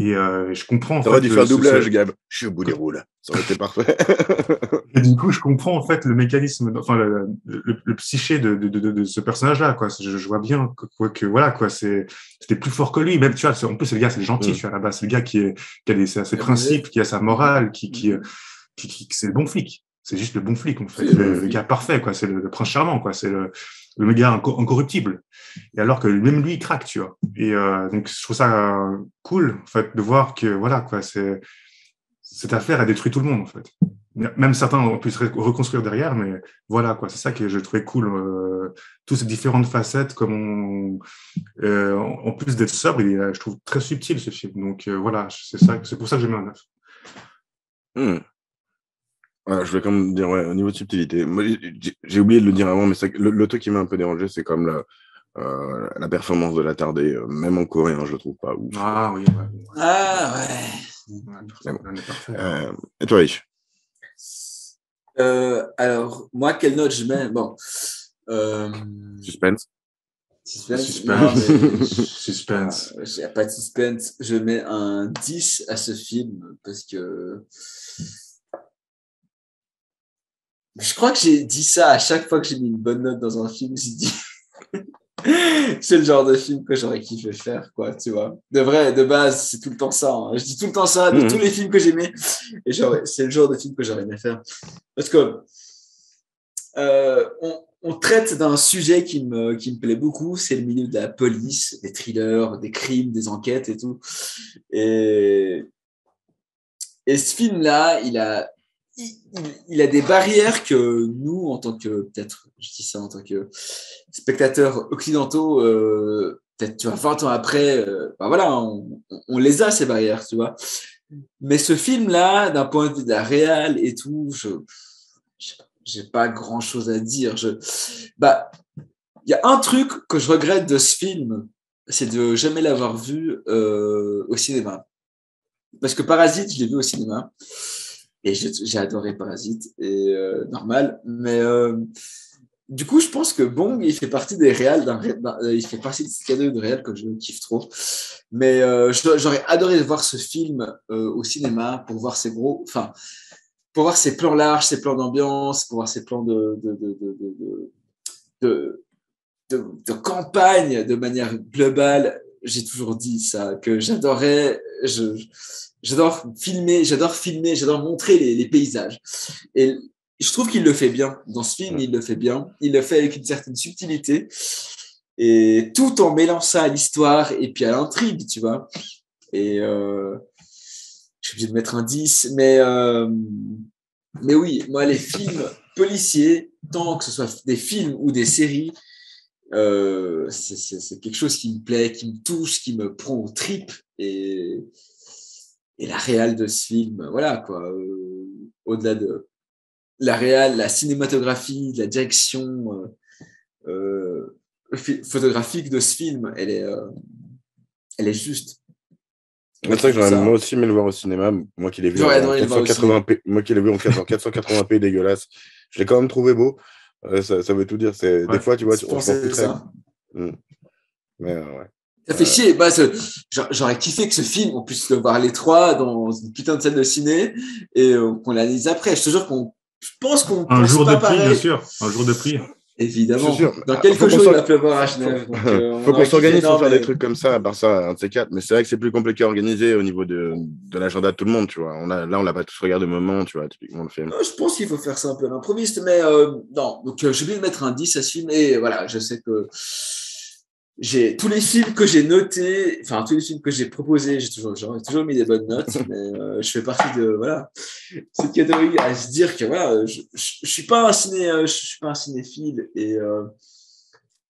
Et je comprends.
T'aurais dû faire doublage, Gab. Je suis au bout du rôle. Ça aurait été parfait.
Et du coup, je comprends en fait le mécanisme, enfin le psyché de ce personnage-là, quoi. Je vois bien que voilà, quoi. C'était plus fort que lui. Même, tu vois, en plus, c'est le gars, c'est le gentil, tu vois, à la base. C'est le gars qui a ses principes, qui a sa morale, qui c'est le bon flic. C'est juste le bon flic, en fait. Le gars parfait, quoi. C'est le prince charmant, quoi. C'est le gars incorruptible. Et alors que même lui, il craque, tu vois. Et donc, je trouve ça cool, en fait, de voir que, voilà, quoi, cette affaire a détruit tout le monde, en fait. Même certains ont pu se reconstruire derrière, mais voilà, quoi. C'est ça que je trouvais cool. Toutes ces différentes facettes, comme en plus d'être sobre, je trouve très subtil, ce film. Donc, voilà, c'est pour ça que j'ai mis un 9.
Je vais quand même dire, ouais, au niveau de subtilité, moi, j'ai oublié de le dire avant, mais le truc qui m'a un peu dérangé, c'est comme La performance de l'attardé, même en coréen, je trouve pas ouf.
Ah oui, ouais.
Ah ouais.
Mais bon.
On est parfait.
Et toi, Rich?
Alors, moi, quelle note je mets? Bon.
Suspense.
Suspense. Non, mais
Suspense.
il n'y a pas de suspense. Je mets un 10 à ce film parce que je crois que j'ai dit ça à chaque fois que j'ai mis une bonne note dans un film. J'ai dit c'est le genre de film que j'aurais kiffé faire, quoi, tu vois. De vrai, de base, c'est tout le temps ça. Hein. Je dis tout le temps ça de tous les films que j'aimais. Et c'est le genre de film que j'aurais aimé faire. Parce que on traite d'un sujet qui me plaît beaucoup, c'est le milieu de la police, des thrillers, des crimes, des enquêtes et tout. Et ce film-là, il a des barrières que nous, en tant que, peut-être, je dis ça en tant que spectateurs occidentaux, peut-être, tu vois, 20 ans après, ben voilà, on les a, ces barrières, tu vois. Mais ce film-là, d'un point de vue de la réal et tout, j'ai pas grand-chose à dire. Bah, il y a un truc que je regrette de ce film, c'est de jamais l'avoir vu au cinéma. Parce que Parasite, je l'ai vu au cinéma. Et j'ai adoré Parasite, et normal. Mais du coup, je pense que Bong, il fait partie des réals, il fait partie de ce cadeau de réal que je kiffe trop. Mais j'aurais adoré voir ce film au cinéma pour voir pour voir ses plans larges, ses plans d'ambiance, pour voir ses plans de campagne de manière globale. J'ai toujours dit ça, que j'adorais. J'adore filmer, j'adore montrer les paysages. Et je trouve qu'il le fait bien. Dans ce film, il le fait bien. Il le fait avec une certaine subtilité. Et tout en mêlant ça à l'histoire et puis à l'intrigue, tu vois. Et je suis obligé de mettre un 10. Mais oui, moi, les films policiers, tant que ce soit des films ou des séries, c'est quelque chose qui me plaît, qui me touche, qui me prend aux tripes. Et la réal de ce film, voilà quoi. Au-delà de la réal, la cinématographie, la direction photographique de ce film, elle est juste.
C'est vrai que j'aurais moi aussi aimé le voir au cinéma. Moi qui l'ai vu en 480p, moi qui l'ai vu en 480p dégueulasse. Je l'ai quand même trouvé beau. Ça veut tout dire. C'est des fois, tu vois, on s'en foutrait. Mais ouais.
Ça fait chier. Bah, j'aurais kiffé que ce film, on puisse le voir les trois dans une putain de salle de ciné et qu'on l'analyse après. Je te jure je pense qu'on
un
pense
jour
pas
de
pareil.
pluie, bien sûr. Un jour de pluie.
Évidemment. Dans quelques jours, il va pleuvoir à Genève.
Faut qu'on s'organise pour faire des trucs comme ça, à part ça, un de ces quatre. Mais c'est vrai que c'est plus compliqué à organiser au niveau de l'agenda de tout le monde, tu vois. Là, on l'a pas tous regardé au moment, tu vois, typiquement le film.
Je pense qu'il faut faire ça un peu à l'improviste, mais non. Donc, j'ai oublié de mettre un 10 à ce film. Et voilà, je sais que j'ai tous les films que j'ai notés, enfin, tous les films que j'ai proposés, j'aurais toujours mis des bonnes notes, mais je fais partie de, voilà, cette catégorie à se dire que, voilà, je suis pas un je suis pas un cinéphile et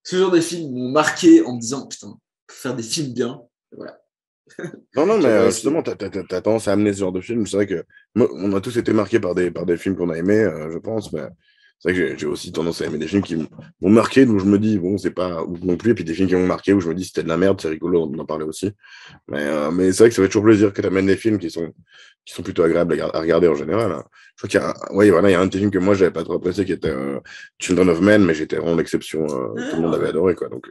ce genre de films m'ont marqué en me disant, putain, faut faire des films bien. Voilà.
Non, mais justement, t'as tendance à amener ce genre de film. C'est vrai que on a tous été marqués par des films qu'on a aimés, je pense, mais c'est vrai que j'ai aussi tendance à aimer des films qui m'ont marqué, d'où je me dis, bon, c'est pas ouf non plus, et puis des films qui m'ont marqué, où je me dis, c'était de la merde, c'est rigolo d'en parler aussi. Mais c'est vrai que ça fait toujours plaisir que tu amènes des films qui sont plutôt agréables à regarder en général. Hein. Je crois qu'il y a un de tes films que moi, j'avais pas trop apprécié, qui était Children of Men, mais j'étais vraiment l'exception. Tout le monde avait adoré, quoi. Donc,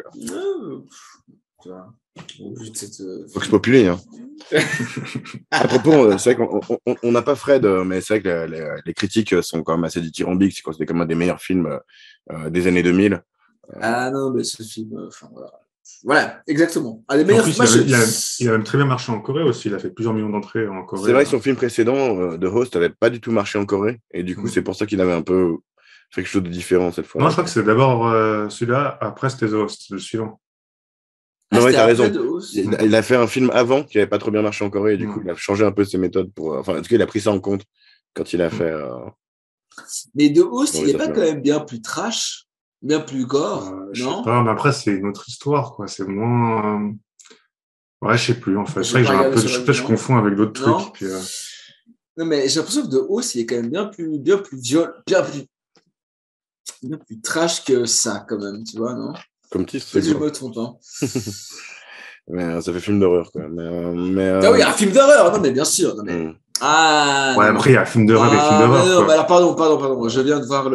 Vox Populi, hein. À propos, c'est vrai qu'on n'a pas Fred, mais c'est vrai que les critiques sont quand même assez dithyrambiques. C'est considéré comme un des meilleurs films des années 2000.
Ah non, mais ce film, voilà, exactement. Un des meilleurs
films. Il a même très bien marché en Corée aussi. Il a fait plusieurs millions d'entrées en Corée.
C'est vrai que son film précédent, The Host, n'avait pas du tout marché en Corée. Et du coup, c'est pour ça qu'il avait un peu fait quelque chose de différent cette fois.
Non, je crois que c'est d'abord celui-là, après c'était The Host, le suivant.
Non, oui, t'as raison. Il a fait un film avant qui n'avait pas trop bien marché en Corée et du coup, il a changé un peu ses méthodes pour. Enfin, en tout cas, il a pris ça en compte quand il a fait.
Mais The Host, il n'est pas quand même bien plus trash, bien plus gore,
je
non?
sais pas, mais après, c'est une autre histoire, quoi. C'est moins. Ouais, je sais plus, en fait. C'est vrai que je confonds avec d'autres trucs. Puis,
non, mais j'ai l'impression que The Host, il est quand même bien plus violent, bien plus trash que ça, quand même, tu vois, non?
Comme titre,
Si
c'est
je
quoi?
me trompe. Hein.
Mais ça fait film d'horreur, quoi.
Ah oui, un film d'horreur. Non, mais bien sûr. Non, mais...
hmm.
Ah,
Ouais,
non,
après, il y a film d'horreur et film
ah, mais
d'horreur,
non,
quoi.
mais alors, pardon. Je viens de voir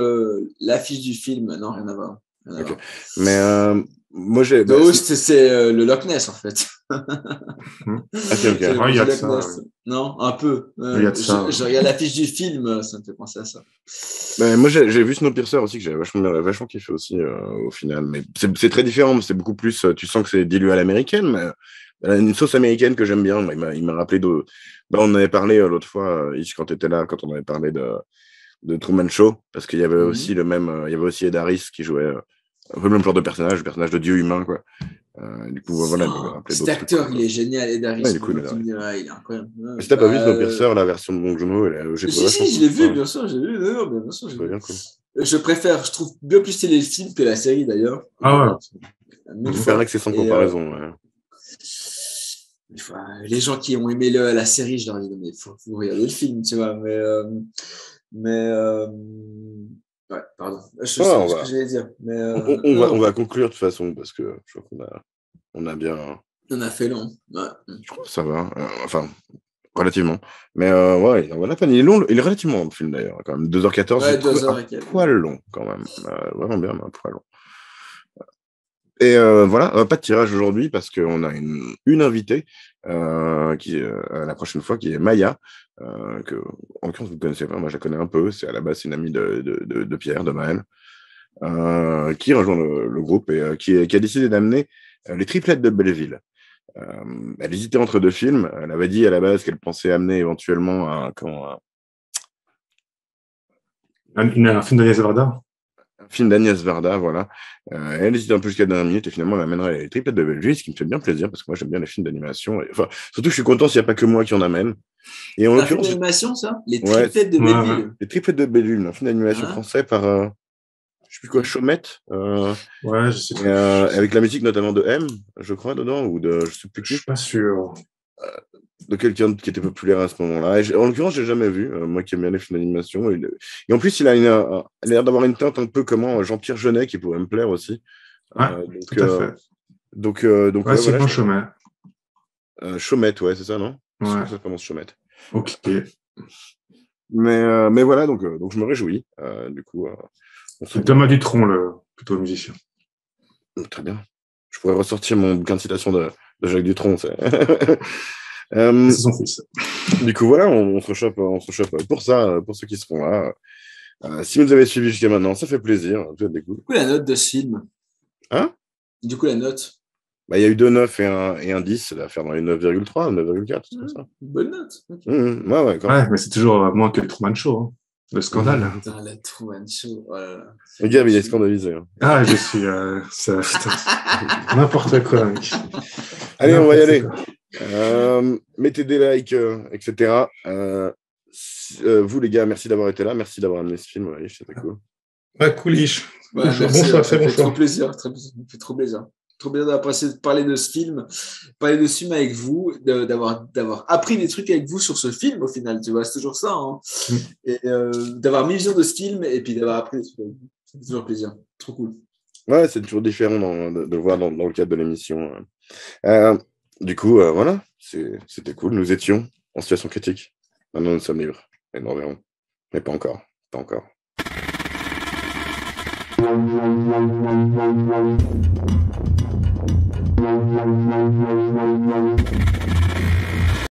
l'affiche du film. Non, rien à voir. Rien à
Ok.
voir.
Mais moi, j'ai.
The Host, c'est le Loch Ness, en fait.
Ok, ok.
C'est le
Ouais, il y
du
a de
Loch
ça,
Ness.
ouais.
Non, un peu.
Il y a de ça, ouais.
Je regarde l'affiche du film, ça me fait penser à ça.
Moi, j'ai vu Snowpiercer aussi, que j'avais vachement kiffé aussi au final. Mais c'est très différent. C'est beaucoup plus. Tu sens que c'est dilué à l'américaine, mais une sauce américaine que j'aime bien. Il m'a rappelé de. Bah, on en avait parlé l'autre fois, Ish, quand tu étais là, quand on avait parlé de Truman Show, parce qu'il y avait aussi le même. Il y avait aussi Ed Harris qui jouait un peu le même genre de personnage, le personnage de Dieu humain, quoi. Du coup, voilà, il m'avait rappelé
Cet
d'autres
acteur,
trucs.
il est génial, Ed Harris.
Ouais, il est cool, Ed Harris.
Il est incroyable.
Mais si t'as pas vu Snowpiercer, la version de Bong Joon-ho, j'ai trouvé vachement
Si, je
cool.
l'ai vu,
Ouais,
bien sûr, j'ai vu. Non, bien sûr,
je
j'ai
trouvais
vu.
bien cool.
Je trouve bien plus télé le film que la série d'ailleurs.
Ah ouais.
Mille
Je
fois.
perds c'est sans
Et,
comparaison. Ouais.
les gens qui ont aimé la série, je leur dis, mais il faut regarder le film, tu vois. Ouais, pardon. Je sais
Ouais,
ce que j'allais dire. Mais,
on va conclure de toute façon parce que je crois on a bien.
on a fait long. Ouais.
Je crois que ça va. Enfin, relativement. Mais ouais, il en vaut la peine. Il est long, il est relativement long le film d'ailleurs. Quand même 2h14,
Ouais,
j'ai trouvé
2h
un
et quelques.
poil long quand même. Vraiment bien, mais un poil long. Et voilà, pas de tirage aujourd'hui parce qu'on a une invitée qui la prochaine fois qui est Maya, que en l'occurrence vous ne connaissez pas, moi je la connais un peu, c'est à la base c'est une amie de Pierre, de Maël, qui rejoint le groupe et qui a décidé d'amener les triplettes de Belleville. Elle hésitait entre deux films, elle avait dit à la base qu'elle pensait amener éventuellement
Un film d'Agnès Varda.
un film d'Agnès Varda, voilà. Elle hésitait un peu jusqu'à la dernière minute et finalement elle amènerait les triplettes de Belleville, ce qui me fait bien plaisir parce que moi j'aime bien les films d'animation. Enfin, surtout que je suis content s'il n'y a pas que moi qui en amène. Et en
C'est un film
l'occurrence,
d'animation, ça? Les
ouais,
triplettes de
Ouais,
Belleville.
les triplettes de Belleville, un film d'animation
Hein?
français par, je sais plus quoi, Chaumette,
ouais, je sais plus.
avec la musique notamment de M, je crois, dedans, ou de je sais plus
Je
qui,
suis pas sûr.
de quelqu'un qui était populaire à ce moment-là. En l'occurrence, j'ai jamais vu, moi qui aime bien les films d'animation. Et en plus, il a l'air d'avoir une teinte un peu comme Jean-Pierre Jeunet, qui pourrait me plaire aussi.
Ouais, tout à fait.
Donc
Ouais,
ouais,
c'est
voilà.
bon chemin.
Chaumette, ouais, c'est ça, non? Je
Ouais.
crois que ça commence Chaumette.
Ok.
Mais voilà, donc je me réjouis. Du coup, on se
C'est Thomas Dutronc, plutôt musicien.
très bien. Je pourrais ressortir mon bouquin de citation de Jacques Dutronc.
C'est son fils.
Du coup, voilà, on se rechoppe pour ça, pour ceux qui seront là. Si vous nous avez suivis jusqu'à maintenant, ça fait plaisir. Vous êtes des coups.
Du coup, la note de ce film.
Hein?
Du coup, la note.
Bah, il y a eu 2 9 et un 10, ça va faire dans les 9,3, 9,4, c'est comme ça.
Une bonne note. Okay.
Ouais, quand même.
Ouais, mais c'est toujours moins que le Truman Show, hein. Le scandale.
Putain, la Truman Show. Oh là là.
Le gars, il est scandalisé. Hein.
Ah, je suis. Putain. N'importe quoi, mec.
Allez, on va y aller. Mettez des likes, etc. Vous, les gars, merci d'avoir été là. Merci d'avoir amené ce film. Ouais, c'était cool.
Ouais, coolish.
Ouais,
bon choix, très bon choix.
Trop plaisir. Ça me fait trop plaisir. Trop bien d'avoir parler de ce film, avec vous, d'avoir appris des trucs avec vous sur ce film au final, tu vois, c'est toujours ça. Hein. Et d'avoir mis vision de ce film et puis d'avoir appris des trucs avec vous. C'est toujours plaisir. Trop cool.
Ouais, c'est toujours différent de voir dans le cadre de l'émission. Du coup, voilà, c'était cool. Nous étions en situation critique. Maintenant, nous sommes libres. Et nous reverrons. Mais pas encore. Pas encore.